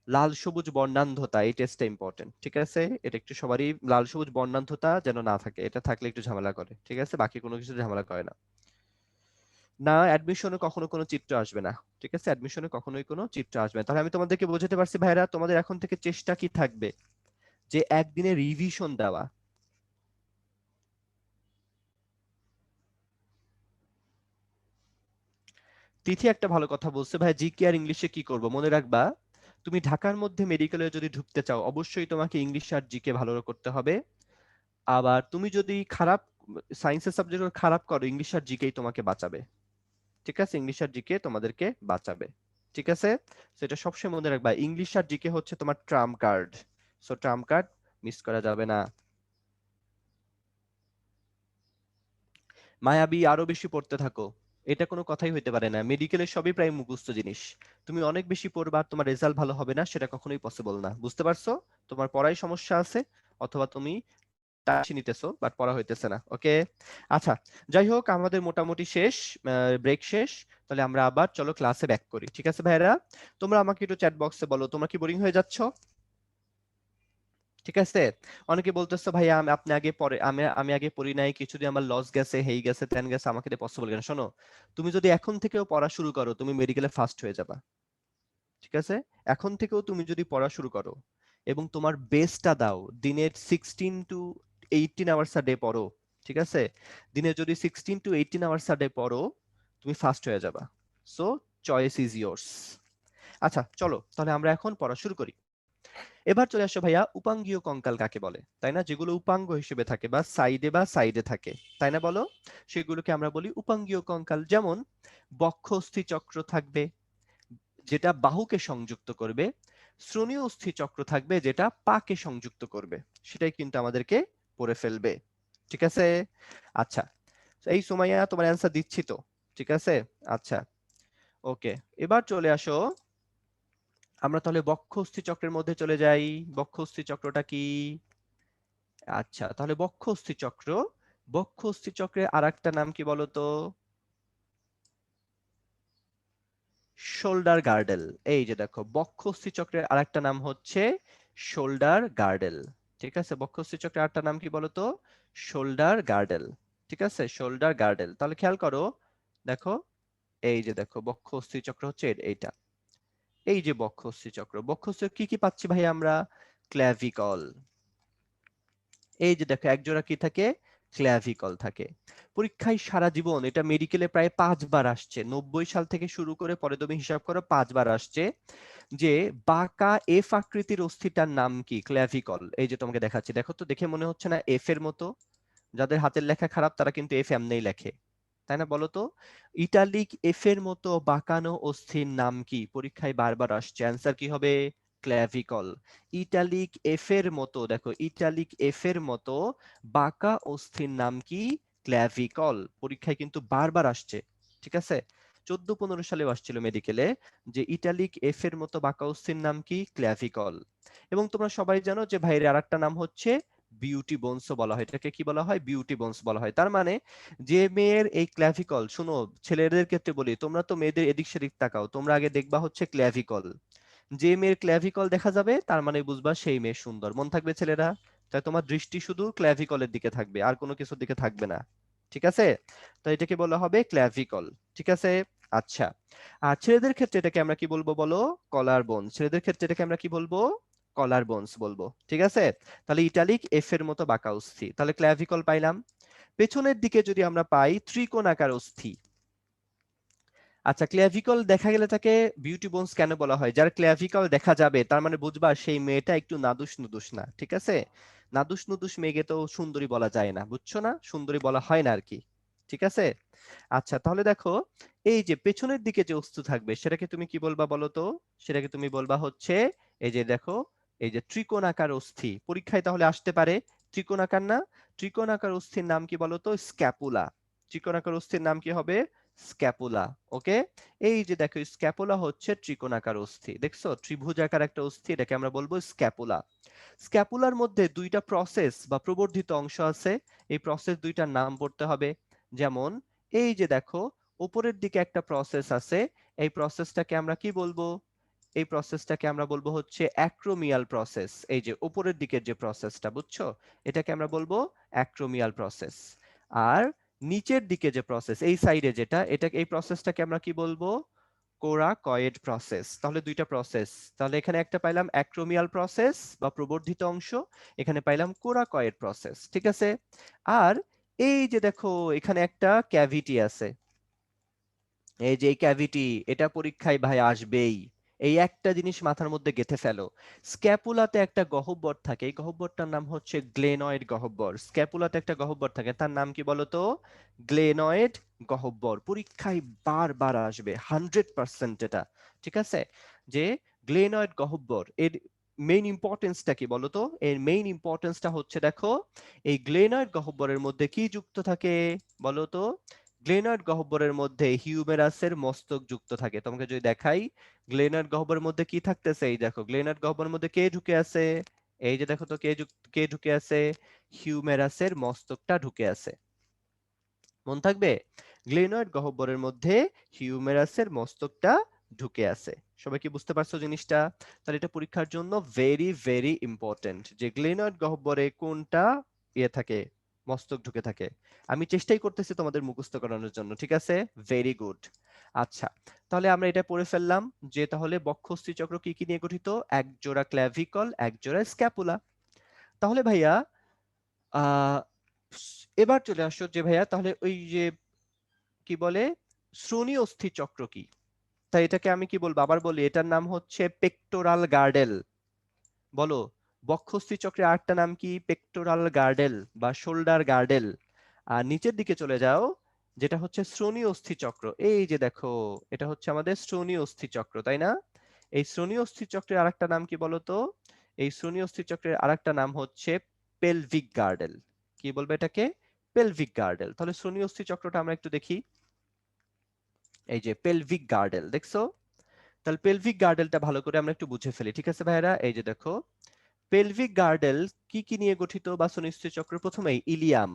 A: লাল সবুজ বর্ণান্ধতা, এই টেস্টটা ইম্পর্টেন্ট, ঠিক আছে? এটা একটু সবারই লাল সবুজ বর্ণান্ধতা যেন না থাকে, এটা থাকলে একটু ঝামেলা করে, ঠিক আছে? বাকি কোনো কিছু ঝামেলা করে না। না, অ্যাডমিশনে কখনো কোনো চিত্র আসবে না, ঠিক আছে? অ্যাডমিশনে কখনোই কোনো চিত্র আসবে না। তাহলে আমি তোমাদেরকে বোঝাতে পারছি ভাইরা, তোমাদের এখন থেকে চেষ্টা কি থাকবে? যে একদিনে রিভিশন দেওয়া। তিথি একটা ভালো কথা বলছে, ভাই জিকে আর ইংলিশে কি করব? মনে রাখবা, তুমি ঢাকার মধ্যে মেডিকেলে যদি ঢুকতে চাও, অবশ্যই তোমাকে ইংলিশ আর জিকে ভালো করতে হবে। আবার তুমি যদি খারাপ সায়েন্সের সাবজেক্ট খারাপ করো, ইংলিশ আর জিকেই তোমাকে বাঁচাবে, ঠিক আছে? ইংলিশ আর জিকে তোমাদেরকে বাঁচাবে, ঠিক আছে? সেটা সবসময় মনে রাখবা, ইংলিশ আর জিকে হচ্ছে তোমার Trump card. So Trump card miss করা যাবে না। মায়াবী আরো বেশি পড়তে থাকো, এটা কোনো কথাই হইতে পারে না। মেডিকেলের সবই প্রায় মুখস্থ জিনিস। তুমি অনেক বেশি পড়বা আর তোমার রেজাল্ট ভালো হবে না, সেটা কখনোই পসিবল না। বুঝতে পারছো? তোমার পড়ায় সমস্যা আছে, অথবা তুমি টাচি নিতেছো বাট পড়া হইতেছে না। ওকে, আচ্ছা, যাই হোক, আমাদের মোটামুটি শেষ, ব্রেক শেষ। তাহলে আমরা আবার চলো ক্লাসে ব্যাক করি, ঠিক আছে ভাইরা? তোমরা আমাকে একটু চ্যাট বক্সে বলো, তোমরা কি বোরিং হয়ে যাচ্ছ? ঠিক আছে? অনেকে বলতেছো ভাইয়া আপনি আগে পরে, আমি আগে পড়ি নাই, কিছুদিন আমার লস গেছে, হেই গেছে, তেন গেছে, আমাকে এটা পসিবল কেন? শোনো, তুমি যদি এখন থেকেও পড়া শুরু করো, তুমি মেডিকেলে ফার্স্ট হয়ে যাবা, ঠিক আছে? এখন থেকেও তুমি যদি পড়া শুরু করো এবং তোমার বেস্টটা দাও, দিনের 16 to 18 আওয়ার্স আ ডে পড়ো, ঠিক আছে? দিনে যদি 16 to 18 আওয়ার্স আ ডে পড়ো, তুমি ফার্স্ট হয়ে যাবা। So choice is years. আচ্ছা চলো, তাহলে আমরা এখন পড়া শুরু করি। এবার চলে আসো ভাইয়া, উপাঙ্গীয় কঙ্কাল কাকে বলে, তাই না? যেগুলো উপাঙ্গ হিসেবে থাকে বা সাইডে থাকে, তাই না বলো? সেগুলোকে আমরা বলি উপাঙ্গীয় কঙ্কাল। যেমন বক্ষ অস্থি চক্র থাকবে, যেটা বাহুকে সংযুক্ত করবে। শ্রোণীয় অস্থি চক্র থাকবে, যেটা পাকে সংযুক্ত করবে। সেটাই কিন্তু আমাদেরকে পড়ে ফেলবে, ঠিক আছে? আচ্ছা, এই সুমাইয়া তোমার অ্যান্সার দিচ্ছি তো, ঠিক আছে? আচ্ছা, ওকে, এবার চলে আসো, আমরা তাহলে বক্ষ অস্থি চক্রের মধ্যে চলে যাই। বক্ষ অস্থি চক্রটা কি? আচ্ছা, তাহলে বক্ষ অস্থি চক্র, বক্ষ অস্থি চক্রের আরেকটা নাম কি বলতো? Shoulder girdle. এই যে দেখো, বক্ষস্থি চক্রের আরেকটা নাম হচ্ছে শোল্ডার গার্ডেল, ঠিক আছে? বক্ষস্থি চক্রের আরেকটা নাম কি বলতো? শোল্ডার গার্ডেল, ঠিক আছে? Shoulder girdle. তাহলে খেয়াল করো, দেখো, এই যে দেখো, বক্ষস্থি চক্র হচ্ছে এইটা। এই যে বক্ষস্থি চক্র, বক্ষস্থি কি কি পাচ্ছি ভাই আমরা? ক্ল্যাভিকল। এই যে দেখো, একজোড়া কি থাকে? ক্ল্যাভিকল থাকে। পরীক্ষায় সারা জীবন, এটা মেডিকেলে প্রায় 5 বার আসছে, 90 সাল থেকে শুরু করে পরে তুমি হিসাব করো, 5 বার আসছে যে বাঁকা এফ আকৃতির অস্থিটার নাম কি? ক্ল্যাভিকল। এই যে তোমাকে দেখাচ্ছি, দেখো তো, দেখে মনে হচ্ছে না এফ এর মতো? যাদের হাতের লেখা খারাপ তারা কিন্তু এফ এমনিই লেখে, তাই না? বলো তো, ইটালিক এফ এর মতো বাঁকানো অস্থির নাম কি? পরীক্ষায় বারবার আসছে, অ্যান্সার কি হবে? ক্ল্যাভিকল। ইটালিক এফ এর মতো, দেখো, ইটালিক এফ এর মতো বাঁকা অস্থির নাম কি? ক্ল্যাভিকল। পরীক্ষায় কিন্তু বারবার আসছে, ঠিক আছে? 14-15 সালেও আসছিল মেডিকেলে, যে ইটালিক এফ এর মতো বাঁকা অস্থির নাম কি? ক্ল্যাভিকল। এবং তোমরা সবাই জানো যে ভাইয়ের আরেকটা নাম হচ্ছে বিউটি বোনসও বলা হয়। এটাকে কি বলা হয়? বিউটি বোনস বলা হয়। তার মানে যে মেয়ের এই ক্ল্যাভিকল, শুনো, ছেলেদের ক্ষেত্রে বলি, তোমরা তো মেয়েদের এদিক সেদিক তাকাও, তোমরা আগে দেখবা হচ্ছে ক্ল্যাভিকল। যে মেয়ের ক্ল্যাভিকল দেখা যাবে, তার মানে বুঝবা সেই মেয়ে সুন্দর। মন থাকবে ছেলেরা? তাই তোমার দৃষ্টি শুধু ক্ল্যাভিকলের দিকে থাকবে, আর কোনো কিছুর দিকে থাকবে না, ঠিক আছে? তো এটাকে বলা হবে ক্ল্যাভিকল, ঠিক আছে? আচ্ছা, আর ছেলেদের ক্ষেত্রে এটাকে আমরা কি বলবো বলো? কলার বোন। ছেলেদের ক্ষেত্রে এটাকে আমরা কি বলবো? কলার বোনস বলবো, ঠিক আছে? তাহলে ইটালিক এফ এর মতো বাঁকা অস্থি, তাহলে ক্ল্যাভিকল পাইলাম। পেছনের দিকে যদি আমরা পাই ত্রিকোণাকার অস্থি, আচ্ছা, ক্ল্যাভিকল দেখা গেলে তাকে বিউটি বোনস কেন বলা হয়? যার ক্ল্যাভিকল দেখা যাবে তার মানে বুঝবা সেই মেয়েটা একটু নাদুস নুদুস না, ঠিক আছে? নাদুস নুদুস মেয়েকে তো সুন্দরী বলা যায় না, বুঝছো না? সুন্দরী বলা হয় না আর কি, ঠিক আছে? আচ্ছা, তাহলে দেখো এই যে পেছনের দিকে যে অস্তু থাকবে সেটাকে তুমি কি বলবা বলো তো? সেটাকে তুমি বলবা হচ্ছে এই যে দেখো, এই যে ত্রিকোণাকার অস্থি। পরীক্ষায় তাহলে আসতে পারে ত্রিকোণাকার না? ত্রিকোণাকার অস্থির নাম কি বলো তো? স্ক্যাপুলা। ত্রিকোণাকার অস্থির নাম কি হবে? স্ক্যাপুলা। ওকে, এই যে দেখো স্ক্যাপুলা হচ্ছে ত্রিকোণাকার অস্থি, দেখছো ত্রিভুজাকার একটা অস্থি, এটাকে আমরা বলবো স্ক্যাপুলা। স্ক্যাপুলার মধ্যে দুইটা প্রসেস বা প্রবর্ধিত অংশ আছে, এই প্রসেস দুইটার নাম পড়তে হবে। যেমন এই যে দেখো উপরের দিকে একটা প্রসেস আছে, এই প্রসেসটাকে আমরা কি বলবো? এই প্রসেসটাকে আমরা বলবো হচ্ছে অ্যাক্রোমিয়াল প্রসেস। এই যে উপরের দিকের যে প্রসেসটা, বুঝছো, এটাকে আমরা বলবো অ্যাক্রোমিয়াল প্রসেস। আর নিচের দিকে যে প্রসেস এই সাইডে যেটা, এটা এই প্রসেসটাকে আমরা কি বলবো? Coracoid process. তাহলে দুইটা প্রসেস, তাহলে এখানে একটা পাইলাম অ্যাক্রোমিয়াল প্রসেস বা প্রবর্ধিত অংশ, এখানে পাইলাম কোরাকয়েড প্রসেস, ঠিক আছে? আর এই যে দেখো এখানে একটা ক্যাভিটি আছে, এই যে এই ক্যাভিটি, এটা পরীক্ষায় ভাই আসবেই। এই একটা জিনিস মাথার মধ্যে গেঁথে ফেলো, স্ক্যাপুলাতে একটা গহ্বর থাকে, এই গহ্বরটার নাম হচ্ছে গ্লেনয়েড গহ্বর। স্ক্যাপুলাতে একটা গহ্বর থাকে, তার নাম কি বলতো? গ্লেনয়েড গহ্বর। পরীক্ষায় বারবার আসবে 100% এটা, ঠিক আছে? যে গ্লেনয়েড গহ্বর এর মেইন ইম্পর্টেন্সটা কি বলতো? এর মেইন ইম্পর্টেন্সটা হচ্ছে দেখো, এই গ্লেনয়েড গহ্বরের মধ্যে কি যুক্ত থাকে বলতো? গ্লেনয়েড গহ্বরের মধ্যে হিউমেরাসের মস্তক যুক্ত থাকে। তোমাকে যদি দেখাই গ্লেনয়েড গহ্বরের মধ্যে কি থাকতেছে, এই দেখো গ্লেনয়েড গহ্বরের মধ্যে কে ঢুকে আছে? এই যে দেখো তো কে ঢুকে আছে? হিউমেরাসের মস্তকটা ঢুকে আছে। মন থাকবে, গ্লেনয়েড গহ্বরের মধ্যে হিউমেরাসের মস্তকটা ঢুকে আছে। সবাই কি বুঝতে পারছো জিনিসটা? তাহলে এটা পরীক্ষার জন্য ভেরি ভেরি ইম্পর্টেন্ট যে গ্লেনয়েড গহ্বরে কোনটা ইয়ে থাকে, মস্তক ঢুকে থাকে। আমি চেষ্টাই করতেছি তোমাদের মুখস্থ করানোর জন্য, ঠিক আছে? Very good. আচ্ছা, তাহলে আমরা এটা পড়ে ফেললাম যে তাহলে বক্ষস্থি চক্র কি কি নিয়ে গঠিত? এক জোড়া ক্ল্যাভিকল, এক জোড়া স্ক্যাপুলা। তাহলে ভাইয়া আহ এবার চলে আসো যে ভাইয়া তাহলে ওই যে কি বলে শ্রোণী অস্থি চক্র কি? তাই এটাকে আমি কি বলবো, আবার বলি, এটার নাম হচ্ছে পেক্টোরাল গার্ডেল। বলো, বক্ষস্থি চক্রের আরেকটা নাম কি? পেক্টোরাল গার্ডেল বা শোল্ডার গার্ডেল। আর নিচের দিকে চলে যাও, যেটা হচ্ছে শ্রোণী অস্থি চক্র, এই যে দেখো এটা হচ্ছে আমাদের শ্রোণী অস্থি চক্র, তাই না? এই শ্রোণী অস্থি চক্রের আরেকটা নাম কি বলতো? এই শ্রোণী অস্থি চক্রের আরেকটা নাম হচ্ছে পেলভিক গার্ডেল। কি বলবে এটাকে? Pelvic girdle. তাহলে শ্রোণী অস্থি চক্রটা আমরা একটু দেখি, এই যে পেলভিক গার্ডেল, দেখছো? তাহলে পেলভিক গার্ডেলটা ভালো করে আমরা একটু বুঝে ফেলি, ঠিক আছে ভাইরা? এই যে দেখো পেলভিক গার্ডেল কি কি নিয়ে গঠিত বা সুনিশ্চিত চক্র? প্রথমেই ইলিয়াম।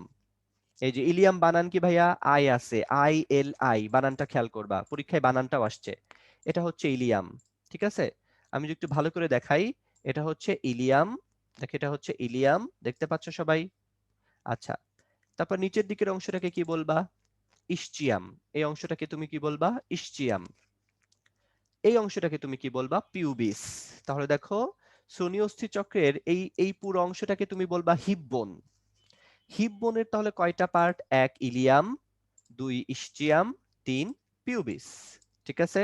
A: এই যে ইলিয়াম বানান কি ভাইয়া? আই আছে, ILI, বানানটা খেয়াল করবা, পরীক্ষায় বানানটাও আসছে। এটা হচ্ছে ইলিয়াম, ঠিক আছে? আমি যদি একটু ভালো করে দেখাই, এটা হচ্ছে ইলিয়াম। দেখ, এটা হচ্ছে ইলিয়াম, দেখতে পাচ্ছ সবাই? আচ্ছা, তারপর নিচের দিকের অংশটাকে কি বলবা? ইসচিয়াম। এই অংশটাকে তুমি কি বলবা? ইসচিয়াম। এই অংশটাকে তুমি কি বলবা? পিউবিস। তাহলে দেখো শ্রোণী অস্থি চক্রের এই এই পুরো অংশটাকে তুমি বলবা হিপ বোন। হিপ বোনের তাহলে কয়টা পার্ট? এক ইলিয়াম, দুই ইসচিয়াম, তিন পিউবিস, ঠিক আছে?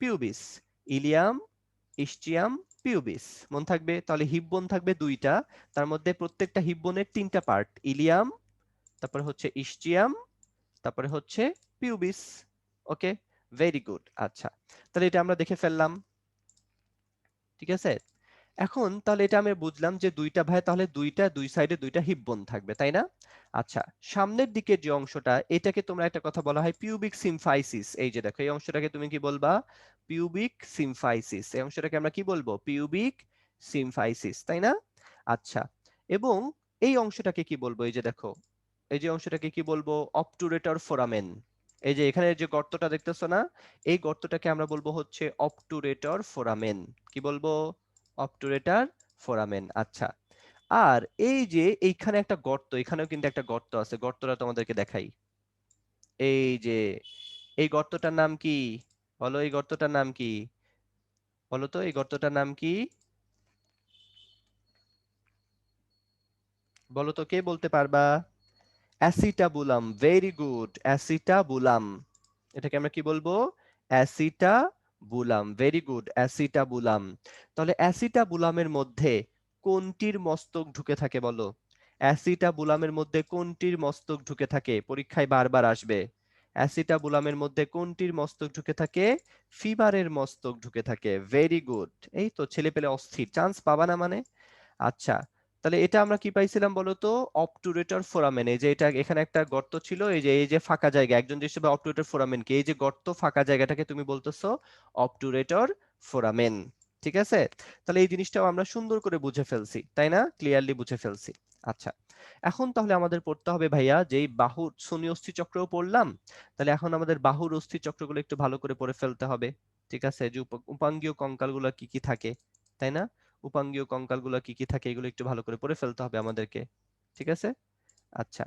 A: Pubis, ilium, ischium, pubis. মন থাকবে? তাহলে হিপ বোন থাকবে দুইটা, তার মধ্যে প্রত্যেকটা হিপ বোনের তিনটা পার্ট, ইলিয়াম, তারপরে হচ্ছে ইসচিয়াম, তারপরে হচ্ছে পিউবিস। ওকে, ভেরি গুড। আচ্ছা, তাহলে এটা আমরা দেখে ফেললাম, ঠিক আছে? এখন তাহলে এটা আমি বুঝলাম যে দুইটা ভাই, তাহলে দুইটা দুই সাইডে দুইটা হিপ বোন থাকবে, তাই না? আচ্ছা, সামনের দিকে যে অংশটা, এটাকে তোমরা একটা কথা বলা হয় পিউবিক সিমফাইসিস। এই যে দেখো এই অংশটাকে তুমি কি বলবা? Pubic symphysis. এই অংশটাকে আমরা কি বলবো? পিউবিক সিমফাইসিস, তাই না? আচ্ছা, এবং এই অংশটাকে কি বলবো? এই যে দেখো এই যে অংশটাকে কি বলবো? অবটুরেটর ফোরামেন। এই যে এখানে যে গর্তটা দেখতেছো না, এই গর্তটাকে আমরা বলবো হচ্ছে অবটুরেটর ফোরামেন। কি বলবো? অবটুরেটর ফোরামেন। আচ্ছা, আর এই যে এইখানে একটা গর্ত, এখানেও কিন্তু একটা গর্ত আছে, গর্তটা তোমাদেরকে দেখাই। এই যে এই গর্তটার নাম কি? বলো, এই গর্তটার নাম কি? বলো তো, এই গর্তটার নাম কি? বলো তো, কে বলতে পারবা? অ্যাসিটাবুলাম। Very good, acetabulum. এটাকে আমরা কি বলবো? Acetabulum, very good, acetabulum. তাহলে অ্যাসিটাবুলামের মধ্যে কোনটির মস্তক ঢুকে থাকে বলো? অ্যাসিটাবুলামের মধ্যে কোনটির মস্তক ঢুকে থাকে? পরীক্ষায় বারবার আসবে। অ্যাসিটাবুলামের মধ্যে কোনটির মস্তক ঢুকে থাকে? ফিবারের মস্তক ঢুকে থাকে। Very good. এই তো ছেলে পেলে অস্থির, চান্স পাবা না মানে। আচ্ছা, তাহলে এটা আমরা কি পাইছিলাম বলতো? অবটুরেটর ফোরামেন। এই যে এটা এখানে একটা গর্ত ছিল, এই যে ফাঁকা জায়গা, একজন যে হিসেবে অবটুরেটর ফোরামেন কি, এই যে গর্ত ফাঁকা জায়গাটাকে তুমি বলতেছো অবটুরেটর ফোরামেন। ঠিক আছে, তাহলে এই জিনিসটাও আমরা সুন্দর করে বুঝে ফেলছি, তাই না? ক্লিয়ারলি বুঝে ফেলছি। আচ্ছা, এখন তাহলে আমাদের পড়তে হবে ভাইয়া, যেই বাহুর শনি অস্থি চক্রও পড়লাম, তাহলে এখন আমাদের বাহুর অস্থি চক্রগুলো একটু ভালো করে পড়ে ফেলতে হবে। ঠিক আছে, যে উপাঙ্গীয় কঙ্কালগুলো কি কি থাকে, তাই না? উপাঙ্গীয় কঙ্কালগুলো কি কি থাকে এগুলো একটু ভালো করে পড়ে ফেলতে হবে আমাদেরকে। ঠিক আছে, আচ্ছা,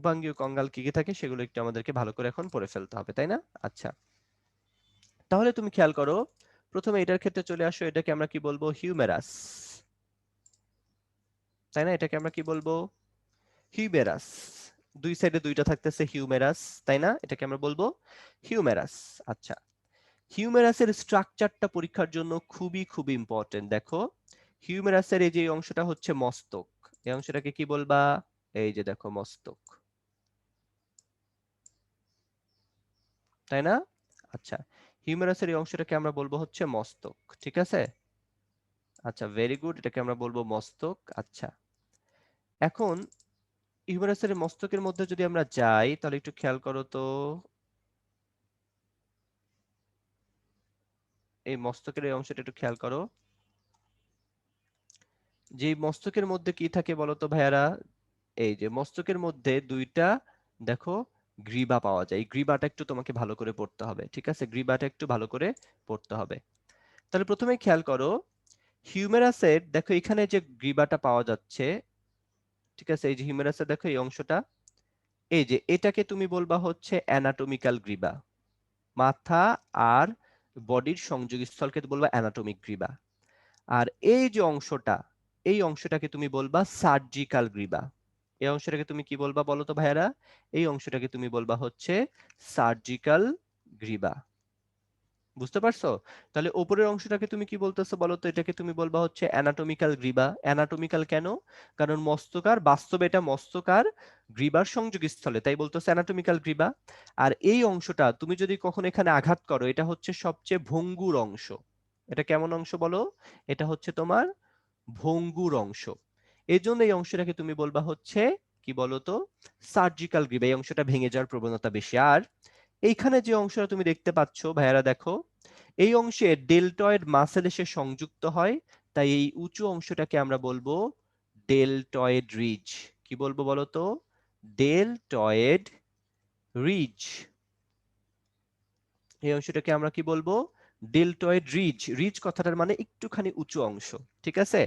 A: উপাঙ্গীয় কঙ্কাল কি কি থাকে সেগুলো একটু আমাদেরকে ভালো করে এখন পড়ে ফেলতে হবে, তাই না? আচ্ছা, তাহলে তুমি খেয়াল করো, প্রথমে এটার ক্ষেত্রে চলে আসো, এটাকে আমরা কি বলবো? হিউমেরাস, তাই না? এটাকে আমরা কি বলবো? হিউমেরাস। দুই সাইডে দুইটা থাকতেছে হিউমেরাস, তাই না? এটাকে আমরা বলবো হিউমেরাস। আচ্ছা, হিউমেরাসের স্ট্রাকচারটা পরীক্ষার জন্য খুবই খুবই ইম্পর্টেন্ট। দেখো, হিউমেরাসের এই যে অংশটা হচ্ছে মস্তক, এই অংশটাকে কি বলবা? এই যে দেখো মস্তক, তাই না? আচ্ছা, হিউমেরাসের এই অংশটাকে আমরা বলবো হচ্ছে মস্তক। ঠিক আছে, আচ্ছা, ভেরি গুড, এটাকে আমরা বলবো মস্তক। আচ্ছা, এখন হিউমেরাসের মস্তকের মধ্যে যদি আমরা যাই তাহলে একটু খেয়াল করো তো, এই মস্তকের এই অংশটা একটু খেয়াল করো, যে মস্তকের মধ্যে কি থাকে বলতো ভাইয়ারা? এই যে মস্তকের মধ্যে দুইটা, দেখো, গ্রীবা পাওয়া যায়। এই গ্রীবাটা একটু তোমাকে ভালো করে পড়তে হবে। ঠিক আছে, গ্রীবাটা একটু ভালো করে পড়তে হবে। তাহলে প্রথমে খেয়াল করো, হিউমেরাসের দেখো এখানে যে গ্রীবাটা পাওয়া যাচ্ছে, ঠিক আছে, এই যে হিউমেরাসের দেখো এই অংশটা, এই যে এটাকে তুমি বলবা হচ্ছে অ্যানাটমিক্যাল গ্রীবা। মাথা আর বডির সংযোগস্থলকে বলবা অ্যানাটমিক গ্রীবা। আর এই যে অংশটা, এই অংশটাকে তুমি বলবা সার্জিক্যাল গ্রীবা। এই অংশটাকে তুমি কি বলবা বলো তো ভাইয়ারা? এই অংশটাকে তুমি বলবা হচ্ছে সার্জিক্যাল গ্রীবা। বুঝতে পারছো? তাহলে উপরের অংশটাকে তুমি কি বলতেছো বলো তো? এটাকে তুমি বলবা হচ্ছে অ্যানাটমিক্যাল গ্রীবা। অ্যানাটমিক্যাল কেন? কারণ মস্তকার, বাস্তবে এটা মস্তকার গ্রীবার সংযোগস্থলে, তাই বলতেছে অ্যানাটমিক্যাল গ্রীবা। আর এই অংশটা তুমি যদি কখনো এখানে আঘাত করো, এটা হচ্ছে সবচেয়ে ভঙ্গুর অংশ। এটা কেমন অংশ বলো? এটা হচ্ছে তোমার ভঙ্গুর অংশ। এই জন্য এই অংশটাকে তুমি বলবা হচ্ছে কি বলতো? সার্জিক্যাল গ্রীবা। এই অংশটা ভেঙে যাওয়ার প্রবণতা বেশি। আর এইখানে যে অংশটা তুমি দেখতে পাচ্ছ ভাইয়ারা, দেখো, এই অংশে ডেলটয়েড মাসেল এসে সংযুক্ত হয়, তাই এই উঁচু অংশটাকে আমরা বলবো ডেলটয়েড রিজ। কি বলবো বলতো? Deltoid ridge. এই অংশটাকে আমরা কি বলবো? Deltoid ridge. রিজ কথাটার মানে একটুখানি উঁচু অংশ। ঠিক আছে,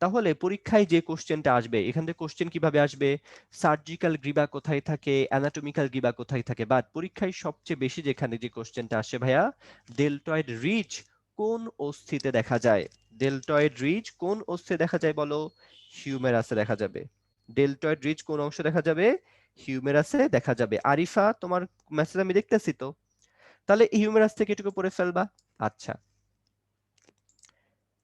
A: তাহলে পরীক্ষায় যে কোশ্চেনটা আসবে, এখান থেকে কোশ্চেন কিভাবে আসবে? সার্জিক্যাল গ্রীবা কোথায় থাকে, অ্যানাটমিক্যাল গ্রীবা কোথায় থাকে, বাট পরীক্ষায় সবচেয়ে বেশি যেখানে যে কোশ্চেনটা আসে ভাইয়া, ডেলটয়েড রিজ কোন অস্থিতে দেখা যায়? ডেলটয়েড রিজ কোন অস্থিতে দেখা যায় বলো? হিউমেরাসে দেখা যাবে। ডেলটয়েড রিজ কোন অংশ দেখা যাবে? হিউমেরাসে দেখা যাবে। আরিফা, তোমার মেসেজ আমি দেখতেছি তো। তাহলে হিউমেরাস থেকে এটুকু পড়ে ফেলবা। আচ্ছা,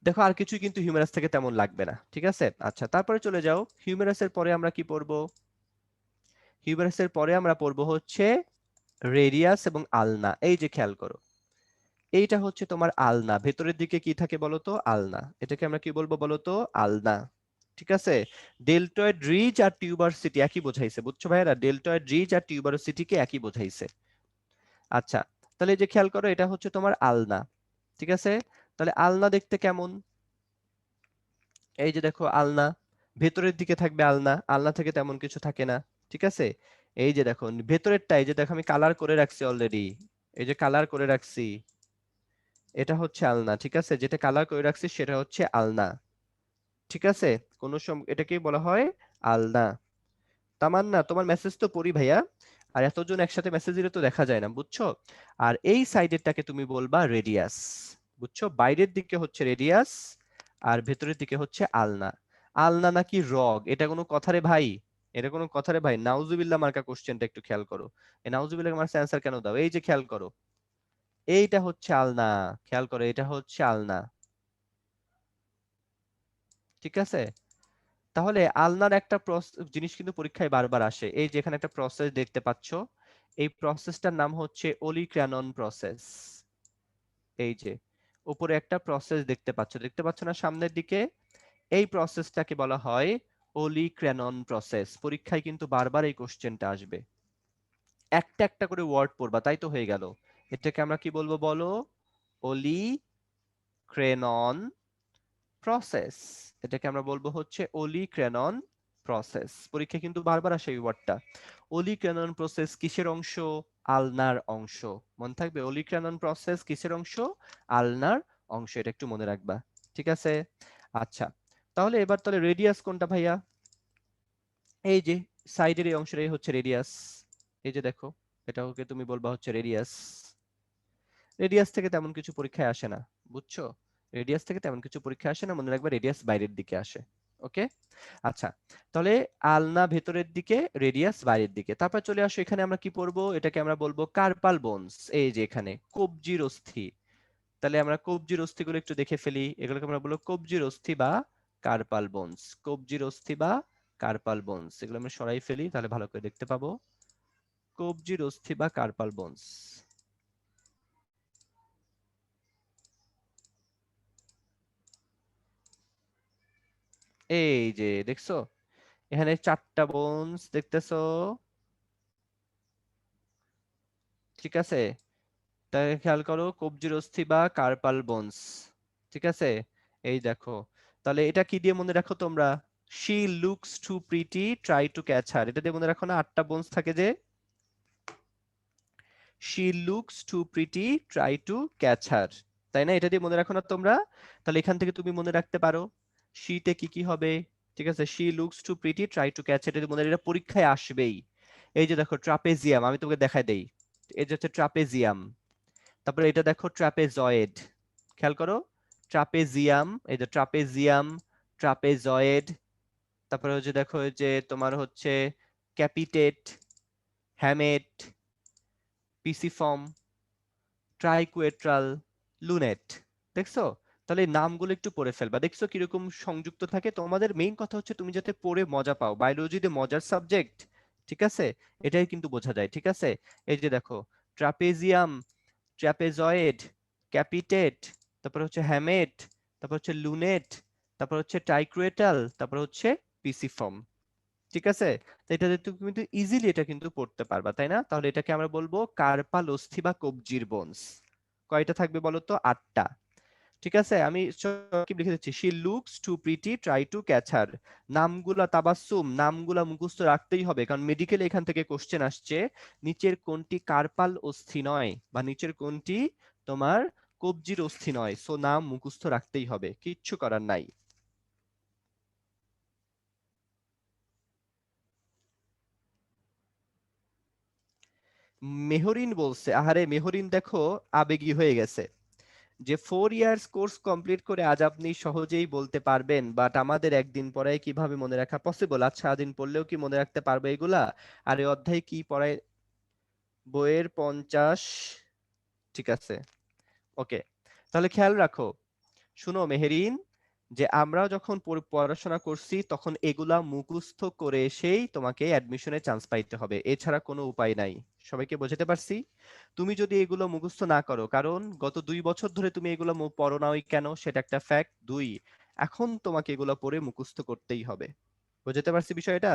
A: দেখো আর কিছুই কিন্তু হিউমেরাস থেকে তেমন লাগবে না। ঠিক আছে, আচ্ছা, তারপরে চলে যাও, হিউমেরাসের পরে আমরা কি পড়বো? হিউমেরাসের পরে আমরা পড়বো হচ্ছে রেডিয়াস এবং আলনা। এই যে খেয়াল করো, এইটা হচ্ছে তোমার আলনা। ভেতরের দিকে কি থাকে বলতো? আলনা। এটাকে আমরা কি বলবো বলতো? আলনা। ঠিক আছে, ডেলটয়েড রিজ আর টিউবারসিটি একই বোঝাইছে, বুঝছো ভাইয়েরা? ডেলটয়েড রিজ আর টিউবারসিটিকে একই বোঝাইছে। আচ্ছা, তাহলে এই যে খেয়াল করো, এটা হচ্ছে তোমার আলনা। ঠিক আছে, তাহলে আলনা দেখতে কেমন? এই যে দেখো আলনা, ভেতরের দিকে থাকবে আলনা, আলনা থেকে তেমন কিছু থাকে না। ঠিক আছে, এই যে দেখো ভেতরেরটা, এই যে দেখো আমি কালার করে রাখছি অলরেডি, এই যে কালার করে রাখছি, এটা হচ্ছে আলনা। ঠিক আছে, যেটা কালার করে রাখছি সেটা হচ্ছে আলনা। ঠিক আছে, কোন এটাকেই বলা হয় আলনা। তামান্না, তোমার মেসেজ তো পড়ি ভাইয়া, আর এতজন একসাথে মেসেজ দিলে তো দেখা যায় না, বুঝছো? আর এই সাইডেরটাকে তুমি বলবা রেডিয়াস। বুঝছো, বাইরের দিকে হচ্ছে রেডিয়াস আর ভেতরের দিকে হচ্ছে আলনা। আলনা নাকি রগ, এটা কোনো কথা রে ভাই? এটা কোনো কথা রে ভাই? নাউজুবিল্লাহ মার্কা কোশ্চেনটা একটু খেয়াল করো। এই নাউজুবিল্লাহ মার্কা অ্যান্সার কেন দাও? এই যে খেয়াল করো, এইটা হচ্ছে আলনা, খেয়াল করো এটা হচ্ছে আলনা, ঠিক আছে? তাহলে আলনার একটা জিনিস কিন্তু পরীক্ষায় বারবার আসে। এই যে এখানে একটা প্রসেস দেখতে পাচ্ছ, এই প্রসেসটার নাম হচ্ছে ওলিক্র্যানন প্রসেস। এই যে উপরে একটা প্রসেস দেখতে পাচ্ছ না সামনের দিকে? এই প্রসেসটাকে বলা হয় ওলিক্র্যানন প্রসেস। পরীক্ষায় কিন্তু বারবার এই কোশ্চেনটা আসবে। একটা একটা করে ওয়ার্ড পড়বা, তাই তো হয়ে গেল। এটাকে আমরা কি বলবো বলো? ওলিক্র্যানন প্রসেস। এটাকে আমরা বলবো হচ্ছে ওলিক্র্যানন প্রসেস। পরীক্ষায় কিন্তু বারবার আসে এই ওয়ার্ডটা। ওলিক্র্যানন প্রসেস কিসের অংশ? আলনার অংশ। মনে থাকবে, ওলিক্র্যানন প্রসেস কিসের অংশ? আলনার অংশ। এটা একটু মনে রাখবা, ঠিক আছে? আচ্ছা, তাহলে এবার তাহলে রেডিয়াস কোনটা ভাইয়া? এই যে সাইডের এই অংশটাই হচ্ছে রেডিয়াস। এই যে দেখো, এটাকে তুমি বলবা হচ্ছে রেডিয়াস। রেডিয়াস থেকে তেমন কিছু পরীক্ষায় আসে না, বুঝছো? রেডিয়াস থেকে তেমন কিছু পরীক্ষায় আসে না, মনে রাখবা রেডিয়াস বাইরের দিকে আসে। ওকে, আচ্ছা, তাহলে আলনা ভেতরের দিকে, রেডিয়াস বাইরের দিকে। তারপর চলে আসো, এখানে আমরা কি পড়বো? এটাকে আমরা বলবো কার্পাল বোনস। এই যে এখানে কবজির অস্থি। তাহলে আমরা কবজির অস্থিগুলো একটু দেখে ফেলি। এগুলোকে আমরা বলবো কবজির অস্থি বা কার্পাল বোনস। কবজির অস্থি বা কার্পাল বোনস, এগুলো আমরা সরাই ফেলি, তাহলে ভালো করে দেখতে পাবো। কবজির অস্থি বা কার্পাল বোনস। এই যে দেখছো, এখানে 4টা বোনস দেখতেছো, ঠিক আছে? তাহলে খেয়াল করো, কবজির অস্থি বা কার্পাল বোনস, ঠিক আছে? এই দেখো, তাহলে এটা কি দিয়ে মনে রাখো তোমরা? She looks too pretty, try to catch her. এটা দিয়ে মনে রাখো না, 8টা বোনস থাকে যে। She looks too pretty, try to catch her, তাই না? এটা দিয়ে মনে রাখো না তোমরা? তাহলে এখান থেকে তুমি মনে রাখতে পারো শীতে কি কি হবে, ঠিক আছে? She looks too pretty, try to catch, এটা দিয়ে মনে এটা পরীক্ষায় আসবেই। এই যে দেখো ট্রাপেজিয়াম, আমি তোমাকে দেখাই দেই। এই যে হচ্ছে ট্রাপেজিয়াম। তারপরে এটা দেখো ট্রাপেজয়েড, খেয়াল করো, ট্রাপেজিয়াম, এই যে ট্রাপেজিয়াম, ট্রাপেজয়েড। তারপরে হচ্ছে দেখো এই যে তোমার হচ্ছে capitate, hamate, pisiform, triquetral, lunate. দেখছো? তাহলে এই নামগুলো একটু পড়ে ফেলবা, দেখছো কিরকম সংযুক্ত থাকে। তোমাদের মেইন কথা হচ্ছে তুমি যাতে পড়ে মজা পাও। বায়োলজি যে মজার সাবজেক্ট, ঠিক আছে? এটাই কিন্তু বোঝা যায়, ঠিক আছে? এই যে দেখো ট্রাপেজিয়াম, ট্রাপেজয়েড, ক্যাপিটেট, তারপর হচ্ছে হ্যামেট, তারপর হচ্ছে লুনেট, তারপর হচ্ছে ট্রাইকুয়েটাল, তারপর হচ্ছে পিসিফর্ম, ঠিক আছে? তো এটা তুমি কিন্তু ইজিলি এটা কিন্তু পড়তে পারবা, তাই না? তাহলে এটাকে আমরা বলবো কার্পাল অস্থি বা কবজির বোনস। কয়টা থাকবে বলো তো? 8টা, ঠিক আছে? আমি কি লিখে দিচ্ছি, she looks too pretty, try to catch her. নামগুলা তাবাসসুম, নামগুলা মুখস্থ রাখতেই হবে, কারণ মেডিকেলে এখান থেকে কোশ্চেন আসছে। নিচের কোনটি কার্পাল অস্থি নয়, বা নিচের কোনটি তোমার কবজির অস্থি নয়, সো নাম মুখস্থ রাখতেই হবে, কিচ্ছু করার নাই। মেহরিন বলছে, আহারে মেহরিন দেখো আবেগী হয়ে গেছে, যে 4 ইয়ার্স কোর্স কমপ্লিট করে আজ আপনি সহজেই বলতে পারবেন, বাট আমাদের একদিন পড়ায় কিভাবে মনে রাখা পসিবল? আজ সারাদিন পড়লেও কি মনে রাখতে পারবে এগুলা? আর এই অধ্যায় কি পড়ায়? বইয়ের 50, ঠিক আছে, ওকে। তাহলে খেয়াল রাখো, শুনো মেহেরিন, যে আমরাও যখন পড়াশোনা করছি তখন এগুলা মুখস্থ করে এসেই তোমাকে অ্যাডমিশনে চান্স পাইতে হবে, এছাড়া কোনো উপায় নাই। সবাইকে বোঝাতে পারছি? তুমি যদি এগুলো মুখস্থ না করো, কারণ গত 2 বছর ধরে তুমি এগুলো পড়ো নাই কেন, সেটা একটা ফ্যাক্ট। 2, এখন তোমাকে এগুলো পড়ে মুখস্থ করতেই হবে। বুঝতে পারছি বিষয়টা?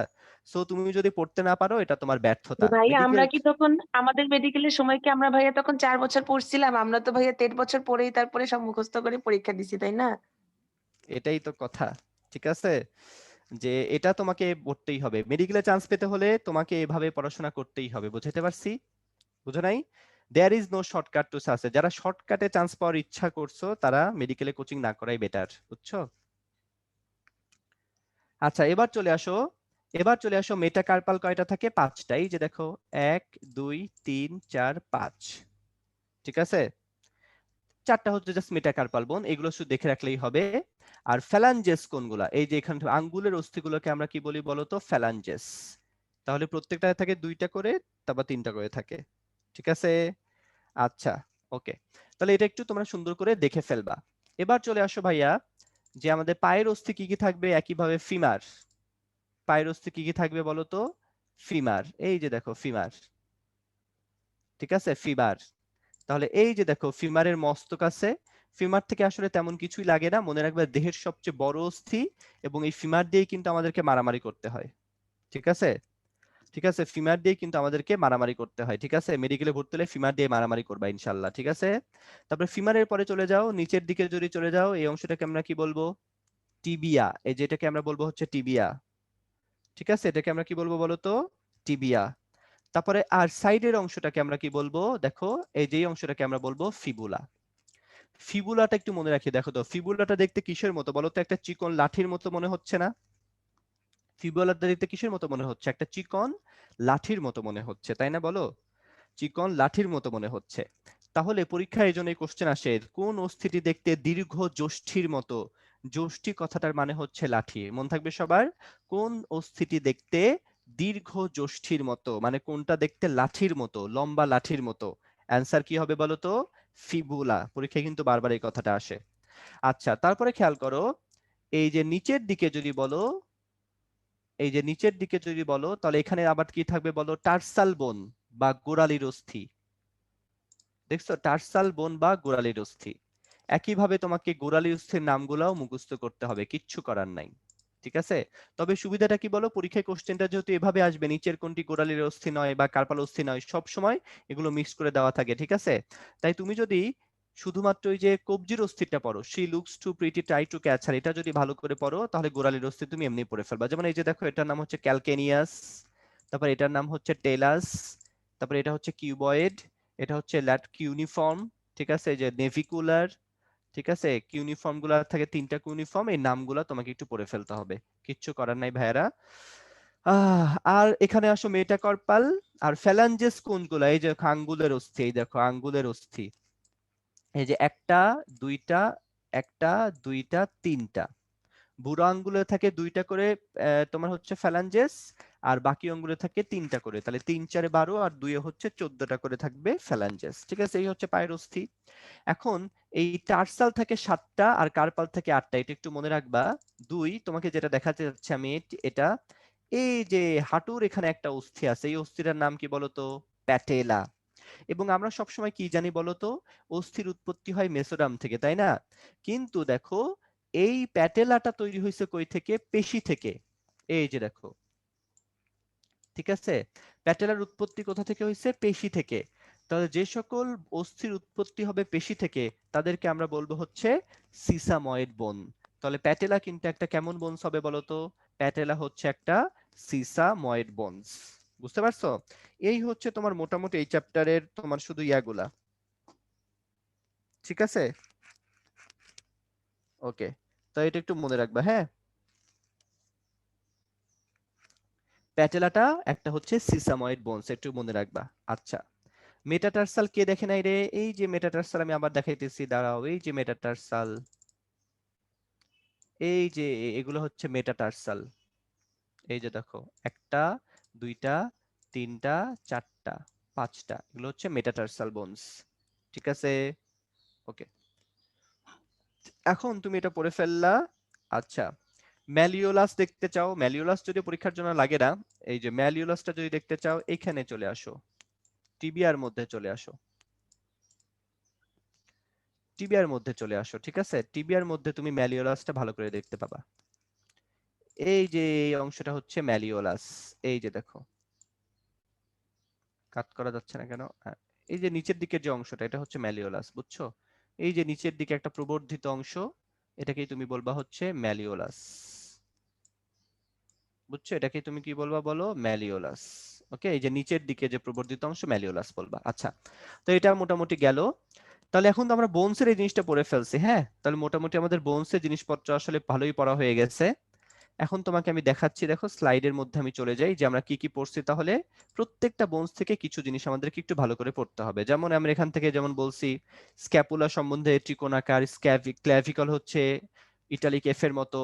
A: সো তুমি যদি পড়তে না পারো, এটা তোমার ব্যর্থতা।
B: ভাইয়া আমরা
A: মেডিকেল,
B: কি তখন আমাদের মেডিকেলের সময় কি আমরা ভাইয়া তখন 4 বছর পড়ছিলাম? আমরা তো ভাইয়া 13 বছর পড়েই তারপরে সব মুখস্থ করে পরীক্ষা দিছি, তাই না?
A: এটাই তো কথা, ঠিক আছে? যে এটা তোমাকে পড়তেই হবে, মেডিকেলে চান্স পেতে হলে তোমাকে এভাবে পড়াশোনা করতেই হবে। বুঝাতে পারছি? বুঝো নাই? There is no shortcut to success. যারা শর্টকাটে চান্স পাওয়ার ইচ্ছা করছো, তারা মেডিকেলে কোচিং না করাই বেটার, বুঝছো? আচ্ছা, এবার চলে আসো, এবার চলে আসো মেটাকার্পাল কয়টা থাকে? 5টা। এই যে দেখো 1 2 3 4 5, ঠিক আছে? 4টা হচ্ছে জাস্ট মেটাকার্পাল বোন, এগুলো শুধু দেখে রাখলেই হবে। আর ফ্যালাঞ্জেস কোনগুলা? এই যে এখানে আঙ্গুলের অস্থিগুলোকে আমরা কি বলি বলতো? ফ্যালাঞ্জেস। তাহলে প্রত্যেকটা থাকে 2টা করে, তারপর 3টা করে থাকে, ঠিক আছে? আচ্ছা, ওকে, তাহলে এটা একটু তোমরা সুন্দর করে দেখে ফেলবা। এবার চলে আসো ভাইয়া, যে আমাদের পায়ের অস্থি কি কি থাকবে, একইভাবে ফিমার। পায়ের অস্থি কি কি থাকবে বলো তো? ফিমার, এই যে দেখো ফিমার, ঠিক আছে, ফিমার। তাহলে এই যে দেখো ফিমারের মস্তক আছে। ফিমার থেকে আসলে তেমন কিছুই লাগে না, মনে রাখবে দেহের সবচেয়ে বড় অস্থি, এবং এই ফিমার দিয়েই কিন্তু আমাদেরকে মারামারি করতে হয়, ঠিক আছে? ঠিক আছে, ফিমার দিয়ে কিন্তু আমাদেরকে মারামারি করতে হয়, ঠিক আছে? মেডিকেলে ভর্তি হলে ফিমার দিয়ে মারামারি করবা ইনশাল্লাহ, ঠিক আছে? তারপরে ফিমারের পরে চলে যাও, নিচের দিকে যদি চলে যাও, এই অংশটাকে আমরা কি বলবো? টিবিয়া। এই যেটাকে আমরা বলবো হচ্ছে টিবিয়া, ঠিক আছে? এটাকে আমরা কি বলবো বলো তো? টিবিয়া। তারপরে আর সাইডের অংশটাকে আমরা কি বলবো দেখো, এই যে অংশটাকে আমরা বলবো ফিবুলা। ফিবুলাটা একটু মনে রাখি, দেখো তো ফিবুলাটা দেখতে কিসের মতো বলো তো? একটা চিকন লাঠির মতো মনে হচ্ছে না? ফিবুলাটা দেখতে কিসের মতো মনে হচ্ছে? একটা চিকন লাঠির মতো মনে হচ্ছে, তাই না বলো? চিকন লাঠির মতো মনে হচ্ছে। তাহলে পরীক্ষায় এই জন্য কোশ্চেন আসে, কোন অস্থিটি দেখতে দীর্ঘ যষ্ঠির মতো? যষ্ঠি কথাটার মানে হচ্ছে লাঠি, মন থাকবে সবার। কোন অস্থিটি দেখতে দীর্ঘ যষ্ঠির মতো, মানে কোনটা দেখতে লাঠির মতো, লম্বা লাঠির মতো? অ্যান্সার কি হবে বলো তো? ফিবুলা। পরীক্ষায় কিন্তু বারবার এই কথাটা আসে। আচ্ছা, তারপরে খেয়াল করো, এই যে নিচের দিকে যদি বলো, এই যে নিচের দিকে যদি বলো, তাহলে এখানে আবার কি থাকবে বলো? টার্সাল বোন বা গোড়ালির অস্থি। দেখছো, টার্সাল বোন বা গোড়ালির অস্থি। একইভাবে তোমাকে গোড়ালির অস্থির নামগুলাও মুখস্থ করতে হবে, কিচ্ছু করার নাই, ঠিক আছে? তবে সুবিধাটা কি বলো, পরীক্ষায় কোশ্চেনটা যেহেতু এভাবে আসবে, নিচের কোনটি গোড়ালির অস্থি নয় বা কার্পাল অস্থি নয়, সব সময় এগুলো মিক্স করে দেওয়া থাকে, ঠিক আছে? তাই তুমি যদি শুধুমাত্র ওই যে কবজির অস্থিটা পড়ো, she looks too pretty try to catch her, এটা যদি ভালো করে পড়ো, তাহলে গোড়ালির অস্থি তুমি এমনি পড়ে ফেলবা। যেমন এই যে দেখো, এটার নাম হচ্ছে ক্যালকেনিয়াস, তারপর এটার নাম হচ্ছে টেলাস, তারপর এটা হচ্ছে কিউবয়েড, এটা হচ্ছে ল্যাট কিউনিফর্ম, ঠিক আছে? এই যে নেভিকুলার, ঠিক আছে? কিউনিফর্ম গুলা থাকে, তিনটা কিউনিফর্ম, এই নামগুলা তোমাকে একটু পড়ে ফেলতে হবে, কিচ্ছু করার নাই ভাইয়ারা। আর এখানে আসো মেটাকার্পাল আর ফ্যালাঞ্জেস কোনগুলা? এই যে আঙ্গুলের অস্থি, এই দেখো আঙ্গুলের অস্থি, এই যে একটা, দুইটা, একটা, দুইটা, তিনটা। বুড়ো আঙ্গুলে থাকে দুইটা করে, তোমার হচ্ছে ফ্যালাঞ্জেস, আর বাকি আঙ্গুলে থাকে তিনটা করে, তাহলে 3 4 12 আর 2 হচ্ছে 14টা করে থাকবে ফ্যালাঞ্জেস, ঠিক আছে? এই হচ্ছে পায়ের অস্থি। এখন এই টার্সাল থাকে 7টা আর কার্পাল থাকে 8টা, এটা একটু মনে রাখবা। দুই, তোমাকে যেটা দেখাতে যাচ্ছে আমি, এটা এই যে হাঁটুর এখানে একটা অস্থি আছে, এই অস্থিটার নাম কি বলতো? প্যাটেলা। এবং আমরা সবসময় কি জানি বলতো? অস্থির উৎপত্তি হয় মেসোডাম থেকে, তাই না? কিন্তু দেখো, এই প্যাটেলাটা তৈরি হয়েছে কই থেকে? পেশি থেকে। এই যে দেখো, ঠিক আছে? প্যাটেলার উৎপত্তি কোথা থেকে হয়েছে? পেশি থেকে। তাহলে যে সকল অস্থির উৎপত্তি হবে পেশি থেকে, তাদেরকে আমরা বলবো হচ্ছে সিসাময়েড বোন। তাহলে প্যাটেলা কিন্তু একটা কেমন বোনস হবে বলতো? প্যাটেলা হচ্ছে একটা সিসাময়েড বোনস। বুঝতে পারছো? এই হচ্ছে তোমার মোটামুটি এই চ্যাপ্টারের তোমার শুধু ইয়াগুলা, ঠিক আছে? ওকে, তো এটা একটু মনে রাখবা, হ্যাঁ? প্যাটেলাটা একটা হচ্ছে সিসাময়েড বোনস, একটু মনে রাখবা। আচ্ছা, মেটাটার্সাল কে দেখে নাই রে? এই যে মেটাটার্সাল, আমি আবার দেখাইতেছি, দাঁড়াও। এই যে মেটাটার্সাল, এই যে এগুলো হচ্ছে মেটাটার্সাল। এই যে দেখো, একটা, দুইটা, তিনটা, চারটা, পাঁচটা, এগুলো হচ্ছে মেটাটার্সাল বোনস, ঠিক আছে? ওকে, এখন তুমি এটা পড়ে ফেললা। আচ্ছা, ম্যালিওলাস দেখতে চাও? ম্যালিওলাস যদি পরীক্ষার জন্য লাগে না, এই যে ম্যালিওলাসটা যদি দেখতে চাও, এখানে চলে আসো, টিবিয়ার মধ্যে চলে আসো, টিবিয়ার মধ্যে চলে আসো, ঠিক আছে? টিবিয়ার মধ্যে তুমি ম্যালিওলাসটা ভালো করে দেখতে পাবা। এই যে এই অংশটা হচ্ছে ম্যালিওলাস, এই যে দেখো, কাট করা যাচ্ছে না কেন? হ্যাঁ, এই যে নিচের দিকের যে অংশটা, এটা হচ্ছে ম্যালিওলাস, বুঝছো? এই যে নিচের দিকে একটা প্রবর্ধিত অংশ, এটাকেই তুমি বলবা হচ্ছে ম্যালিওলাস, বুঝছো? এটাকে তুমি কি বলবা বলো? ম্যালিওলাস। ওকে, এই যে নিচের দিকে যে প্রবর্ধিত অংশ, ম্যালিওলাস বলবা। আচ্ছা, তো এটা মোটামুটি গেল। তাহলে এখন তো আমরা বোনসের এই জিনিসটা পড়ে ফেলছি, হ্যাঁ? তাহলে মোটামুটি আমাদের বোনসের জিনিসপত্র আসলে ভালোই পড়া হয়ে গেছে। এখন তোমাকে আমি দেখাচ্ছি, দেখো স্লাইডের মধ্যে আমি চলে যাই, যে আমরা কি কি পড়ছি। তাহলে প্রত্যেকটা বোনস থেকে কিছু জিনিস আমাদেরকে একটু ভালো করে পড়তে হবে। যেমন আমরা এখান থেকে যেমন বলছি, স্ক্যাপুলা সম্বন্ধে ত্রিকোণাকার, ক্ল্যাভিকল হচ্ছে ইটালিক এফ এর মতো।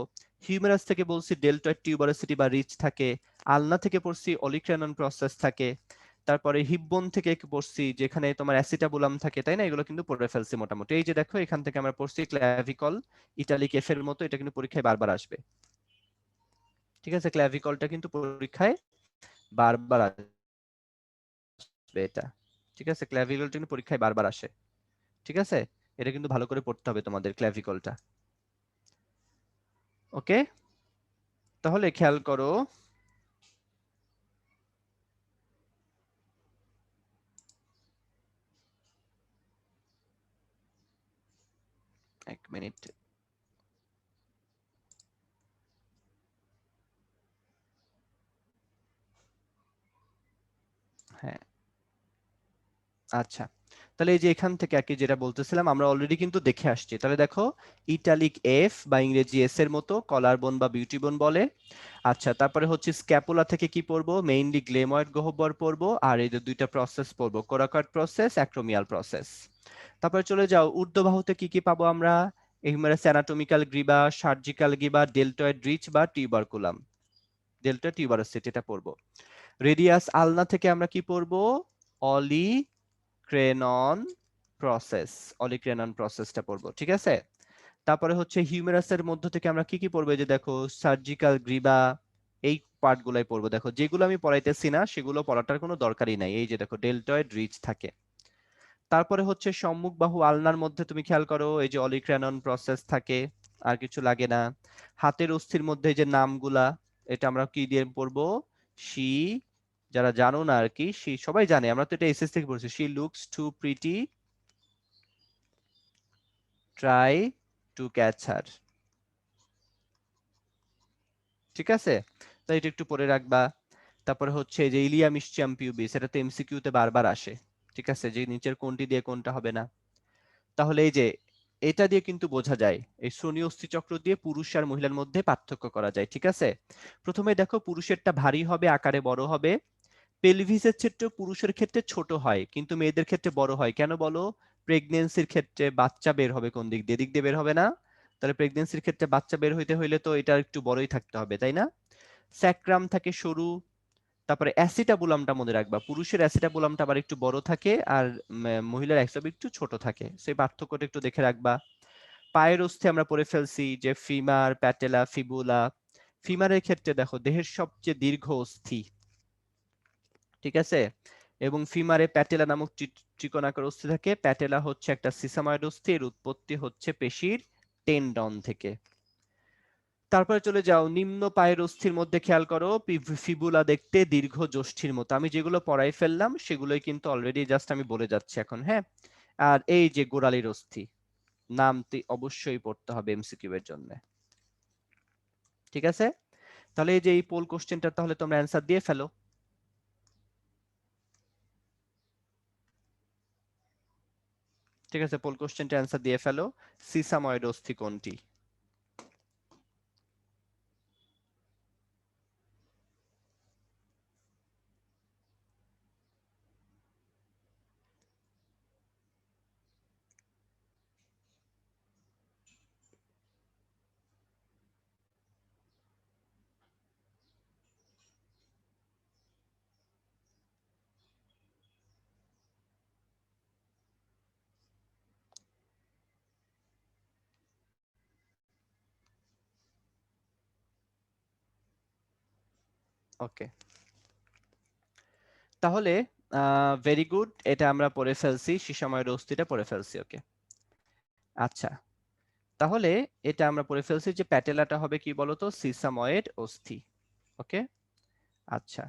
A: হিউমেরাস থেকে বলছি ডেল্টয়েড টিউবারোসিটি বা রিচ থাকে। আলনা থেকে পড়ছি অলিক্রানন প্রসেস থাকে। তারপরে হিপবোন থেকে পড়ছি যেখানে তোমার অ্যাসিটাবুলাম থাকে, তাই না? এগুলো কিন্তু পড়ে ফেলছি মোটামুটি। এই যে দেখো এখান থেকে আমরা পড়ছি ক্ল্যাভিকল, ইটালিক এফ এর মতো, এটা কিন্তু পরীক্ষায় বারবার আসবে। ঠিক আছে, ক্ল্যাভিকলটা কিন্তু পরীক্ষায় বারবার আসবে এটা। ঠিক আছে, ক্ল্যাভিকলটা কিন্তু পরীক্ষায় বারবার আসে। ঠিক আছে, এটা কিন্তু ভালো করে পড়তে হবে তোমাদের ক্ল্যাভিকলটা। ওকে, তাহলে খেয়াল করো, এক মিনিট। হ্যাঁ, আচ্ছা, তাহলে এই যে এখান থেকে আর কি যেটা বলতেছিলাম আমরা অলরেডি কিন্তু দেখে আসছি। তাহলে দেখো ইটালিক এফ বা ইংরেজি এস এর মতো কলার বোন বা বিউটি বোন বলে। আচ্ছা, তারপরে হচ্ছে স্ক্যাপুলা থেকে কি পড়বো? মেইনলি গ্লেময়েড গহ্বর পড়বো, আর এই যে দুইটা প্রসেস পড়বো, কোরাকয়েড প্রসেস, অ্যাক্রোমিয়াল প্রসেস। তারপরে চলে যাও ঊর্ধ্ববাহুতে কি কি পাবো আমরা? হিউমেরাস অ্যানাটমিক্যাল গ্রিবা, সার্জিক্যাল গ্রিবা, ডেল্টয়েড রিচ বা টিউবারকুলাম, ডেল্টয়েড টিউবারোসিটি, এটা পড়বো। রেডিয়াস আলনা থেকে আমরা কি পড়বো? অলিক্রেনন প্রসেস, অলিক্রেনন প্রসেসটা পড়বো। ঠিক আছে, তারপরে হচ্ছে হিউমেরাসের মধ্য থেকে আমরা কি কি পড়বো? যে দেখো সার্জিক্যাল গ্রিবা, এই পার্ট গুলাই পড়বো। দেখো যেগুলো আমি পড়াইতেছি না সেগুলো পড়াটার কোনো দরকারই নাই। এই যে দেখো ডেল্টয়েড রিচ থাকে। তারপরে হচ্ছে সম্মুখ বাহু আলনার মধ্যে তুমি খেয়াল করো এই যে অলিক্রেনন প্রসেস থাকে, আর কিছু লাগে না। হাতের অস্থির মধ্যে এই যে নামগুলা, এটা আমরা কি দিয়ে পড়বো? শি, যারা জানো না আর কি, শি সবাই জানে, আমরা তো এটা এসএস থেকে পড়ছি। She looks too pretty, try to catch her. ঠিক আছে, তো এটা একটু পরে রাখবা। তারপরে হচ্ছে যে ইলিয়াম ইসচিয়াম পিউবিস, এটা তো এমসিকিউ তে বারবার আসে। ঠিক আছে, যে নিচের কোনটি দিয়ে কোনটা হবে না। তাহলে এই যে এটা দিয়ে কিন্তু বোঝা যায় এই শ্রোণী অস্থিচক্র দিয়ে পুরুষ আর মহিলার মধ্যে পার্থক্য করা যায়। ঠিক আছে, প্রথমে দেখো পুরুষেরটা ভারী হবে, আকারে বড় হবে। পেলভিসের ক্ষেত্রে পুরুষের ক্ষেত্রে ছোট হয় কিন্তু মেয়েদের ক্ষেত্রে বড় হয়, কেন বলো? প্রেগনেন্সির ক্ষেত্রে বাচ্চা বের হবে কোন দিক দিয়ে? দিক দিয়ে বের হবে না? তাহলে প্রেগনেন্সির ক্ষেত্রে বাচ্চা বের হইতে হইলে তো এটা একটু বড়ই থাকতে হবে, তাই না? স্যাক্রাম থাকে সরু। তারপরে অ্যাসিটাবুলামটা মনে রাখবা, পুরুষের অ্যাসিটাবুলামটা আবার একটু বড় থাকে আর মহিলার অ্যাসিটাবুলাম একটু ছোট থাকে, সেই পার্থক্যটা একটু দেখে রাখবা। পায়ের অস্থি আমরা পড়ে ফেলছি যে ফিমার, প্যাটেলা, ফিবুলা। ফিমারের ক্ষেত্রে দেখো দেহের সবচেয়ে দীর্ঘ অস্থি। ঠিক আছে, এবং ফিমারে প্যাটেলা নামক ত্রিকোণাকার অস্থি থাকে। প্যাটেলা হচ্ছে একটা সিসাময়েড অস্থি, এর উৎপত্তি হচ্ছে পেশির টেন্ডন থেকে। তারপরে চলে যাও নিম্ন পায়ের অস্থির মধ্যে খেয়াল করো ফিবুলা দেখতে দীর্ঘ যষ্ঠির মতো। আমি যেগুলো পড়াই ফেললাম সেগুলোই কিন্তু অলরেডি জাস্ট আমি বলে যাচ্ছি এখন, হ্যাঁ। আর এই যে গোড়ালির অস্থি, নামটি অবশ্যই পড়তে হবে এমসিকিউ এর জন্য। ঠিক আছে, তাহলে এই যে এই পোল কোশ্চেনটা তাহলে তোমরা অ্যান্সার দিয়ে ফেলো। ঠিক আছে, পোল কোশ্চেনটা অ্যান্সার দিয়ে ফেলো। সিসাময়েড অস্থি কোনটি? ওকে, তাহলে ভেরি গুড, এটা আমরা পড়ে ফেলছি, সিসাময়েড অস্থিটা পড়ে ফেলছি। ওকে, আচ্ছা, তাহলে এটা আমরা পড়ে ফেলছি যে প্যাটেলাটা হবে কি বলতো? সিসাময়েড অস্থি। ওকে, আচ্ছা,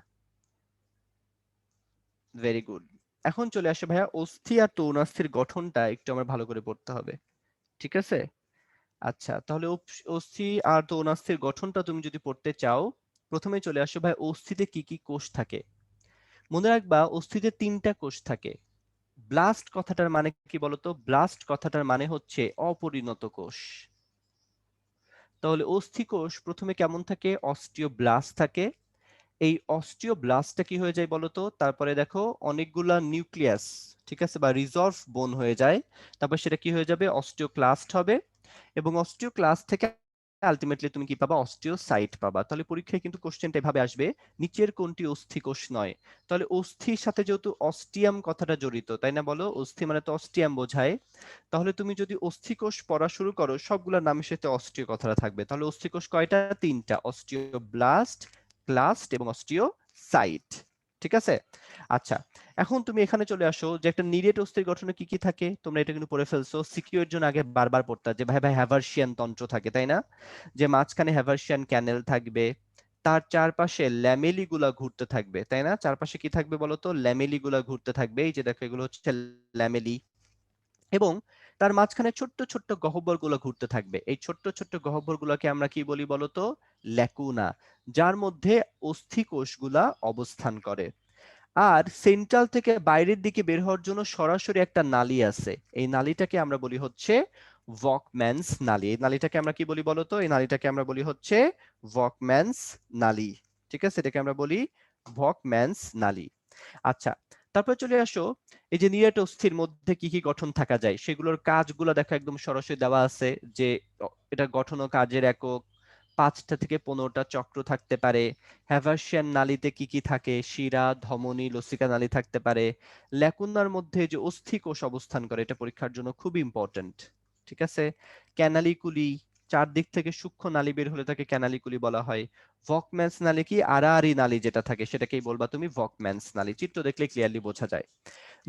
A: ভেরি গুড। এখন চলে আসে ভাইয়া অস্থি আর তৌনাস্থির গঠনটা একটু আমার ভালো করে পড়তে হবে। ঠিক আছে, আচ্ছা, তাহলে অস্থি আর তৌনাস্থির গঠনটা তুমি যদি পড়তে চাও, প্রথমে চলে আসো ভাই অস্থিতে কি কি কোষ থাকে। মনে রাখবা অস্থিতে 3টা কোষ থাকে। ব্লাস্ট কথাটার মানে কি বলতো? ব্লাস্ট কথাটার মানে হচ্ছে অপরিণত কোষ। তাহলে অস্থি কোষ প্রথমে কেমন থাকে? অস্টিওব্লাস্ট থাকে। এই অস্টিওব্লাস্টটা কি হয়ে যায় বলতো? তারপরে দেখো অনেকগুলা নিউক্লিয়াস, ঠিক আছে, বা রিজর্ভ বোন হয়ে যায়। তারপর সেটা কি হয়ে যাবে? অস্টিওক্লাস্ট হবে। এবং অস্টিওক্লাস্ট থেকে আলটিমেটলি তুমি কি পাবা, অস্টিওসাইট পাবা। তাহলে পরীক্ষায় কিন্তু কোশ্চেনটা এভাবে আসবে, নিচের কোনটি অস্থিকোষ নয়। তাহলে অস্থির সাথে যেহেতু অস্টিয়াম কথাটা জড়িত, তাই না বলো, অস্থি মানে তো অস্টিয়াম বোঝায়। তাহলে তুমি যদি অস্থিকোষ পড়া শুরু করো, সবগুলোর নামের সাথে অস্টিও কথাটা থাকবে। তাহলে অস্থিকোষ কয়টা? তিনটা, অস্টিওব্লাস্ট, ক্লাস্ট এবং অস্টিওসাইট। ঠিক আছে? আচ্ছা, এখন তুমি এখানে চলে আসো যে একটা নিরেট অস্থির গঠনে কি কি থাকে। তোমরা এটা কিন্তু পড়ে ফেলছো, সিকিউর জন্য আগে বারবার পড়তা যে ভাই ভাই হ্যাভার্সিয়ান তন্ত্র থাকে, তাই না? যে মাঝখানে হ্যাভার্সিয়ান ক্যানেল থাকবে, তার চারপাশে ল্যামেলি গুলা ঘুরতে থাকবে, তাই না? চারপাশে কি থাকবে বলতো? ল্যামেলি গুলা ঘুরতে থাকবে। এই যে দেখো, এগুলো হচ্ছে ল্যামেলি। এবং তার মাঝখানে ছোট্ট ছোট্ট গহ্বর গুলো ঘুরতে থাকবে। এই ছোট্ট ছোট্ট গহ্বর গুলোকে আমরা কি বলি বলতো? ল্যাকুনা, যার মধ্যে অস্থিকোষগুলা অবস্থান করে। আর সেন্ট্রাল থেকে বাইরের দিকে বের হওয়ার জন্য সরাসরি একটা নালী আছে। এই নালীটাকে আমরা বলি হচ্ছে ভকম্যানস নালী। এই নালীটাকে আমরা কি বলি বলতো? এই নালীটাকে আমরা বলি হচ্ছে ভকম্যানস নালী। ঠিক আছে, এটাকে আমরা বলি ভকম্যানস নালী। আচ্ছা, তারপর চলে আসো, এই যে নিরেট অস্থির মধ্যে কি কি গঠন থাকা যায় সেগুলোর কাজগুলো দেখো, একদম সরাসরি দেওয়া আছে যে এটা গঠন ও কাজের একক, 5টা থেকে 15টা চক্র থাকতে পারে। হ্যাভার্সিয়ান নালীতে কি কি থাকে? শিরা, ধমনী, লসিকা নালী থাকতে পারে। ল্যাকুনার মধ্যে যে অস্থিকোষ অবস্থান করে, এটা পরীক্ষার জন্য খুব ইম্পর্টেন্ট। ঠিক আছে? ক্যানালিকুলি, চারদিক থেকে সূক্ষ্ম নালী বের হলে তাকে ক্যানালিকুলি বলা হয়। ভকম্যানস নালী কি? আড়াআড়ি নালী যেটা থাকে সেটাকেই বলবা তুমি ভকম্যানস নালী। চিত্র দেখলে ক্লিয়ারলি বোঝা যায়।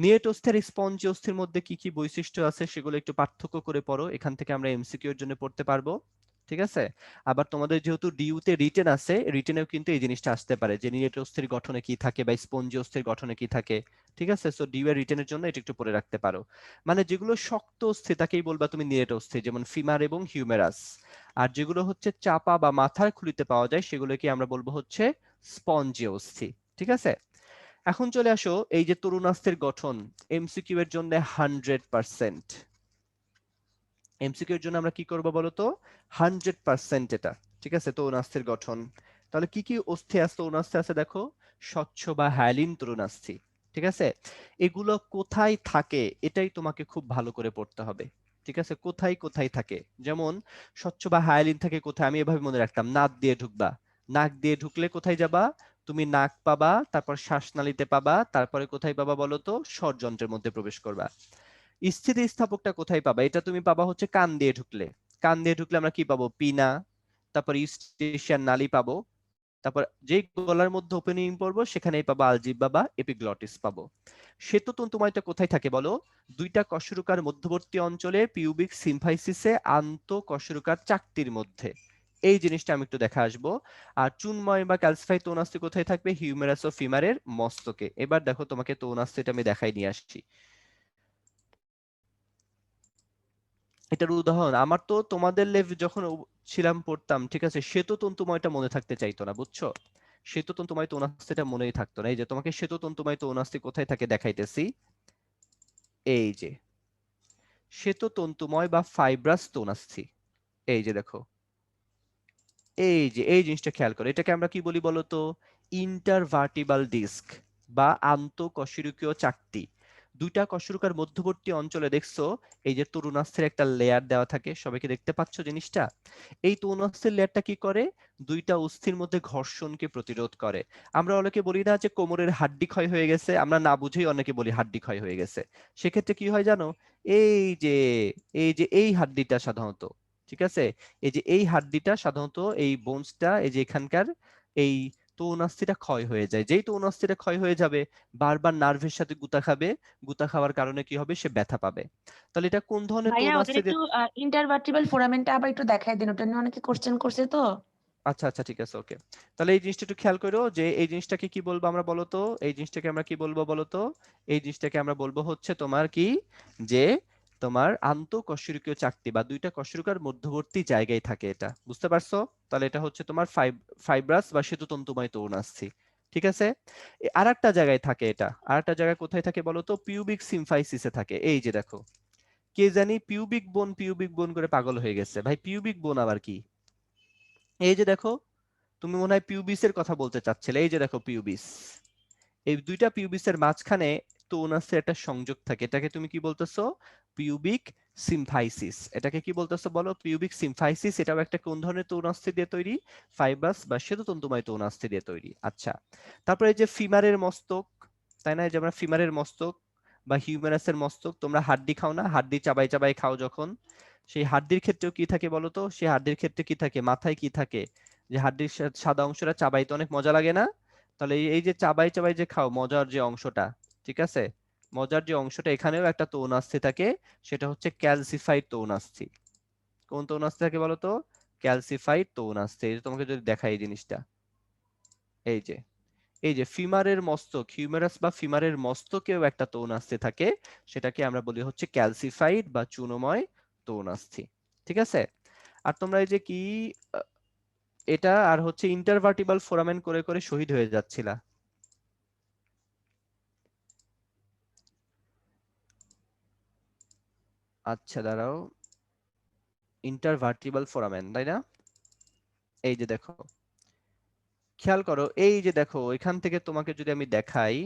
A: নিরেট অস্থির স্পঞ্জি অস্থির মধ্যে কি কি বৈশিষ্ট্য আছে সেগুলো একটু পার্থক্য করে পড়ো, এখান থেকে আমরা এমসিকিউ এর জন্য পড়তে পারবো। ঠিক আছে? আবার তোমাদের যেহেতু ডিইউতে রিটেন আছে, রিটেনেও কিন্তু এই জিনিসটা আসতে পারে যে নিরেট অস্থির গঠনে কি থাকে বা স্পঞ্জি অস্থির গঠনে কি থাকে। ঠিক আছে? সো ডিইউ এর রিটেনের জন্য এটা একটু পড়ে রাখতে পারো। মানে যেগুলো শক্ত অস্থি তাকেই বলবা তুমি নিরেট অস্থি, যেমন ফিমার এবং হিউমেরাস। আর যেগুলো হচ্ছে চাপা বা মাথার খুলিতে পাওয়া যায় সেগুলোকে আমরা বলবো হচ্ছে স্পঞ্জি অস্থি। ঠিক আছে? এখন চলে আসো, এই যে তরুণাস্থির গঠন, এমসিকিউ এর জন্য 100%। এমসিকিউ এর জন্য আমরা কি করব বলতো? 100% এটা। ঠিক আছে? তরুণাস্থির গঠন। তাহলে কি কি অস্থি আছে? তরুণাস্থি আছে দেখো, স্বচ্ছ বা হ্যালিন তরুণাস্থি। ঠিক আছে? এগুলো কোথায় থাকে এটাই তোমাকে খুব ভালো করে পড়তে হবে। ঠিক আছে? কোথায় কোথায় থাকে, যেমন স্বচ্ছ বা হায়ালিন থাকে কোথায়, আমি এভাবে মনে রাখতাম, নাক দিয়ে ঢুকবা। নাক দিয়ে ঢুকলে কোথায় যাবা? তুমি নাক পাবা, তারপর শ্বাসনালীতে পাবা, তারপরে কোথায় পাবা বলতো? স্বরযন্ত্রের মধ্যে প্রবেশ করবা। স্থিতিস্থাপকটা কোথায় পাবা? এটা তুমি পাবা হচ্ছে কান দিয়ে ঢুকলে। কান দিয়ে ঢুকলে আমরা কি পাবো? পিনা, তারপর ইউস্টেশিয়ান নালী পাবো, তারপর যেই গলার মধ্যে ওপেনিং পড়বো সেখানেই পাবো আলজিহ্বা বা এপিগ্লটিস পাবো। শ্বেততন্তুময়টা কোথায় থাকে বলো? দুইটা কশরুকার মধ্যবর্তী অঞ্চলে পিউবিক সিম্ফাইসিসে আন্তঃকশরুকার চাকতির মধ্যে। এই জিনিসটা আমি একটু দেখা আসবো। আর চুনময় বা ক্যালসিফাই তৌনাস্থি কোথায় থাকবে? হিউমেরাস ও ফিমারের মস্তকে। এবার দেখো তোমাকে তৌনাস্থিটা আমি দেখাই নিয়ে আসছি। এটার উদাহরণ, আমার তো তোমাদের লেভেল যখন ছিলাম পড়তাম, ঠিক আছে, শ্বেততন্তুময়টা মনে থাকতে চাইতো না, বুঝছো? শ্বেততন্তুময় তৌনাস্থিটা মনেই থাকতো না। এই যে তোমাকে শ্বেততন্তুময় তৌনাস্থি কোথায় থাকে দেখাইতেছি। এই যে শ্বেততন্তুময় বা ফাইব্রাস তৌনাস্থি, এই যে দেখো, এই যে এই জিনিসটা খেয়াল করো, এটাকে আমরা কি বলি বলতো? ইন্টারভার্টিবাল ডিস্ক বা আন্তঃকশেরুকীয় চাকতি। দুইটা কশেরুকার মধ্যবর্তী অঞ্চলে দেখছো এই যে তরুণাস্থির একটা লেয়ার দেওয়া থাকে, সবাইকে দেখতে পাচ্ছ জিনিসটা? এই তরুণাস্থির লেয়ারটা কি করে? দুইটা অস্থির মধ্যে ঘর্ষণকে প্রতিরোধ করে। আমরা অনেকে বলি না যে কোমরের হাড্ডি ক্ষয় হয়ে গেছে, আমরা না বুঝেই অনেকে বলি হাড্ডি ক্ষয় হয়ে গেছে। সেক্ষেত্রে কি হয় জানো? এই যে এই হাড্ডিটা সাধারণত, ঠিক আছে, এই যে এই হাড্ডিটা সাধারণত, এই বোনসটা, এই যে এখানকার এই তৌনাস্থিটা ক্ষয় হয়ে যায়। যেই তৌনাস্থিটা ক্ষয় হয়ে যাবে, বারবার নার্ভের সাথে গুতা খাবে, গুতা খাওয়ার কারণে কি হবে? সে ব্যথা পাবে। তাহলে এটা কোন ধরনের
B: ভাইয়া ওদের
A: তৌনাস্থি?
B: একটু ইন্টারভার্টিবল ফোরামেনটা আবার একটু দেখাই দিন, ওটা নিয়ে অনেকে কোশ্চেন করছে তো।
A: আচ্ছা আচ্ছা, ঠিক আছে, ওকে। তাহলে এই জিনিসটা একটু খেয়াল করো যে এই জিনিসটাকে কি বলবো আমরা বলো তো? এই জিনিসটাকে আমরা কি বলবো বলো তো? এই জিনিসটাকে আমরা বলবো হচ্ছে তোমার কি, যে তোমার আন্তঃকশেরুকীয় চাকতি বা দুইটা কশেরুকার মধ্যবর্তী জায়গায় থাকে এটা, বুঝতে পারছো? তাহলে এটা হচ্ছে তোমার ফাইব্রাস বা শ্বেততন্তুময় তরুণাস্থি। ঠিক আছে? আরেকটা জায়গায় থাকে এটা, আরেকটা জায়গায় কোথায় থাকে বলো তো? পিউবিক সিম্ফাইসিসে থাকে। এই যে দেখো, কে জানি পিউবিক বোন করে পাগল হয়ে গেছে ভাই, পিউবিক বোন আবার কি? এই যে দেখো, তুমি মনে হয় পিউবিসের কথা বলতে চাচ্ছিলে। এই যে দেখো পিউবিস, এই দুইটা পিউবিসের মাঝখানে তৌনাস্থির একটা সংযোগ থাকে, এটাকে তুমি কি বলতেছো? Pubic symphysis. এটাকে কি বলতেছো বলো? Pubic symphysis. এটাও একটা কোন ধরনের তরুণাস্থি দিয়ে তৈরি? ফাইবাস বা শ্বেততন্তুময় তরুণাস্থি দিয়ে তৈরি। আচ্ছা, তারপরে এই যে ফিমারের মস্তক, তাই না? এই যে আমরা ফিমারের মস্তক বা হিউমেরাসের মস্তক, তোমরা হাড্ডি খাও না? হাড্ডি চাবাই চাবাই খাও যখন, সেই হাড্ডির ক্ষেত্রেও কি থাকে বলো তো? সেই হাড্ডির ক্ষেত্রে কি থাকে? মাথায় কি থাকে? যে হাড্ডির সাদা অংশটা চাবাইতে অনেক মজা লাগে না? তাহলে এই যে চাবাই চাবাই যে খাও, মজার যে অংশটা, ঠিক আছে, মজার যে অংশটা, এখানেও একটা তৌনাস্থি থাকে, সেটা হচ্ছে ক্যালসিফাইড তৌনাস্থি। কোন তৌনাস্থি থাকে বলো তো? ক্যালসিফাইড তৌনাস্থি। এই যে তোমাকে যদি দেখাই এই জিনিসটা, এই যে ফিমারের মস্তক, হিউমেরাস বা ফিমারের মস্তকেও একটা তৌনাস্থি থাকে, সেটাকে আমরা বলি হচ্ছে ক্যালসিফাইড বা চূর্ণময় তৌনাস্থি। ঠিক আছে? আর তোমরা এই যে কি আহ, এটা আর হচ্ছে ইন্টারভার্টিবাল ফোরামেন করে করে শহীদ হয়ে যাচ্ছিলা। আচ্ছা দাঁড়াও, ইন্টারভার্টিবাল ফোরামেন, তাই না? এই যে দেখো, খেয়াল করো, এই যে দেখো, এখান থেকে তোমাকে যদি আমি দেখাই,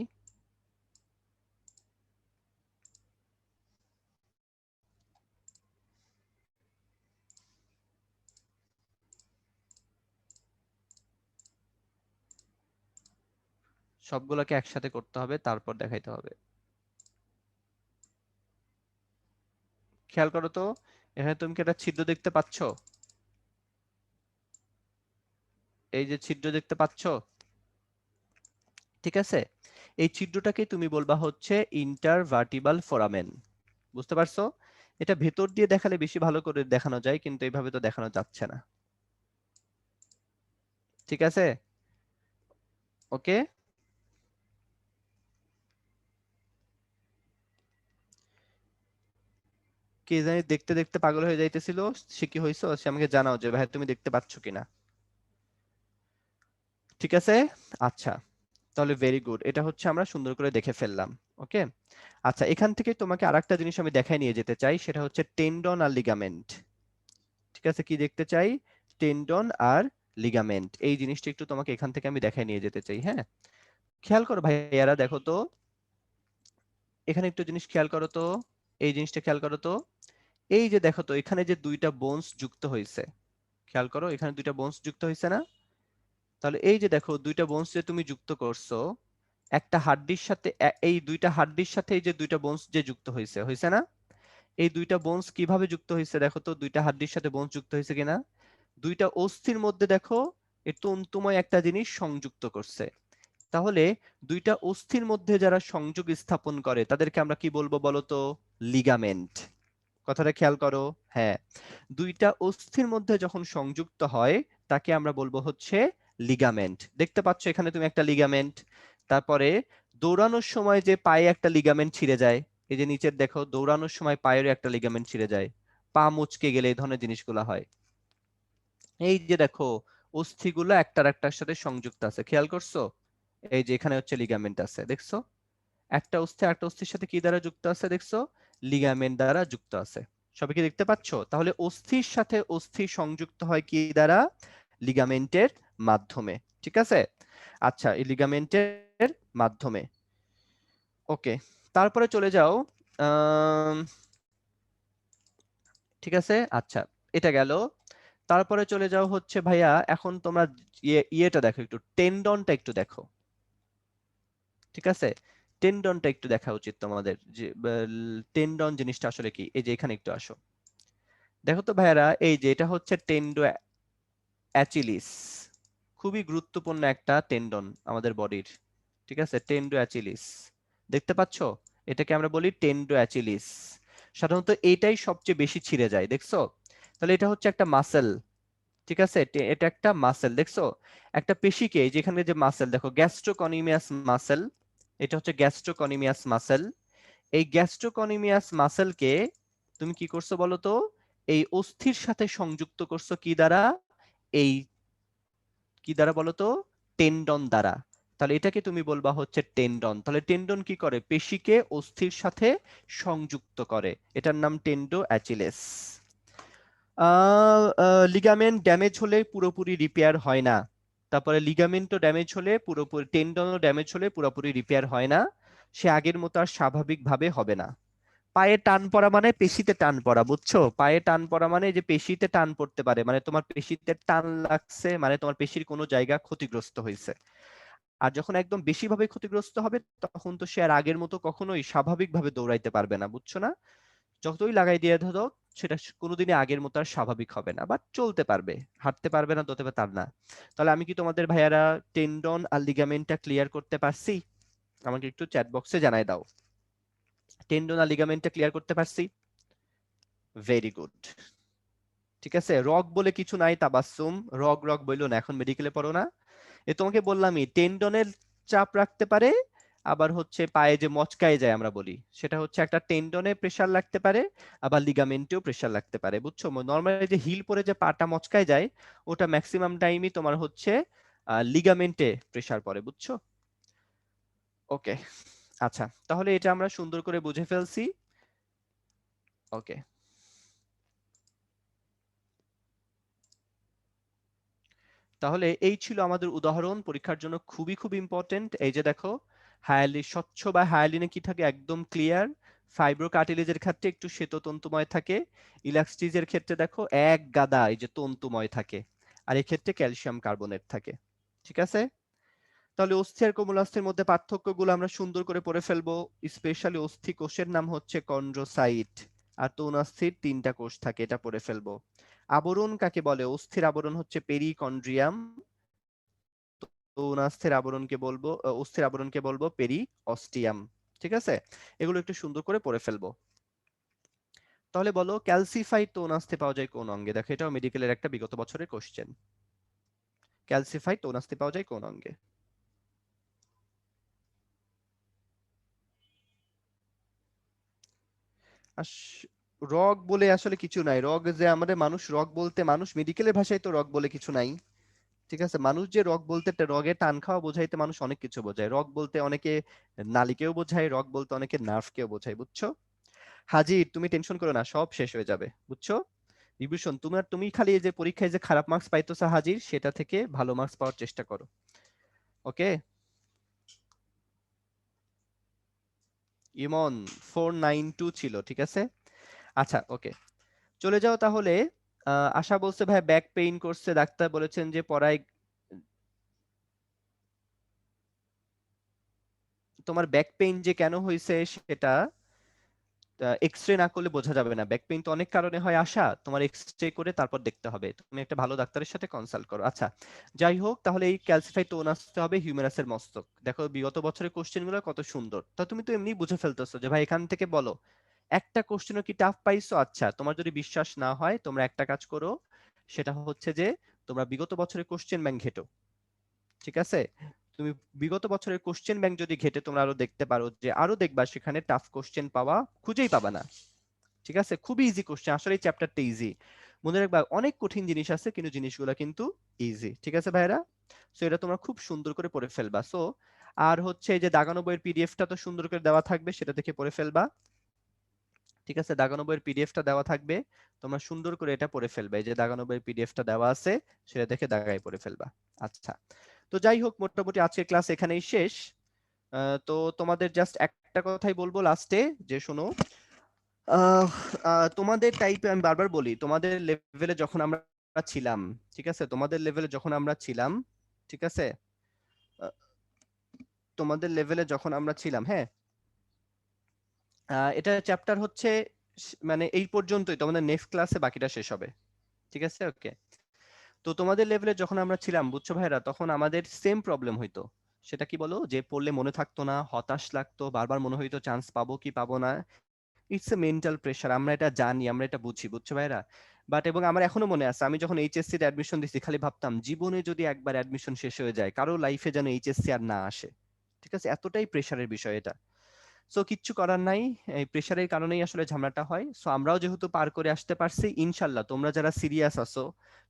A: সবগুলোকে একসাথে করতে হবে, তারপর দেখাইতে হবে। খেয়াল করো তো, এখানে তুমি কি একটা ছিদ্র দেখতে পাচ্ছ? এই যে ছিদ্র দেখতে পাচ্ছ, ঠিক আছে? এই ছিদ্রটাকে তুমি বলবা হচ্ছে ইন্টারভার্টিবাল ফোরামেন। বুঝতে পারছো? এটা ভেতর দিয়ে দেখালে বেশি ভালো করে দেখানো যায়, কিন্তু এইভাবে তো দেখানো যাচ্ছে না। ঠিক আছে? ওকে। কে জানি দেখতে দেখতে পাগল হয়ে যাইতেছিল, সে কি হয়েছে সে আমাকে জানাও যে ভাই তুমি দেখতে পাচ্ছ কিনা। ঠিক আছে? আচ্ছা, তাহলে ভেরি গুড, এটা হচ্ছে আমরা সুন্দর করে দেখে ফেললাম। ওকে। আচ্ছা, এখান থেকে তোমাকে আরেকটা জিনিস আমি দেখাই নিয়ে যেতে চাই, সেটা হচ্ছে টেন্ডন আর লিগামেন্ট। ঠিক আছে, কি দেখতে চাই? টেন্ডন আর লিগামেন্ট, এই জিনিসটা একটু তোমাকে এখান থেকে আমি দেখাই নিয়ে যেতে চাই। হ্যাঁ, খেয়াল করো ভাইয়ারা, দেখো তো এখানে একটু জিনিস খেয়াল করো তো, এই জিনিসটা খেয়াল করো তো, এই যে দেখো তো এখানে যে দুইটা বোনস যুক্ত হয়েছে, খেয়াল করো এখানে দুইটা বোনস যুক্ত হয়েছে না? তাহলে এই যে দেখো দুইটা বোনস যে তুমি যুক্ত করছো একটা হাড্ডির সাথে, এই দুইটা হাড্ডির সাথে এই যে দুইটা বোনস যে যুক্ত হয়েছে, হয়েছে না? এই দুইটা বোনস কিভাবে যুক্ত হয়েছে দেখো তো, দুইটা হাড্ডির সাথে বোনস যুক্ত হয়েছে কিনা? দুইটা অস্থির মধ্যে দেখো এই তন্তুময় একটা জিনিস সংযুক্ত করছে। তাহলে দুইটা অস্থির মধ্যে যারা সংযোগ স্থাপন করে তাদেরকে আমরা কি বলবো বলতো? লিগামেন্ট। কথাটা খেয়াল করো। হ্যাঁ, দুইটা অস্থির মধ্যে যখন সংযুক্ত হয় তাকে আমরা বলবো হচ্ছে লিগামেন্ট। দেখতে পাচ্ছ এখানে তুমি একটা লিগামেন্ট। তারপরে দৌড়ানোর সময় যে পায়ে একটা লিগামেন্ট ছিঁড়ে যায়, এই যে নিচের দেখো, দৌড়ানোর সময় পায়েরও একটা লিগামেন্ট ছিঁড়ে যায়, পা মুচকে গেলে এই ধরনের জিনিসগুলো হয়। এই যে দেখো, অস্থিগুলো একটার একটার সাথে সংযুক্ত আছে, খেয়াল করছো? এই যে এখানে হচ্ছে লিগামেন্ট আছে, দেখছো? একটা অস্থি একটা অস্থির সাথে কি দ্বারা যুক্ত আছে দেখছো? লিগামেন্ট দ্বারা যুক্ত আছে। সবাই কি দেখতে পাচ্ছ? তাহলে অস্থির সাথে অস্থি সংযুক্ত হয় কি দ্বারা? লিগামেন্টের মাধ্যমে। ঠিক আছে? আচ্ছা, এই লিগামেন্টের মাধ্যমে। ওকে, তারপরে চলে যাও। আম, ঠিক আছে, আচ্ছা, এটা গেল। তারপরে চলে যাও হচ্ছে ভাইয়া, এখন তোমরা ইয়েটা দেখো, একটু টেন্ডনটা একটু দেখো। ঠিক আছে, টেন্ডনটা একটু দেখা উচিত তোমাদের, যে টেন্ডন জিনিসটা আসলে কি। এই যে এখানে একটু আসো, দেখো তো ভাইয়ারা, এই যে এটা হচ্ছে টেন্ডো অ্যাচিলিস, খুবই গুরুত্বপূর্ণ একটা টেন্ডন আমাদের বডির। ঠিক আছে, টেন্ডো অ্যাচিলিস, দেখতে পাচ্ছো? এটাকে আমরা বলি টেন্ডো অ্যাচিলিস। সাধারণত এইটাই সবচেয়ে বেশি ছিঁড়ে যায়, দেখছো? তাহলে এটা হচ্ছে একটা মাসেল। ঠিক আছে, এটা একটা মাসেল, দেখছো? একটা পেশিকে, যেখানে যে মাসেল দেখো, গ্যাস্ট্রোকনিমিয়াস মাসেল, এটা হচ্ছে গ্যাস্ট্রোকনিমিয়াস মাসেল। এই গ্যাস্ট্রোকনিমিয়াস মাসেলকে তুমি কি করছো বলো তো? এই অস্থির সাথে সংযুক্ত করছো কি দ্বারা? এই কি দ্বারা বলো তো? টেন্ডন দ্বারা। তাহলে এটাকে তুমি বলবা হচ্ছে টেন্ডন। তাহলে টেন্ডন কি করে? পেশিকে অস্থির সাথে সংযুক্ত করে, এটার নাম টেন্ডো অ্যাচিলেস। লিগামেন্ট ড্যামেজ হলে পুরোপুরি রিপেয়ার হয় না। তারপরে লিগামেন্টও ড্যামেজ হলে পুরোপুরি, টেন্ডনও ড্যামেজ হলে পুরোপুরি রিপেয়ার হয় না, সে আগের মতো আর স্বাভাবিকভাবে হবে না। পায়ে টান পড়া মানে পেশিতে টান পড়া, বুঝছো? পায়ে টান পড়া মানে যে পেশিতে টান পড়তে পারে, মানে তোমার পেশিতে টান লাগছে, মানে তোমার পেশির কোনো জায়গা ক্ষতিগ্রস্ত হয়েছে। আর যখন একদম বেশিভাবে ক্ষতিগ্রস্ত হবে তখন তো সে আর আগের মতো কখনোই স্বাভাবিকভাবে দৌড়াইতে পারবে না, বুঝছো না? যতই লাগাই দিয়ে ধরো সেটা কোনোদিনই আগের মতো আর স্বাভাবিক হবে না, বাট চলতে পারবে, হাঁটতে পারবে না তবে তার না। তাহলে আমি কি তোমাদের ভাইয়ারা টেন্ডন আর লিগামেন্টটা ক্লিয়ার করতে পারছি? আমাকে একটু চ্যাট বক্সে জানাই দাও, টেন্ডন আর লিগামেন্টটা ক্লিয়ার করতে পারছি? Very good. ঠিক আছে, রগ বলে কিছু নাই তাবাসসুম, রগ রগ বইলো না, এখন মেডিকেলে পড়ো না। এ তোমাকে বললামই টেন্ডনের চাপ রাখতে পারে, আবার হচ্ছে পায়ে যে মচকায় যায় আমরা বলি, সেটা হচ্ছে একটা টেন্ডনে প্রেসার লাগতে পারে, আবার লিগামেন্টেও প্রেসার লাগতে পারে, বুঝছো? নর্মালি যে হিল পরে যে পাটা মচকায় যায় ওটা ম্যাক্সিমাম টাইমই তোমার হচ্ছে লিগামেন্টে প্রেসার পড়ে, বুঝছো? ওকে, আচ্ছা, তাহলে এটা আমরা সুন্দর করে বুঝে ফেলছি। ওকে, তাহলে এই ছিল আমাদের উদাহরণ, পরীক্ষার জন্য খুবই খুব ইম্পর্টেন্ট। এই যে দেখো, হায়ালিন স্বচ্ছ বা হায়ালিনে কি থাকে, একদম ক্লিয়ার। ফাইব্রোকার্টিলেজের ক্ষেত্রে একটু শ্বেত তন্তুময় থাকে। ইলাস্টিজের ক্ষেত্রে দেখো এক গাদা এই যে তন্তুময় থাকে। আর এই ক্ষেত্রে ক্যালসিয়াম কার্বনেট থাকে। ঠিক আছে, তাহলে অস্থি আর কোমলাস্থির মধ্যে পার্থক্যগুলো আমরা সুন্দর করে পড়ে ফেলবো। স্পেশালি অস্থি কোষের নাম হচ্ছে কন্ড্রোসাইট, আর তৌনাস্থির 3টা কোষ থাকে, এটা পড়ে ফেলবো। আবরণ কাকে বলে? অস্থির আবরণ হচ্ছে পেরিকন্ড্রিয়াম, তৌনাস্থির আবরণকে বলবো অস্থির আবরণকে বলবো পেরি অস্টিয়াম। ঠিক আছে, এগুলো একটু সুন্দর করে পড়ে ফেলবো। তাহলে বলো, ক্যালসিফাইড তৌনাস্থি পাওয়া যায় কোন অঙ্গে? দেখো, এটাও মেডিকেলের একটা বিগত বছরের কোশ্চেন। ক্যালসিফাইড তৌনাস্থি পাওয়া যায় কোন অঙ্গে? রগ বলে আসলে কিছু নাই, রগ যে আমাদের মানুষ রগ বলতে, মানুষ মেডিকেলের ভাষায় তো রগ বলে কিছু নাই। ঠিক আছে, মানুষ যে রগ বলতে রগে টান খাওয়া বোঝাইতে মানুষ অনেক কিছু বোঝায়। রগ বলতে অনেকে নালীকেও বোঝায়, রগ বলতে অনেকে নার্ভকেও বোঝায়, বুঝছো? হাজির, তুমি টেনশন করো না, সব শেষ হয়ে যাবে, বুঝছো? বিভূষণ, তুমি খালি এই যে পরীক্ষায় যে খারাপ মার্কস পাইতেছো হাজির, সেটা থেকে ভালো মার্কস পাওয়ার চেষ্টা করো। ওকে, ইমন 492 ছিল, ঠিক আছে। আচ্ছা, ওকে, চলে যাও তাহলে। আশা বলছে ভাই ব্যাক পেইন করছে, ডাক্তার বলেছেন যে পড়ায়। তোমার ব্যাক পেইন যে কেন হয়েছে সেটা এক্সরে না করলে বোঝা যাবে না। ব্যাক পেইন তো অনেক কারণে হয়, আশা তোমার এক্সরে করে তারপর দেখতে হবে, তুমি একটা ভালো ডাক্তারের সাথে কনসাল্ট করো। আচ্ছা, যাই হোক, তাহলে এই ক্যালসিফাইড টোন আসতে হবে হিউমেরাসের মস্তক। দেখো বিগত বছরের কোশ্চেন গুলো কত সুন্দর, তা তুমি তো এমনি বুঝে ফেলতেছো যে ভাই এখান থেকে বলো একটা কোশ্চেনও কি টাফ পাইছো? আচ্ছা, তোমার যদি বিশ্বাস না হয় তোমরা একটা কাজ করো, সেটা হচ্ছে যে তোমরা বিগত বছরের কোশ্চেন ব্যাংক ঘেটো। ঠিক আছে, তুমি বিগত বছরের কোশ্চেন ব্যাংক যদি ঘেটে তোমরা আরো দেখতে পারো, যে আরো দেখবা সেখানে টাফ কোশ্চেন পাওয়া খুঁজেই পাবা না। ঠিক আছে, খুবই ইজি কোশ্চেন, আসলে এই চ্যাপ্টারটা ইজি। মনে রাখবা অনেক কঠিন জিনিস আছে কিন্তু জিনিসগুলো কিন্তু ইজি। ঠিক আছে ভাইরা, সো এটা তোমরা খুব সুন্দর করে পড়ে ফেলবা। সো আর হচ্ছে এই যে দাগানো বইয়ের পিডিএফটা তো সুন্দর করে দেওয়া থাকবে, সেটা দেখে পড়ে ফেলবা। ঠিক আছে, দাগানো বইয়ের পিডিএফটা দেওয়া থাকবে, তোমরা সুন্দর করে এটা পড়ে ফেলবে। এই যে দাগানো বইয়ের পিডিএফটা দেওয়া আছে, সেটা দেখে দাগাই পড়ে ফেলবা। আচ্ছা, তো যাই হোক, মোটামুটি আজকের ক্লাস এখানেই শেষ। তো তোমাদের জাস্ট একটা কথাই বলবো লাস্টে, যে শোনো, আহ, তোমাদের টাইপে আমি বারবার বলি, তোমাদের লেভেলে যখন আমরা ছিলাম, ঠিক আছে, তোমাদের লেভেলে যখন আমরা ছিলাম, ঠিক আছে, আহ, তোমাদের লেভেলে যখন আমরা ছিলাম, হ্যাঁ, এটা চ্যাপ্টার হচ্ছে মানে এই পর্যন্তই, তোমাদের নেক্সট ক্লাসে বাকিটা শেষ হবে। ঠিক আছে, ওকে। তো তোমাদের লেভেলে যখন আমরা ছিলাম, বুঝছো ভাইরা, তখন আমাদের সেম প্রবলেম হইতো। সেটা কি বলো, যে পড়লে মনে থাকতো না, হতাশ লাগতো, বারবার মনে হইতো চান্স পাবো কি পাবো না। ইটস এ মেন্টাল প্রেশার, আমরা এটা জানি, আমরা এটা বুঝি, বুঝছো ভাইরা। বাট এবং আমার এখনো মনে আছে, আমি যখন এইচএসসি তে অ্যাডমিশন দিছি, খালি ভাবতাম জীবনে যদি একবার অ্যাডমিশন শেষ হয়ে যায়, কারো লাইফে যেন এইচএসসি আর না আসে। ঠিক আছে, এতটাই প্রেশারের বিষয় এটা। সো কিচ্ছু করার নাই, এই প্রেশারের কারণেই আসলে ঝামেলাটা হয়। সো আমরাও যেহেতু পার করে আসতে পারছি, ইনশাল্লাহ তোমরা যারা সিরিয়াস আছো,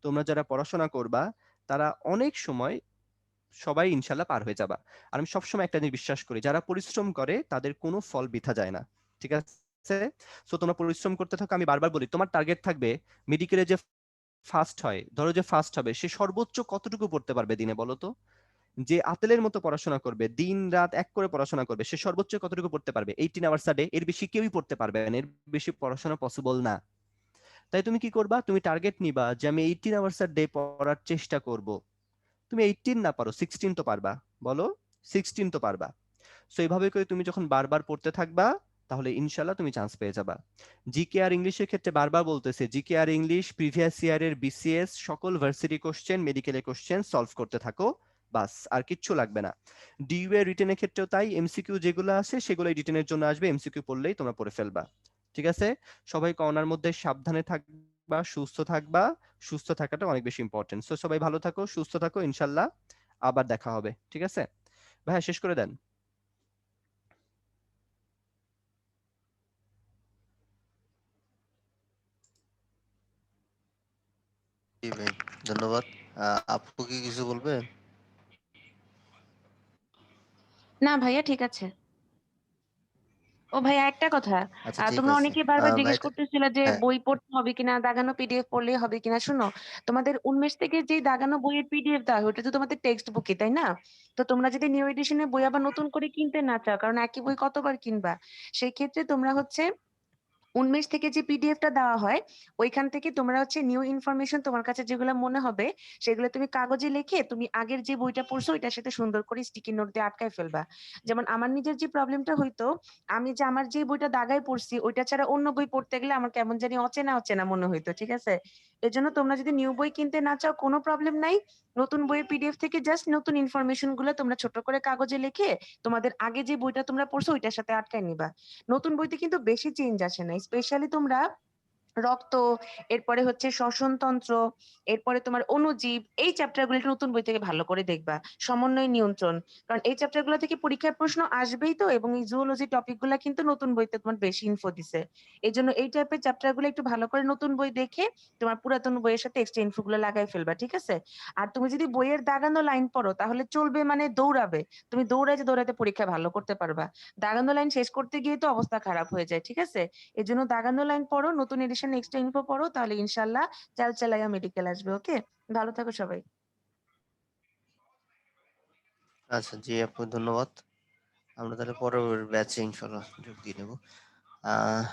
A: তোমরা যারা পড়াশোনা করবা, তারা অনেক সময় সবাই ইনশাল্লাহ পার হয়ে যাবা। আর আমি সবসময় একটা জিনিস বিশ্বাস করি, যারা পরিশ্রম করে তাদের কোনো ফল বৃথা যায় না। ঠিক আছে, সো তোমরা পরিশ্রম করতে থাকো। আমি বারবার বলি, তোমার টার্গেট থাকবে মেডিকেলে যে ফার্স্ট হয়, ধরো যে ফার্স্ট হবে, সে সর্বোচ্চ কতটুকু পড়তে পারবে দিনে বলো তো? যে আতেলের মতো পড়াশোনা করবে, দিন-রাত এক করে পড়াশোনা করবে, সে সর্বোচ্চ কতটুকু পড়তে পারবে? 18 আওয়ার্স আ ডে। এর বেশি কেউই পড়তে পারবে না। এর বেশি পড়াশোনা পসিবল না। তাই তুমি কি করবা? তুমি টার্গেট নিবা যে আমি 18 আওয়ার্স আ ডে পড়ার চেষ্টা করব। তুমি 18 না পারো, 16 তো পারবা। বলো? 16 তো পারবা। সো এভাবে করে তুমি যখন বারবার পড়তে থাকবা, তাহলে ইনশাআল্লাহ তুমি চান্স পেয়ে যাবা। জিকে আর ইংলিশের ক্ষেত্রে বারবার বলতেছি, জিকে আর ইংলিশ প্রিভিয়াস ইয়ারের বিসিএস সকল ভার্সিটি কোশ্চেন, মেডিকেলের কোশ্চেন সলভ করতে থাকো। বাস, আর কিচ্ছু লাগবে না। ডিইউ এর রিটেনের ক্ষেত্রেও তাই, এমসিকিউ যেগুলো আছে সেগুলোই রিটেনের জন্য আসবে, এমসিকিউ পড়লেই তোমরা পড়ে ফেলবা। ঠিক আছে? সবাই করোনার মধ্যে সাবধানে থাকবা, সুস্থ থাকবা। সুস্থ থাকাটা অনেক বেশি ইম্পর্টেন্ট। সো সবাই ভালো থাকো, সুস্থ থাকো, ইনশাআল্লাহ আবার দেখা হবে। ঠিক আছে? ভাইয়া শেষ করে দেন।
C: জি ভাই, ধন্যবাদ। আপু কি কিছু বলবে?
B: না ভাইয়া ঠিক আছে। ও ভাইয়া একটা কথা,
C: আচ্ছা ঠিক
B: তোমরা
C: আছে।
B: অনেকেই বারবার
C: ভাই
B: জিজ্ঞেস করতেছিলে যে
C: হ্যাঁ,
B: বই পড়তে হবে কিনা, দাগানো পিডিএফ পড়লেই হবে কিনা। শোনো, তোমাদের উন্মেষ থেকে যেই দাগানো বইয়ের পিডিএফ দেওয়া হয় ওটা তো তোমাদের টেক্সট বুকই, তাই না? তো তোমরা যদি নিউ এডিশনের বই আবার নতুন করে কিনতে না চাও, কারণ একই বই কতবার কিনবা, সেই ক্ষেত্রে তোমরা হচ্ছে উন্মেষ থেকে যে পিডিএফটা দেওয়া হয় ওইখান থেকে তোমরা হচ্ছে নিউ ইনফরমেশন তোমার কাছে যেগুলো মনে হবে সেগুলো তুমি কাগজে লিখে তুমি আগের যে বইটা পড়ছো ওইটার সাথে সুন্দর করে স্টিকি নোট দিয়ে আটকায় ফেলবা। যেমন আমার নিজের যে প্রবলেমটা হইতো, আমি যে আমার যে বইটা দাগায় পড়ছি ওইটা ছাড়া অন্য বই পড়তে গেলে আমার কেমন জানি অচেনা অচেনা মনে হইতো, ঠিক আছে? এজন্য তোমরা যদি নিউ বই কিনতে না চাও কোনো প্রবলেম নাই, নতুন বইয়ের পিডিএফ থেকে জাস্ট নতুন ইনফরমেশন গুলো তোমরা ছোট করে কাগজে লিখে তোমাদের আগে যে বইটা তোমরা পড়ছো ওইটার সাথে আটকায় নিবা। নতুন বইতে কিন্তু বেশি চেঞ্জ আসে না, স্পেশালি তোমরা রক্ত, এরপরে হচ্ছে শ্বসনতন্ত্র, এরপরে তোমার অণুজীব, এই চ্যাপ্টার গুলো একটু নতুন বই থেকে ভালো করে দেখবা। সমন্বয় নিয়ন্ত্রণ, কারণ এই চ্যাপ্টার গুলো থেকে পরীক্ষার প্রশ্ন আসবেই তো, এবং এই জুওলজি টপিক গুলা কিন্তু নতুন বইতে তোমার বেশি ইনফো দিছে। এই জন্য এই টাইপের চ্যাপ্টার গুলো একটু ভালো করে নতুন বই দেখে তোমার পুরাতন বইয়ের সাথে এক্সট্রা ইনফো গুলো লাগাই ফেলবা, ঠিক আছে? আর তুমি যদি বইয়ের দাগানো লাইন পড়ো তাহলে চলবে, মানে দৌড়াবে, তুমি দৌড়াইতে দৌড়াইতে পরীক্ষা ভালো করতে পারবা। দাগানো লাইন শেষ করতে গিয়ে তো অবস্থা খারাপ হয়ে যায়, ঠিক আছে? এজন্য দাগানো লাইন পড়ো, নতুন এডিশন এক্সট্রা ইনফো পড়ো, তাহলে ইনশাল্লাহ চাল চালাইয়া মেডিকেল আসবে। ওকে, ভালো থাকো সবাই।
C: আচ্ছা জি আপু ধন্যবাদ। আমরা তাহলে পরের ব্যাচে ইনশাল্লাহ যোগ দিয়ে নেব। আহ